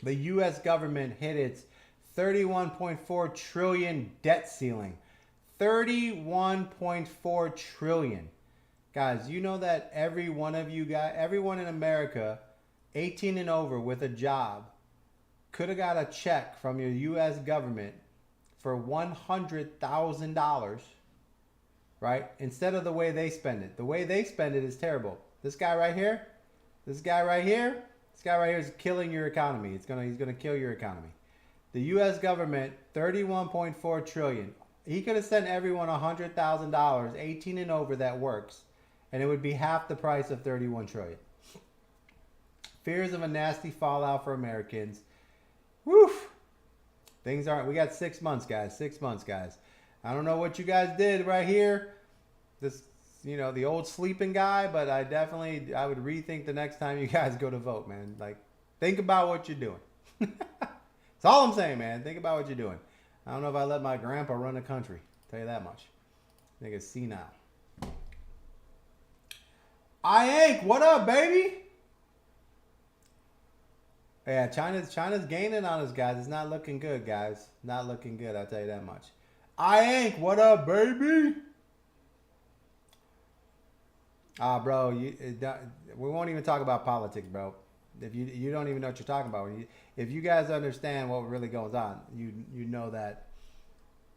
The U.S. government hit its 31.4 trillion debt ceiling. 31.4 trillion. Guys, you know that every one of you guys, everyone in America, 18 and over with a job, could have got a check from your U.S. government for $100,000, right? Instead of the way they spend it. The way they spend it is terrible. This guy right here, this guy right here is killing your economy. He's gonna kill your economy. The U.S. government, 31.4 trillion. He could have sent everyone $100,000, 18 and over that works, and it would be half the price of 31 trillion. Fears of a nasty fallout for Americans. Woof. Things aren't. We got 6 months, guys. 6 months, guys. I don't know what you guys did right here. This, you know, the old sleeping guy, but I would rethink the next time you guys go to vote, man. Like, think about what you're doing. That's all I'm saying, man. Think about what you're doing. I don't know if I let my grandpa run the country. Tell you that much. Nigga's senile. Ike, what up, baby? Yeah, China's gaining on us, guys. It's not looking good, guys. Not looking good, I'll tell you that much. Ike, what up, baby? Bro, we won't even talk about politics, bro. If you don't even know what you're talking about. If you guys understand what really goes on, you know that,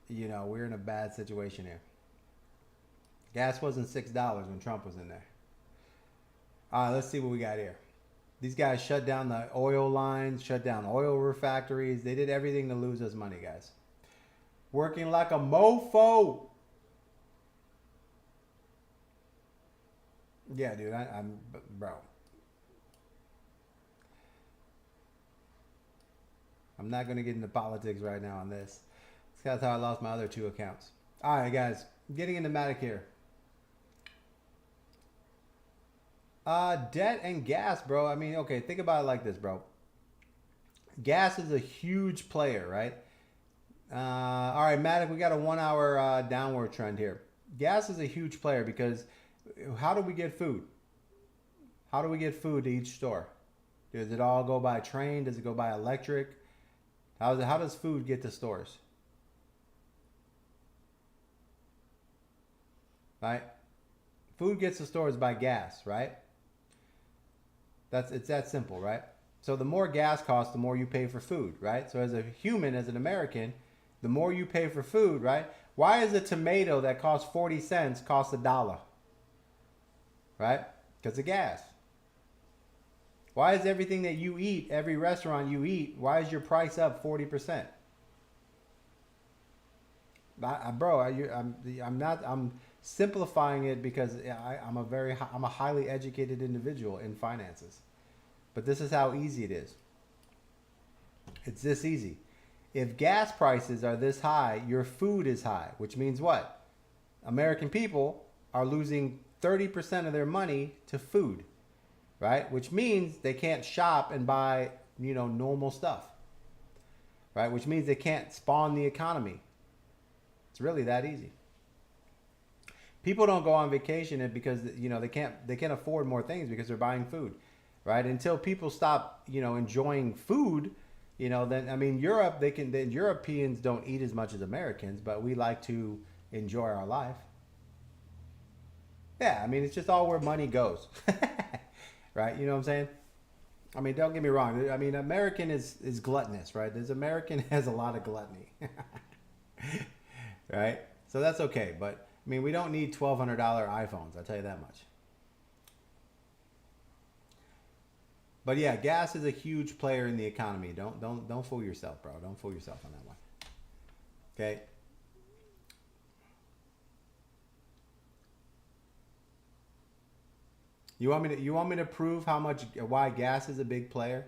you know, we're in a bad situation here. Gas wasn't $6 when Trump was in there. All right, let's see what we got here. These guys shut down the oil lines, shut down oil refactories. They did everything to lose us money, guys. Working like a mofo. Yeah, dude, I'm bro. I'm not going to get into politics right now on this. That's how I lost my other 2 accounts. All right, guys, getting into Matic here. Debt and gas, bro. I mean, okay, think about it like this, bro. Gas is a huge player, right? All right, Matic, we got a 1 hour downward trend here. Gas is a huge player because how do we get food? How do we get food to each store? Does it all go by train? Does it go by electric? How does food get to stores? Right? Food gets to stores by gas, right? It's that simple, right? So the more gas costs, the more you pay for food, right? So as a human, as an American, the more you pay for food, right? Why is a tomato that costs 40 cents cost $1? Right? Because of gas. Why is everything that you eat, every restaurant you eat, why is your price up 40%? Bro, I'm simplifying it because I'm a highly educated individual in finances. But this is how easy it is. It's this easy. If gas prices are this high, your food is high, which means what? American people are losing 30% of their money to food, right? Which means they can't shop and buy, normal stuff, right? Which means they can't spawn the economy. It's really that easy. People don't go on vacation because they can't afford more things because they're buying food, right? Until people stop enjoying food, then Europe the Europeans don't eat as much as Americans, but we like to enjoy our life. Yeah, it's just all where money goes, right? You know what I'm saying? Don't get me wrong. American is gluttonous, right? American has a lot of gluttony, right? So that's okay, but we don't need $1,200 iPhones. I'll tell you that much. But yeah, gas is a huge player in the economy. Don't fool yourself, bro. Don't fool yourself on that one. Okay. You want me to prove why gas is a big player?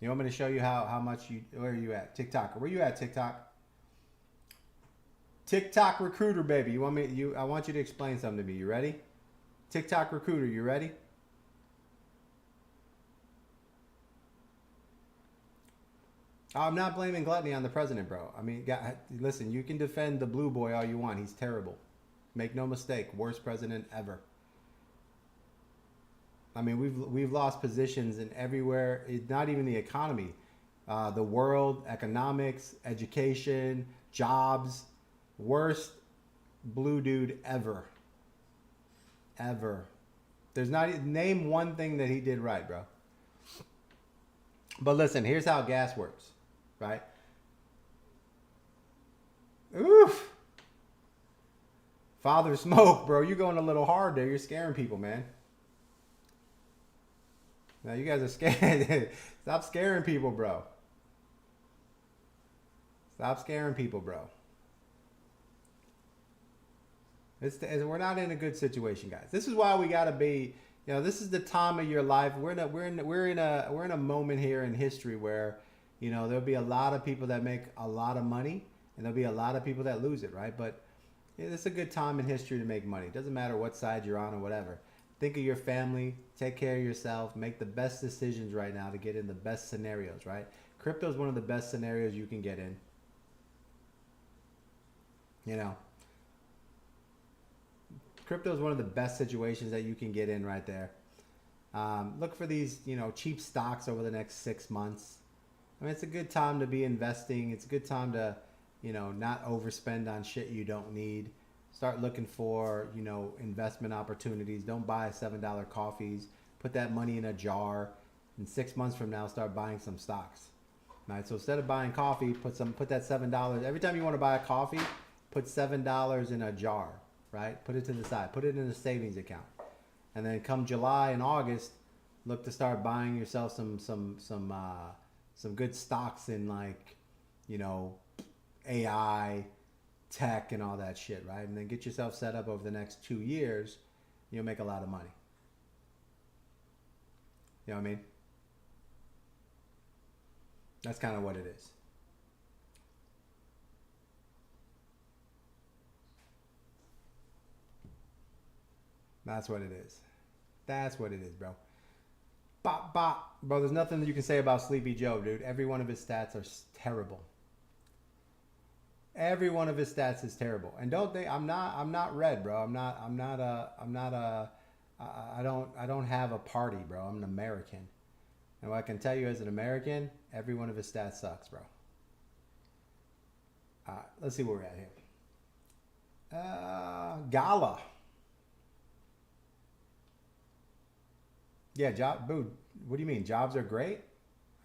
You want me to show you how much where are you at? TikTok. Where you at, TikTok? TikTok recruiter, baby. I want you to explain something to me. You ready? TikTok recruiter, you ready? I'm not blaming gluttony on the president, bro. Listen, you can defend the blue boy all you want. He's terrible. Make no mistake, worst president ever. We've lost positions in everywhere. It's not even the economy, the world, economics, education, jobs. Worst blue dude ever. Ever. Name one thing that he did right, bro. But listen, here's how gas works, right? Oof. Father Smoke, bro. You're going a little hard there. You're scaring people, man. Now you guys are scared. Stop scaring people, bro. Stop scaring people, bro. We're not in a good situation, guys. This is why we gotta be. This is the time of your life. We're in a moment here in history where, there'll be a lot of people that make a lot of money, and there'll be a lot of people that lose it, right? But it's a good time in history to make money. It doesn't matter what side you're on or whatever. Think of your family. Take care of yourself. Make the best decisions right now to get in the best scenarios, right? Crypto is one of the best scenarios you can get in. Crypto is one of the best situations that you can get in right there. Look for these, cheap stocks over the next 6 months. It's a good time to be investing. It's a good time to, not overspend on shit you don't need. Start looking for, investment opportunities. Don't buy $7 coffees. Put that money in a jar. And 6 months from now, start buying some stocks. Right? So instead of buying coffee, put that $7. Every time you want to buy a coffee, put $7 in a jar. Right? Put it to the side. Put it in a savings account. And then come July and August, look to start buying yourself some good stocks in AI, tech, and all that shit, right? And then get yourself set up over the next 2 years. You'll make a lot of money. You know what I mean? That's kind of what it is. That's what it is. That's what it is, bro. Bop, bop. Bro, there's nothing that you can say about Sleepy Joe, dude. Every one of his stats are terrible. Every one of his stats is terrible. And don't think I'm not red, bro. I don't have a party, bro. I'm an American. And what I can tell you as an American, every one of his stats sucks, bro. Let's see where we're at here. Gala. Yeah, boo. What do you mean? Jobs are great?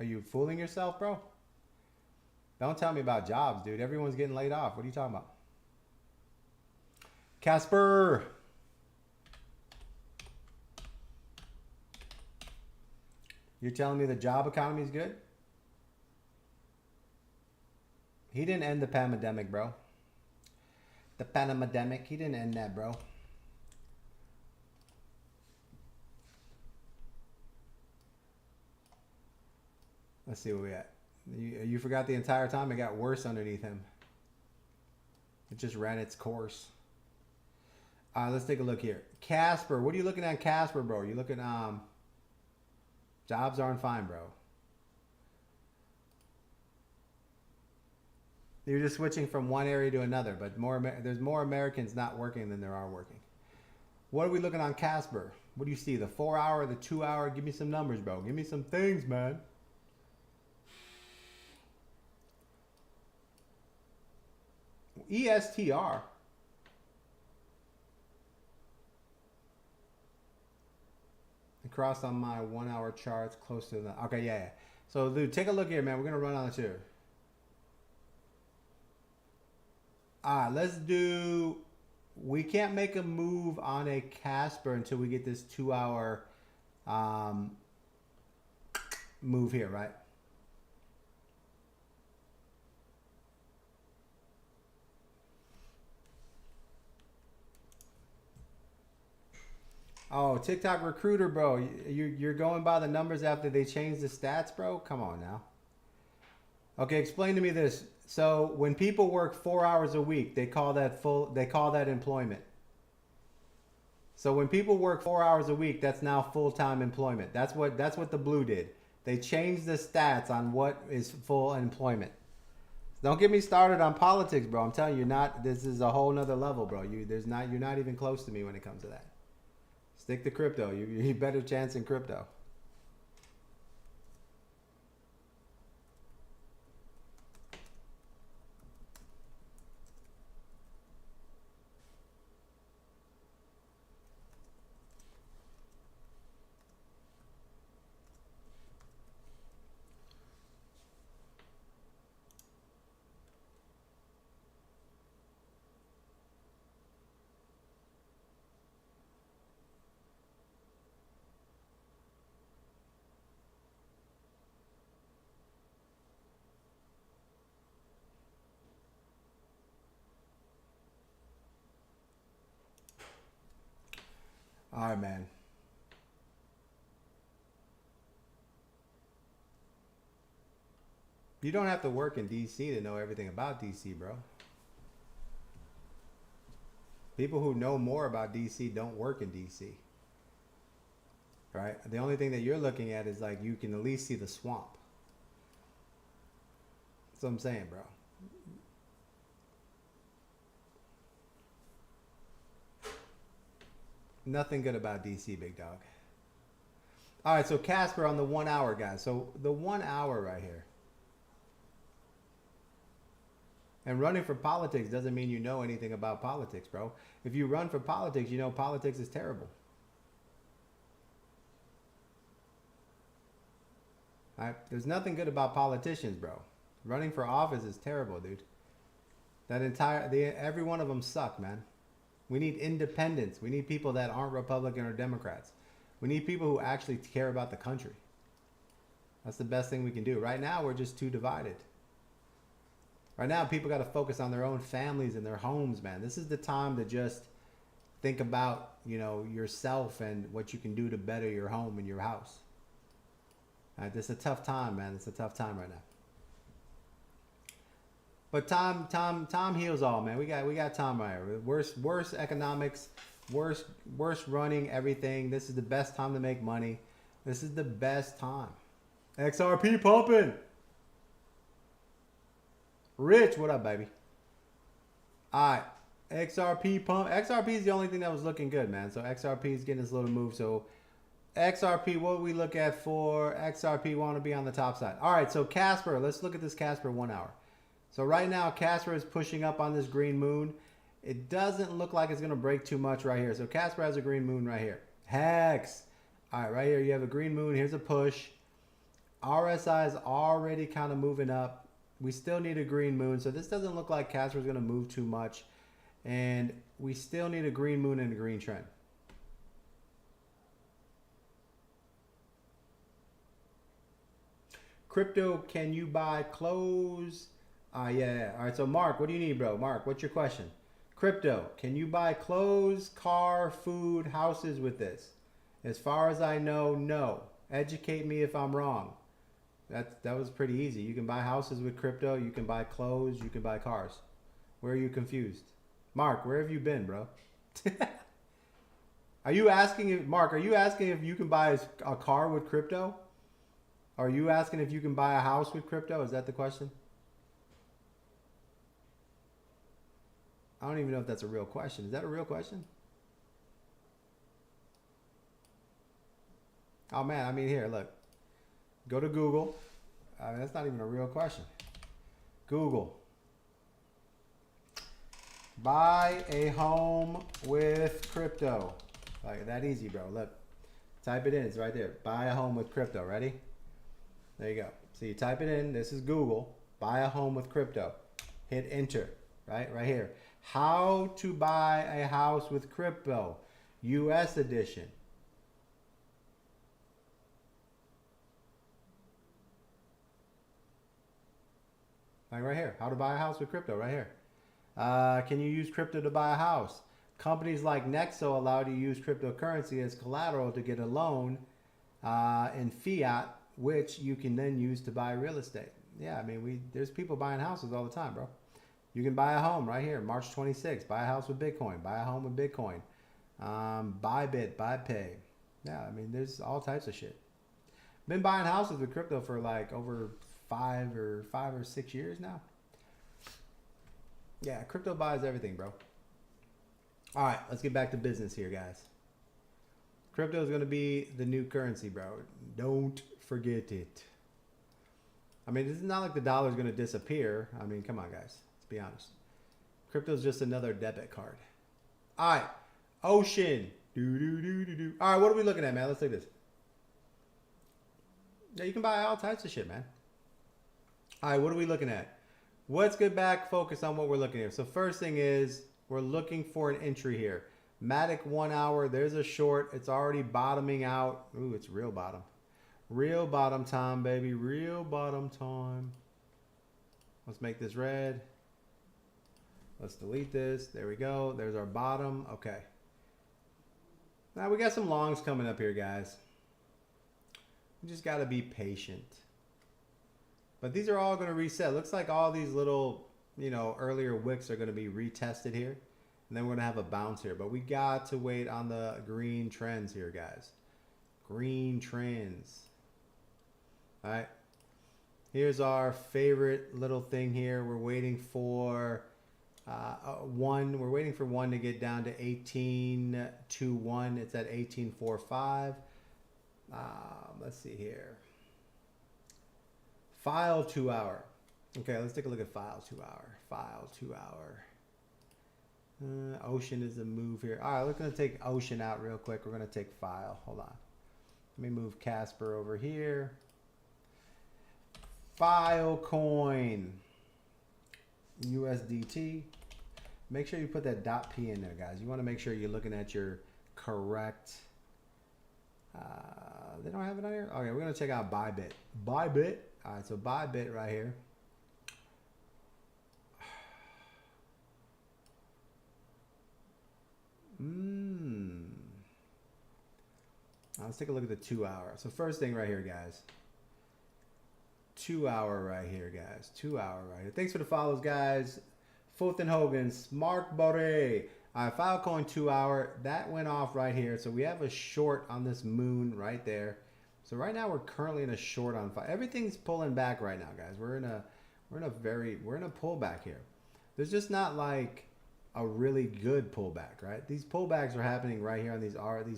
Are you fooling yourself, bro? Don't tell me about jobs, dude. Everyone's getting laid off. What are you talking about? Casper. You're telling me the job economy is good? He didn't end the pandemic, bro. The pandemic. He didn't end that, bro. Let's see where we at. You forgot the entire time it got worse underneath him. It just ran its course. Let's take a look here. Casper, what are you looking at, Casper, bro? You looking jobs aren't fine, bro. You're just switching from one area to another, but there's more Americans not working than there are working. What are we looking on Casper? What do you see? The 4 hour, the 2 hour? Give me some numbers, bro. Give me some things, man. ESTR. It crossed on my 1 hour charts close to the. Okay, yeah. So, dude, take a look here, man. We're gonna run on the two. Let's do. We can't make a move on a Casper until we get this 2 hour move here, right? Oh, TikTok recruiter, bro. You're going by the numbers after they changed the stats, bro? Come on now. Okay, explain to me this. So when people work 4 hours a week, they call that employment. So when people work 4 hours a week, that's now full-time employment. That's what the blue did. They changed the stats on what is full employment. Don't get me started on politics, bro. I'm telling you, this is a whole nother level, bro. You're not even close to me when it comes to that. Stick to crypto. You better chance in crypto. All right, man. You don't have to work in DC to know everything about DC, bro. People who know more about DC don't work in DC. Right? The only thing that you're looking at is like you can at least see the swamp. That's what I'm saying, bro. Nothing good about DC, big dog. All right, so Casper on the 1 hour, guys. So the 1 hour right here. And running for politics doesn't mean you know anything about politics, bro. If you run for politics, you know politics is terrible. All right? There's nothing good about politicians, bro. Running for office is terrible, dude. Every one of them suck, man. We need independence. We need people that aren't Republican or Democrats. We need people who actually care about the country. That's the best thing we can do. Right now, we're just too divided. Right now, people got to focus on their own families and their homes, man. This is the time to just think about, yourself and what you can do to better your home and your house. All right, this is a tough time, man. It's a tough time right now. But time heals all, man. We got time right here. Worse economics, worse running everything. This is the best time to make money. This is the best time. XRP pumping. Rich, what up, baby? All right, XRP pump. XRP is the only thing that was looking good, man. So XRP is getting this little move. So XRP, what we look at for XRP, want to be on the top side. All right, so Casper, let's look at this Casper 1 hour. So right now, Casper is pushing up on this green moon. It doesn't look like it's going to break too much right here. So Casper has a green moon right here. Hex. All right, right here you have a green moon. Here's a push. RSI is already kind of moving up. We still need a green moon. So this doesn't look like Casper is going to move too much. And we still need a green moon and a green trend. Crypto, can you buy clothes? Yeah. All right, so Mark, what do you need, bro? Mark, what's your question? Crypto. Can you buy clothes, car, food, houses with this? As far as I know, no. Educate me if I'm wrong. That was pretty easy. You can buy houses with crypto. You can buy clothes. You can buy cars. Where are you confused? Mark, where have you been, bro? Are you asking if Mark? Are you asking if you can buy a car with crypto? Are you asking if you can buy a house with crypto? Is that the question? I don't even know if that's a real question. Is that a real question? Oh man, I mean here, look. Go to Google. I mean, that's not even a real question. Google. Buy a home with crypto. Like that easy, bro. Look. Type it in. It's right there. Buy a home with crypto. Ready? There you go. So you type it in. This is Google. Buy a home with crypto. Hit enter. Right here. How to buy a house with crypto. US edition. Like right here. How to buy a house with crypto. Right here. Can you use crypto to buy a house? Companies like Nexo allow you to use cryptocurrency as collateral to get a loan in fiat, which you can then use to buy real estate. Yeah, I mean, there's people buying houses all the time, bro. You can buy a home right here, March 26th. Buy a house with Bitcoin. Buy a home with Bitcoin. Bybit, BuyPay. Yeah, I mean, there's all types of shit. Been buying houses with crypto for like over 5 or 6 years now. Yeah, crypto buys everything, bro. All right, let's get back to business here, guys. Crypto is going to be the new currency, bro. Don't forget it. I mean, this is not like the dollar is going to disappear. I mean, come on, guys. Let's be honest. Crypto is just another debit card. All right, Ocean. All right, what are we looking at, man? Let's take this. Yeah, you can buy all types of shit, man. All right, what are we looking at? Let's get back, focus on what we're looking at. So first thing is we're looking for an entry here. Matic 1 hour, there's a short. It's already bottoming out. Ooh, it's real bottom. Real bottom time, baby. Real bottom time. Let's make this red. Let's delete this. There we go. There's our bottom. Okay. Now we got some longs coming up here, guys. We just got to be patient. But these are all going to reset. Looks like all these little, earlier wicks are going to be retested here. And then we're going to have a bounce here. But we got to wait on the green trends here, guys. Green trends. All right. Here's our favorite little thing here. We're waiting for one. We're waiting for one to get down to 18.21. It's at 18.45. Let's see here. File 2 hour. Okay, let's take a look at file 2 hour. File 2 hour. Ocean is a move here. All right, we're going to take Ocean out real quick. We're going to take file. Hold on. Let me move Casper over here. Filecoin. USDT. Make sure you put that .p in there, guys. You want to make sure you're looking at your correct. They don't have it on here? Okay, we're going to check out Bybit. Bybit. All right, so Bybit right here. Let's take a look at the 2 hour. So first thing right here, guys. 2 hour right here, guys. 2 hour right here. Thanks for the follows, guys. Fulton Hogan's, Mark Borre. All right, Filecoin 2 hour. That went off right here. So we have a short on this moon right there. So right now we're currently in a short on fire. Everything's pulling back right now, guys. We're in a pullback here. There's just not like a really good pullback, right? These pullbacks are happening right here on these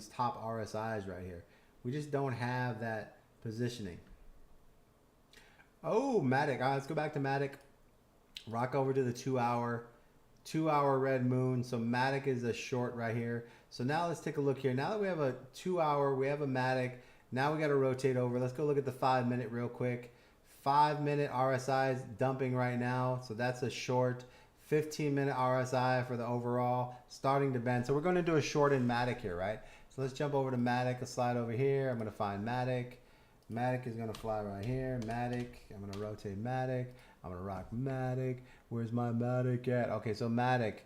top RSIs right here. We just don't have that positioning. Oh, Matic. All right, let's go back to Matic. Rock over to the 2 hour. 2 hour red moon. So Matic is a short right here. So now let's take a look here. Now that we have a 2 hour, we have a Matic. Now we got to rotate over. Let's go look at the 5 minute real quick. 5 minute RSI is dumping right now. So that's a short. 15 minute RSI for the overall. Starting to bend. So we're going to do a short in Matic here, right? So let's jump over to Matic. Let's slide over here. I'm going to find Matic. Matic is going to fly right here. Matic. I'm going to rotate Matic. I'm gonna rock Matic. Where's my Matic at? Okay, so Matic.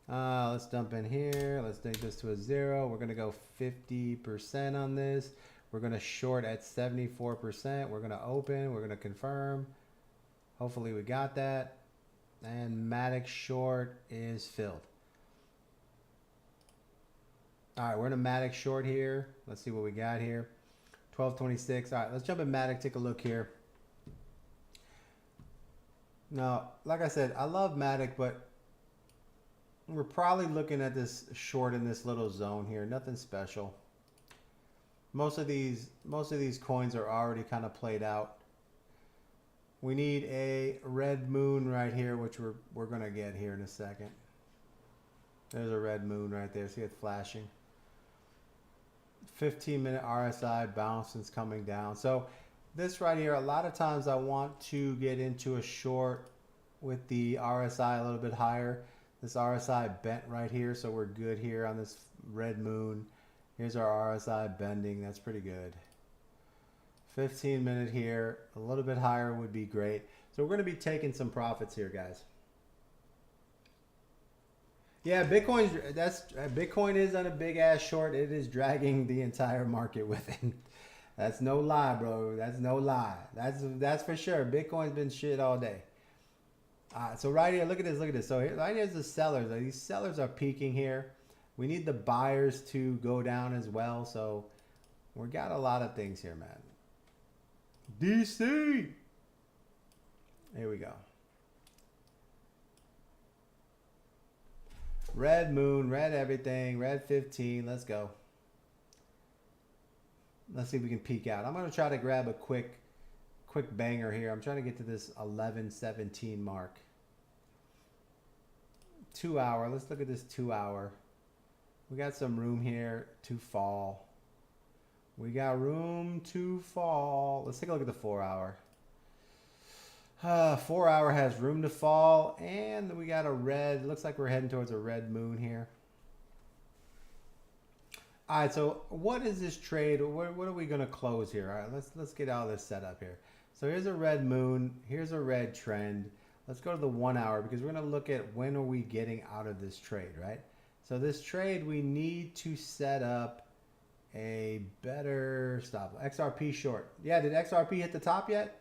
Let's dump in here. Let's take this to a 0. We're gonna go 50% on this. We're gonna short at 74%. We're gonna open. We're gonna confirm. Hopefully we got that. And Matic short is filled. All right, we're in a Matic short here. Let's see what we got here. 1226. All right, let's jump in Matic. Take a look here. Now, like I said, I love Matic, but we're probably looking at this short in this little zone here. Nothing special. Most of these coins are already kind of played out. We need a red moon right here, which we're gonna get here in a second. There's a red moon right there. See it flashing. 15-minute RSI bounce since coming down. So this right here, a lot of times I want to get into a short with the RSI a little bit higher. This RSI bent right here, so we're good here on this red moon. Here's our RSI bending. That's pretty good. 15-minute here, a little bit higher would be great. So we're going to be taking some profits here, guys. Yeah, Bitcoin is on a big ass short. It is dragging the entire market with it. That's no lie, bro. That's no lie. That's for sure. Bitcoin's been shit all day. So right here, look at this, look at this. So here, right here's the sellers. These sellers are peaking here. We need the buyers to go down as well. So we got a lot of things here, man. DC. Here we go. Red moon, red everything, red 15. Let's go. Let's see if we can peek out. I'm going to try to grab a quick banger here. I'm trying to get to this 11:17 mark. 2 hour. Let's look at this 2 hour. We got some room here to fall. We got room to fall. Let's take a look at the 4 hour. 4 hour has room to fall, and we got a red. Looks like we're heading towards a red moon here. All right, so what is this trade? What are we going to close here? All right, let's get all this set up here. So here's a red moon. Here's a red trend. Let's go to the 1 hour because we're going to look at when are we getting out of this trade, right? So this trade, we need to set up a better stop. XRP short. Yeah, did XRP hit the top yet?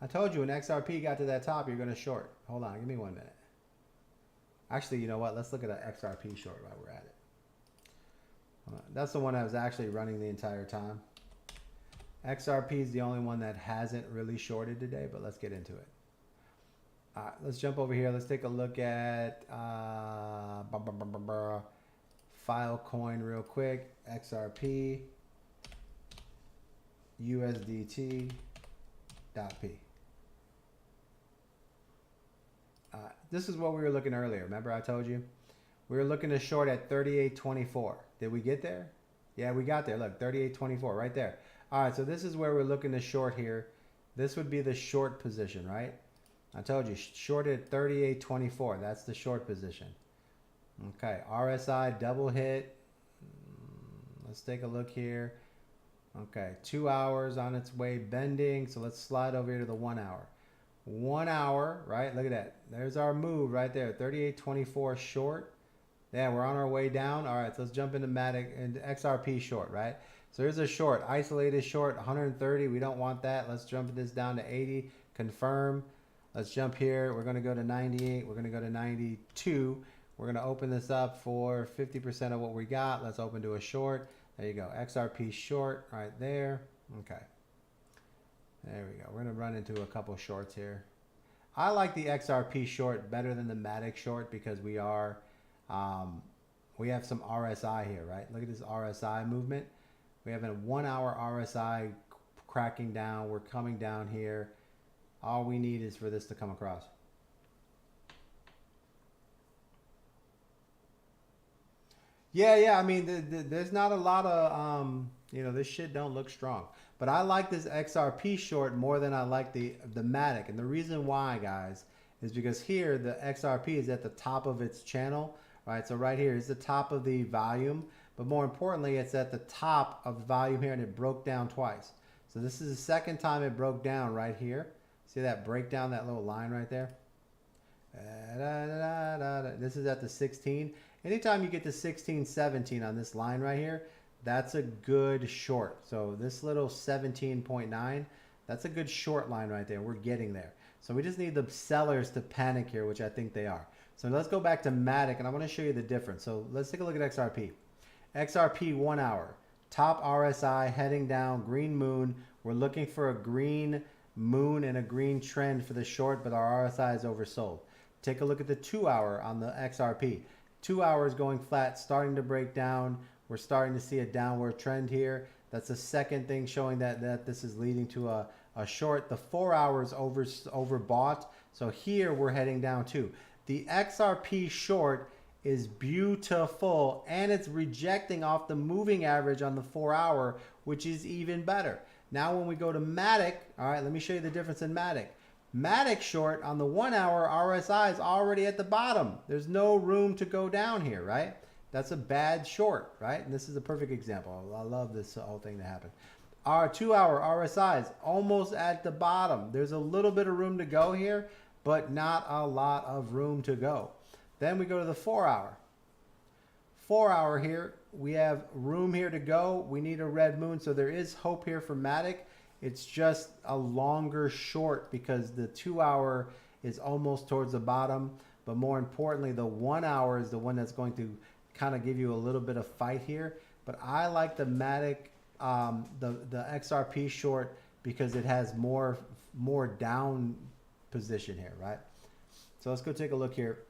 I told you when XRP got to that top, you're going to short. Hold on, give me 1 minute. Actually, you know what? Let's look at an XRP short while we're at it. That's the one I was actually running the entire time. XRP is the only one that hasn't really shorted today, but let's get into it. All right, let's jump over here. Let's take a look at Filecoin real quick. XRP, USDT, .p. This is what we were looking earlier. Remember I told you? We were looking to short at 38.24. Did we get there? Yeah, we got there. Look, 38.24 right there. All right, so this is where we're looking to short here. This would be the short position, right? I told you, short at 38.24. That's the short position. Okay, RSI double hit. Let's take a look here. Okay, 2 hours on its way bending. So let's slide over here to the 1 hour. 1 hour, right? Look at that. There's our move right there. 38.24 short. Yeah, we're on our way down. All right, so let's jump into Matic and XRP short, right? So here's a short, isolated short, 130. We don't want that. Let's jump this down to 80. Confirm. Let's jump here. We're going to go to 98. We're going to go to 92. We're going to open this up for 50% of what we got. Let's open to a short. There you go. XRP short right there. Okay. There we go. We're going to run into a couple shorts here. I like the XRP short better than the Matic short because we have some RSI here, right? Look at this RSI movement. We have a 1 hour RSI cracking down. We're coming down here. All we need is for this to come across. Yeah. I mean, there's not a lot of, this shit don't look strong. But I like this XRP short more than I like the Matic. And the reason why, guys, is because here the XRP is at the top of its channel, right? So right here is the top of the volume. But more importantly, it's at the top of the volume here, and it broke down twice. So this is the second time it broke down right here. See that breakdown, that little line right there? This is at the 16. Anytime you get to 16, 17 on this line right here, that's a good short. So this little 17.9, that's a good short line right there. We're getting there. So we just need the sellers to panic here, which I think they are. So let's go back to Matic, and I want to show you the difference. So let's take a look at XRP. XRP 1 hour. Top RSI heading down, green moon. We're looking for a green moon and a green trend for the short, but our RSI is oversold. Take a look at the 2 hour on the XRP. 2 hours going flat, starting to break down. We're starting to see a downward trend here. That's the second thing showing that this is leading to a short. The 4 hours overbought. So here we're heading down too. The XRP short is beautiful, and it's rejecting off the moving average on the 4 hour, which is even better. Now when we go to Matic, all right, let me show you the difference in Matic. Matic short on the 1 hour RSI is already at the bottom. There's no room to go down here, right? That's a bad short, right? And this is a perfect example. I love this whole thing to happen. Our 2 hour RSI is almost at the bottom. There's a little bit of room to go here, but not a lot of room to go. Then we go to the 4 hour. 4 hour here, we have room here to go. We need a red moon, so there is hope here for Matic. It's just a longer short because the 2 hour is almost towards the bottom. But more importantly, the 1 hour is the one that's going to kind of give you a little bit of fight here. But I like the Matic, the XRP short because it has more down position here, right? So let's go take a look here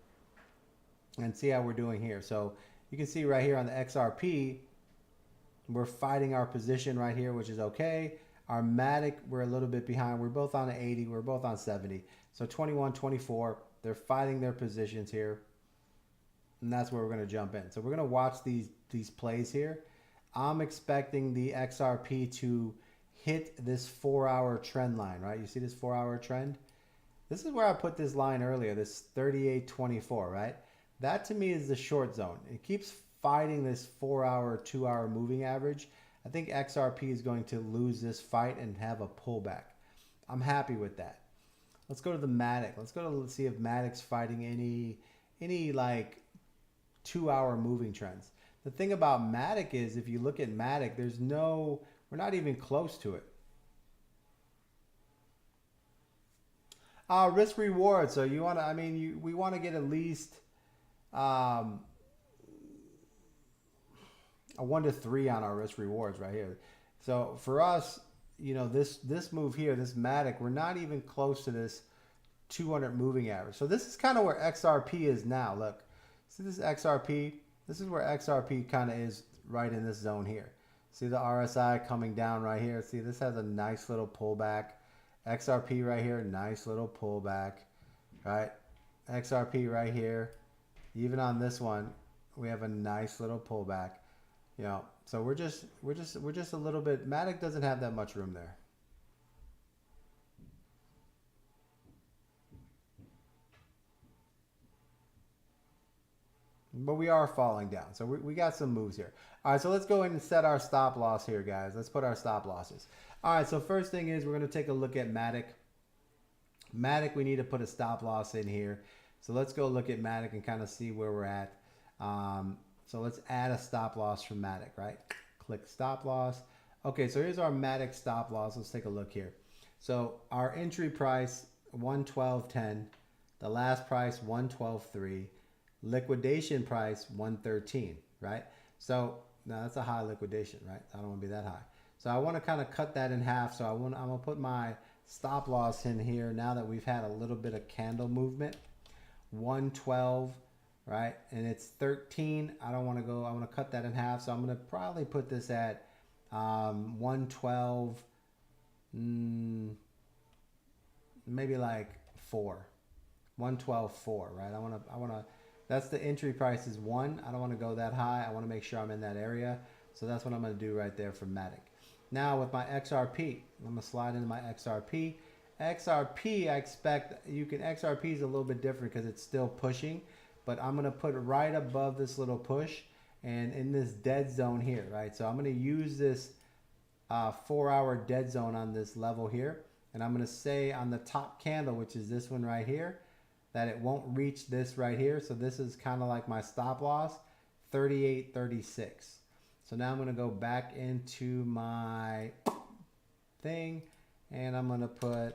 and see how we're doing here. So you can see right here on the XRP, we're fighting our position right here, which is okay. Our Matic, we're a little bit behind. We're both on 80. We're both on 70. So 21, 24, they're fighting their positions here. And that's where we're going to jump in. So we're going to watch these plays here. I'm expecting the XRP to hit this 4 hour trend line, right? You see this 4 hour trend? This is where I put this line earlier, this 38.24, right? That to me is the short zone. It keeps fighting this 4 hour, 2 hour moving average. I think XRP is going to lose this fight and have a pullback. I'm happy with that. Let's go to the Matic. Let's go to see if Matic's fighting any like 2 hour moving trends. The thing about Matic is if you look at Matic, we're not even close to it. Risk reward. So you want to, we want to get at least a 1 to 3 on our risk rewards right here. So for us, you know, this move here, this Matic, we're not even close to this 200 moving average. So this is kind of where XRP is now. Look, see this XRP? This is where XRP kind of is right in this zone here. See the RSI coming down right here. See, this has a nice little pullback. XRP right here, nice little pullback, right? XRP right here. Even on this one, we have a nice little pullback. You know, so we're just a little bit. Matic doesn't have that much room there. But we are falling down. So we got some moves here. All right, so let's go ahead and set our stop loss here, guys. Let's put our stop losses. All right, so first thing is we're going to take a look at Matic. Matic, we need to put a stop loss in here. So let's go look at Matic and kind of see where we're at. So let's add a stop loss from Matic, right? Click stop loss. Okay, so here's our Matic stop loss. Let's take a look here. So our entry price, 112.10. The last price, 112.3. Liquidation price, 113, right? So now that's a high liquidation, right? I don't want to be that high. So I want to kind of cut that in half. So I'm going to put my stop loss in here now that we've had a little bit of candle movement. 112, right? And it's 13. I don't want to go. I want to cut that in half. So I'm going to probably put this at 112, maybe like 4. 112.4, right? I want to. That's the entry price is 1. I don't want to go that high. I want to make sure I'm in that area. So that's what I'm going to do right there for Matic. Now with my XRP, I'm going to slide into my XRP. XRP, I expect XRP is a little bit different because it's still pushing, but I'm going to put it right above this little push and in this dead zone here, right? So I'm going to use this 4 hour dead zone on this level here. And I'm going to say on the top candle, which is this one right here, that it won't reach this right here. So this is kind of like my stop loss, 38.36. So now I'm going to go back into my thing and I'm going to put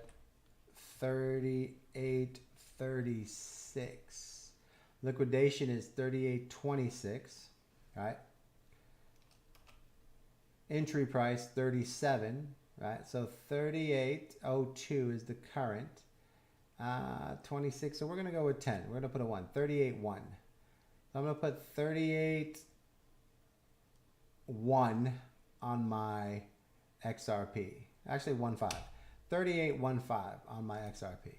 38.36. Liquidation is 38.26, right? Entry price 37, right? So 38.02 is the current. 26, so we're going to go with 10. We're going to put a 1, 38.1. So I'm going to put 38.1 on my XRP. Actually 1.5. 38.15 on my XRP.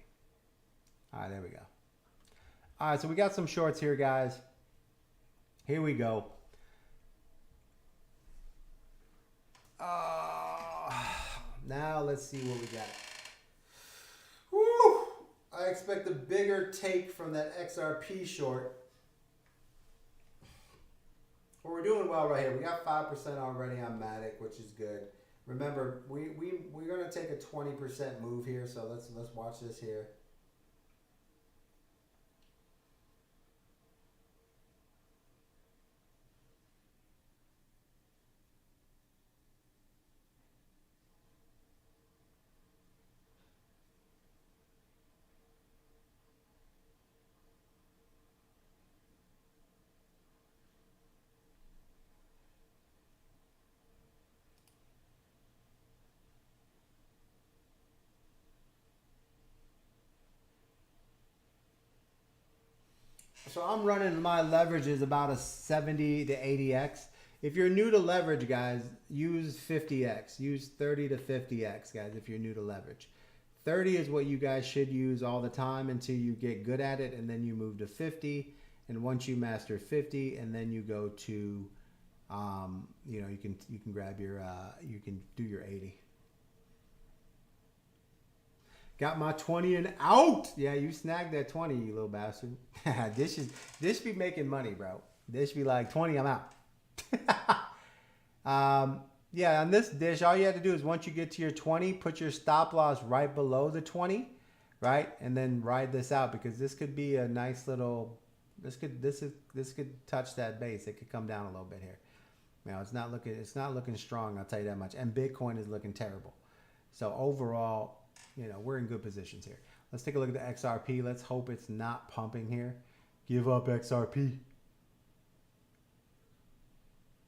All right, there we go. All right, so we got some shorts here, guys. Here we go. Now let's see what we got. Woo! I expect a bigger take from that XRP short. Well, we're doing well right here. We got 5% already on Matic, which is good. Remember, we're going to take a 20% move here, so let's watch this here. So I'm running, my leverage is about a 70 to 80x. If you're new to leverage, guys, use 50x. Use 30 to 50x, guys, if you're new to leverage. 30 is what you guys should use all the time until you get good at it, and then you move to 50. And once you master 50, and then you go to, you know, you can grab your, you can do your 80. Got my 20 and out. Yeah, you snagged that 20, you little bastard. This be making money, bro. This be like 20, I'm out. Yeah, on this dish, all you have to do is once you get to your 20, put your stop loss right below the 20, right? And then ride this out because this could be a nice little, this could touch that base. It could come down a little bit here. You know, it's not looking strong, I'll tell you that much. And Bitcoin is looking terrible. So overall, you know, we're in good positions here. Let's take a look at the XRP. Let's hope it's not pumping here. Give up XRP.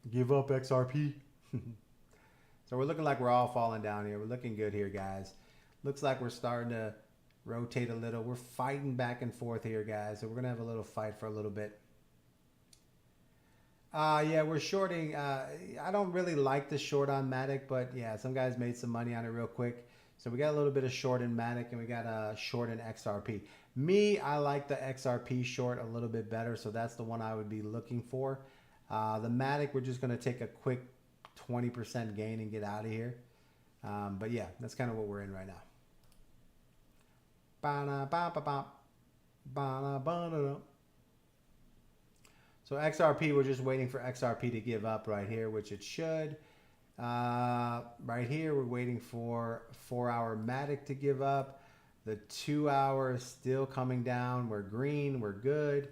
Give up XRP. So we're looking like we're all falling down here. We're looking good here, guys. Looks like we're starting to rotate a little. We're fighting back and forth here, guys. So we're going to have a little fight for a little bit. Yeah, we're shorting. I don't really like the short on Matic, but yeah, some guys made some money on it real quick. So we got a little bit of short in Matic and we got a short in XRP. Me, I like the XRP short a little bit better, so that's the one I would be looking for. The Matic, we're just going to take a quick 20% gain and get out of here. But yeah, that's kind of what we're in right now. So XRP, we're just waiting for XRP to give up right here, which it should. Right here, we're waiting for 4-hour Matic to give up. The 2-hour is still coming down. We're green. We're good.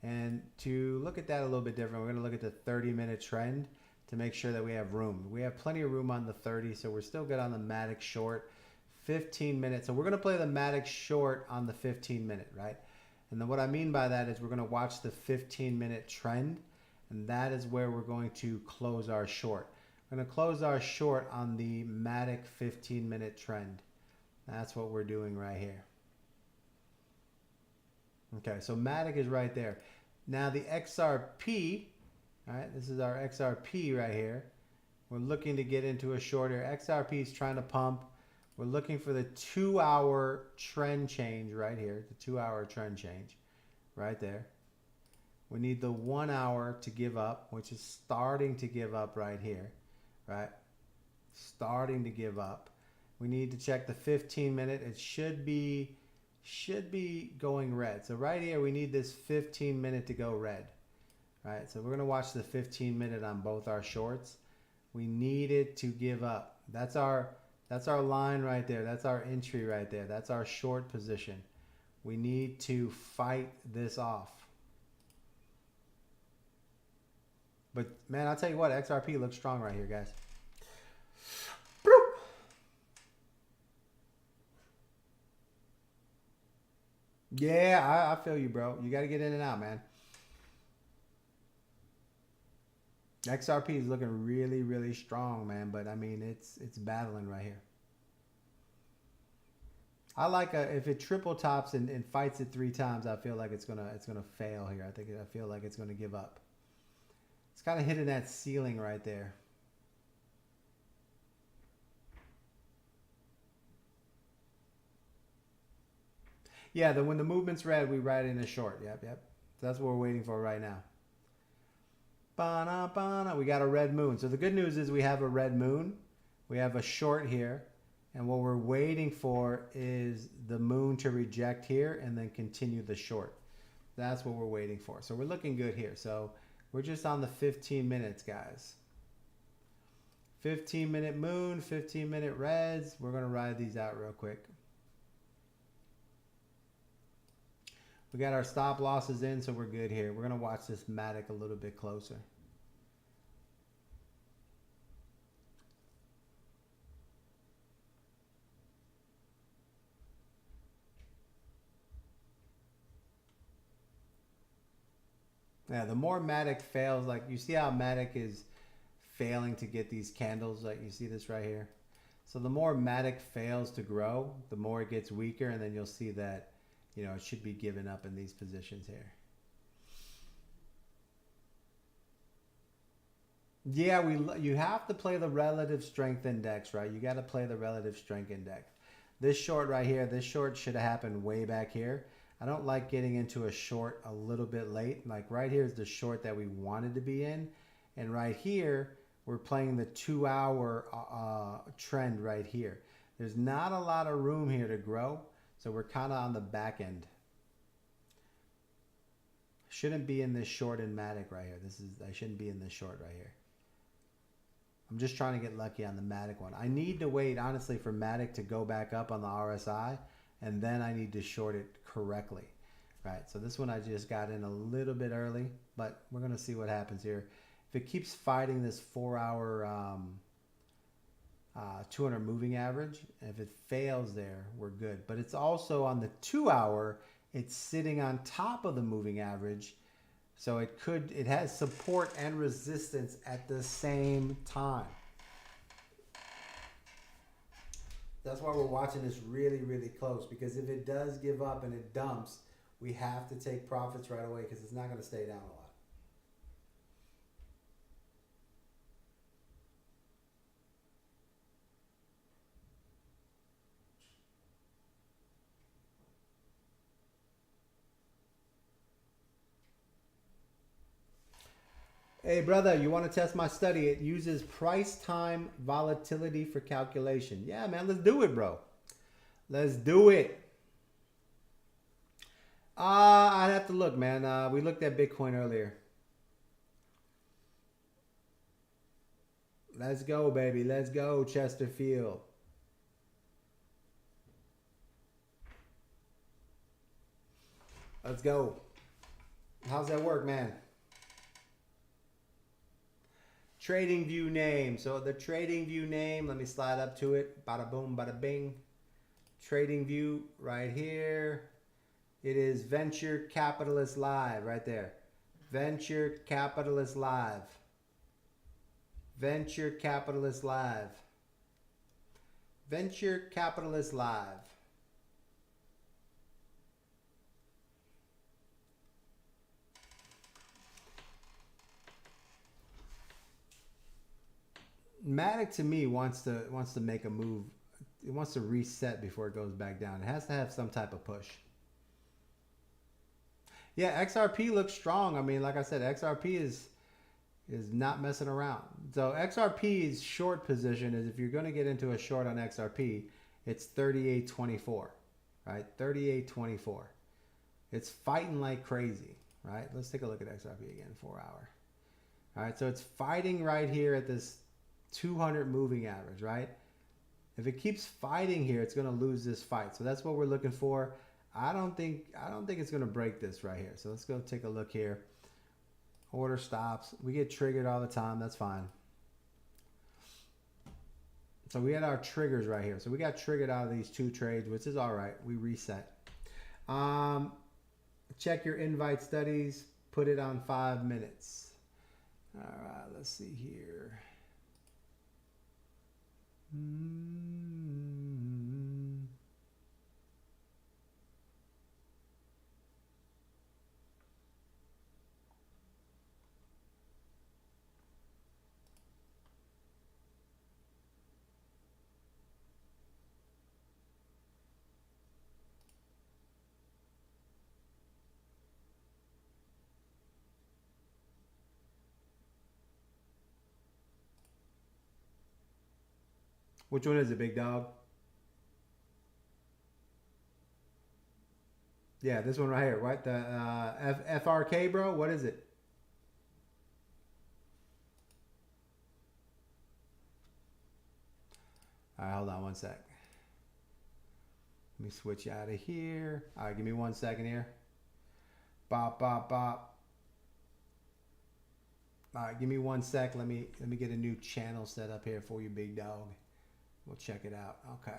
And to look at that a little bit different, we're going to look at the 30-minute trend to make sure that we have room. We have plenty of room on the 30, so we're still good on the Matic short. 15 minutes. So we're going to play the Matic short on the 15-minute, right? And then what I mean by that is we're going to watch the 15-minute trend, and that is where we're going to close our short. We're going to close our short on the Matic 15-minute trend. That's what we're doing right here. Okay, so Matic is right there. Now the XRP, all right, this is our XRP right here. We're looking to get into a shorter. XRP is trying to pump. We're looking for the 2-hour trend change right here, the 2-hour trend change right there. We need the 1 hour to give up, which is starting to give up right here, right? Starting to give up. We need to check the 15-minute. It should be going red. So right here, we need this 15-minute to go red, right? So we're going to watch the 15-minute on both our shorts. We need it to give up. That's our That's our line right there. That's our entry right there. That's our short position. We need to fight this off. But man, I'll tell you what, XRP looks strong right here, guys. Yeah, I feel you, bro. You got to get in and out, man. XRP is looking really, really strong, man. But I mean, it's battling right here. I like if it triple tops and fights it 3 times. I feel like it's gonna fail here. I feel like it's gonna give up. It's kind of hitting that ceiling right there. Yeah, when the movement's red, we ride in a short. Yep. So that's what we're waiting for right now. We got a red moon. So the good news is we have a red moon. We have a short here. And what we're waiting for is the moon to reject here and then continue the short. That's what we're waiting for. So we're looking good here. So we're just on the 15 minutes, guys. 15-minute moon, 15-minute reds. We're going to ride these out real quick. We got our stop losses in, so we're good here. We're going to watch this Matic a little bit closer. Yeah, the more Matic fails, like you see how Matic is failing to get these candles, like you see this right here. So the more Matic fails to grow, the more it gets weaker, and then you'll see that, you know, it should be given up in these positions here. Yeah, you have to play the relative strength index, right? You got to play the relative strength index. This short right here, this short should have happened way back here. I don't like getting into a short a little bit late. Like right here is the short that we wanted to be in. And right here, we're playing the 2-hour trend right here. There's not a lot of room here to grow. So we're kind of on the back end. Shouldn't be in this short in Matic right here. I shouldn't be in this short right here. I'm just trying to get lucky on the Matic one. I need to wait, honestly, for Matic to go back up on the RSI, and then I need to short it correctly. Right, so this one I just got in a little bit early, but we're going to see what happens here. If it keeps fighting this 4-hour 200 moving average, and if it fails there, we're good. But it's also on the 2-hour, it's sitting on top of the moving average. So it has support and resistance at the same time. That's why we're watching this really, really close, because if it does give up and it dumps, we have to take profits right away because it's not going to stay down a lot. Hey brother, you want to test my study? It uses price time volatility for calculation. Yeah, man, let's do it, bro. Let's do it. I'd have to look, man. We looked at Bitcoin earlier. Let's go, baby. Let's go, Chesterfield. Let's go. How's that work, man? Trading view name. So the trading view name, let me slide up to it. Bada boom, bada bing. Trading view right here. It is Venture Capitalist Live right there. Venture Capitalist Live. Venture Capitalist Live. Venture Capitalist Live. Matic to me wants to make a move. It wants to reset before it goes back down. It has to have some type of push. Yeah, XRP looks strong. I mean, like I said, XRP is not messing around. So XRP's short position is, if you're going to get into a short on XRP, it's 38.24, right? 38.24. It's fighting like crazy, right? Let's take a look at XRP again, 4-hour. All right, so it's fighting right here at this 200 moving average, right? If it keeps fighting here, it's gonna lose this fight. So that's what we're looking for. I don't think it's gonna break this right here. So let's go take a look here. Order stops. We get triggered all the time. That's fine. So we had our triggers right here. So we got triggered out of these 2 trades, which is all right. We reset. Check your invite studies. Put it on 5 minutes. All right, let's see here. Which one is it, big dog? Yeah, this one right here. What the FRK, bro? What is it? All right, hold on one sec. Let me switch out of here. All right, give me 1 second here. Bop, bop, bop. All right, give me 1 sec. Let me get a new channel set up here for you, big dog. We'll check it out. Okay.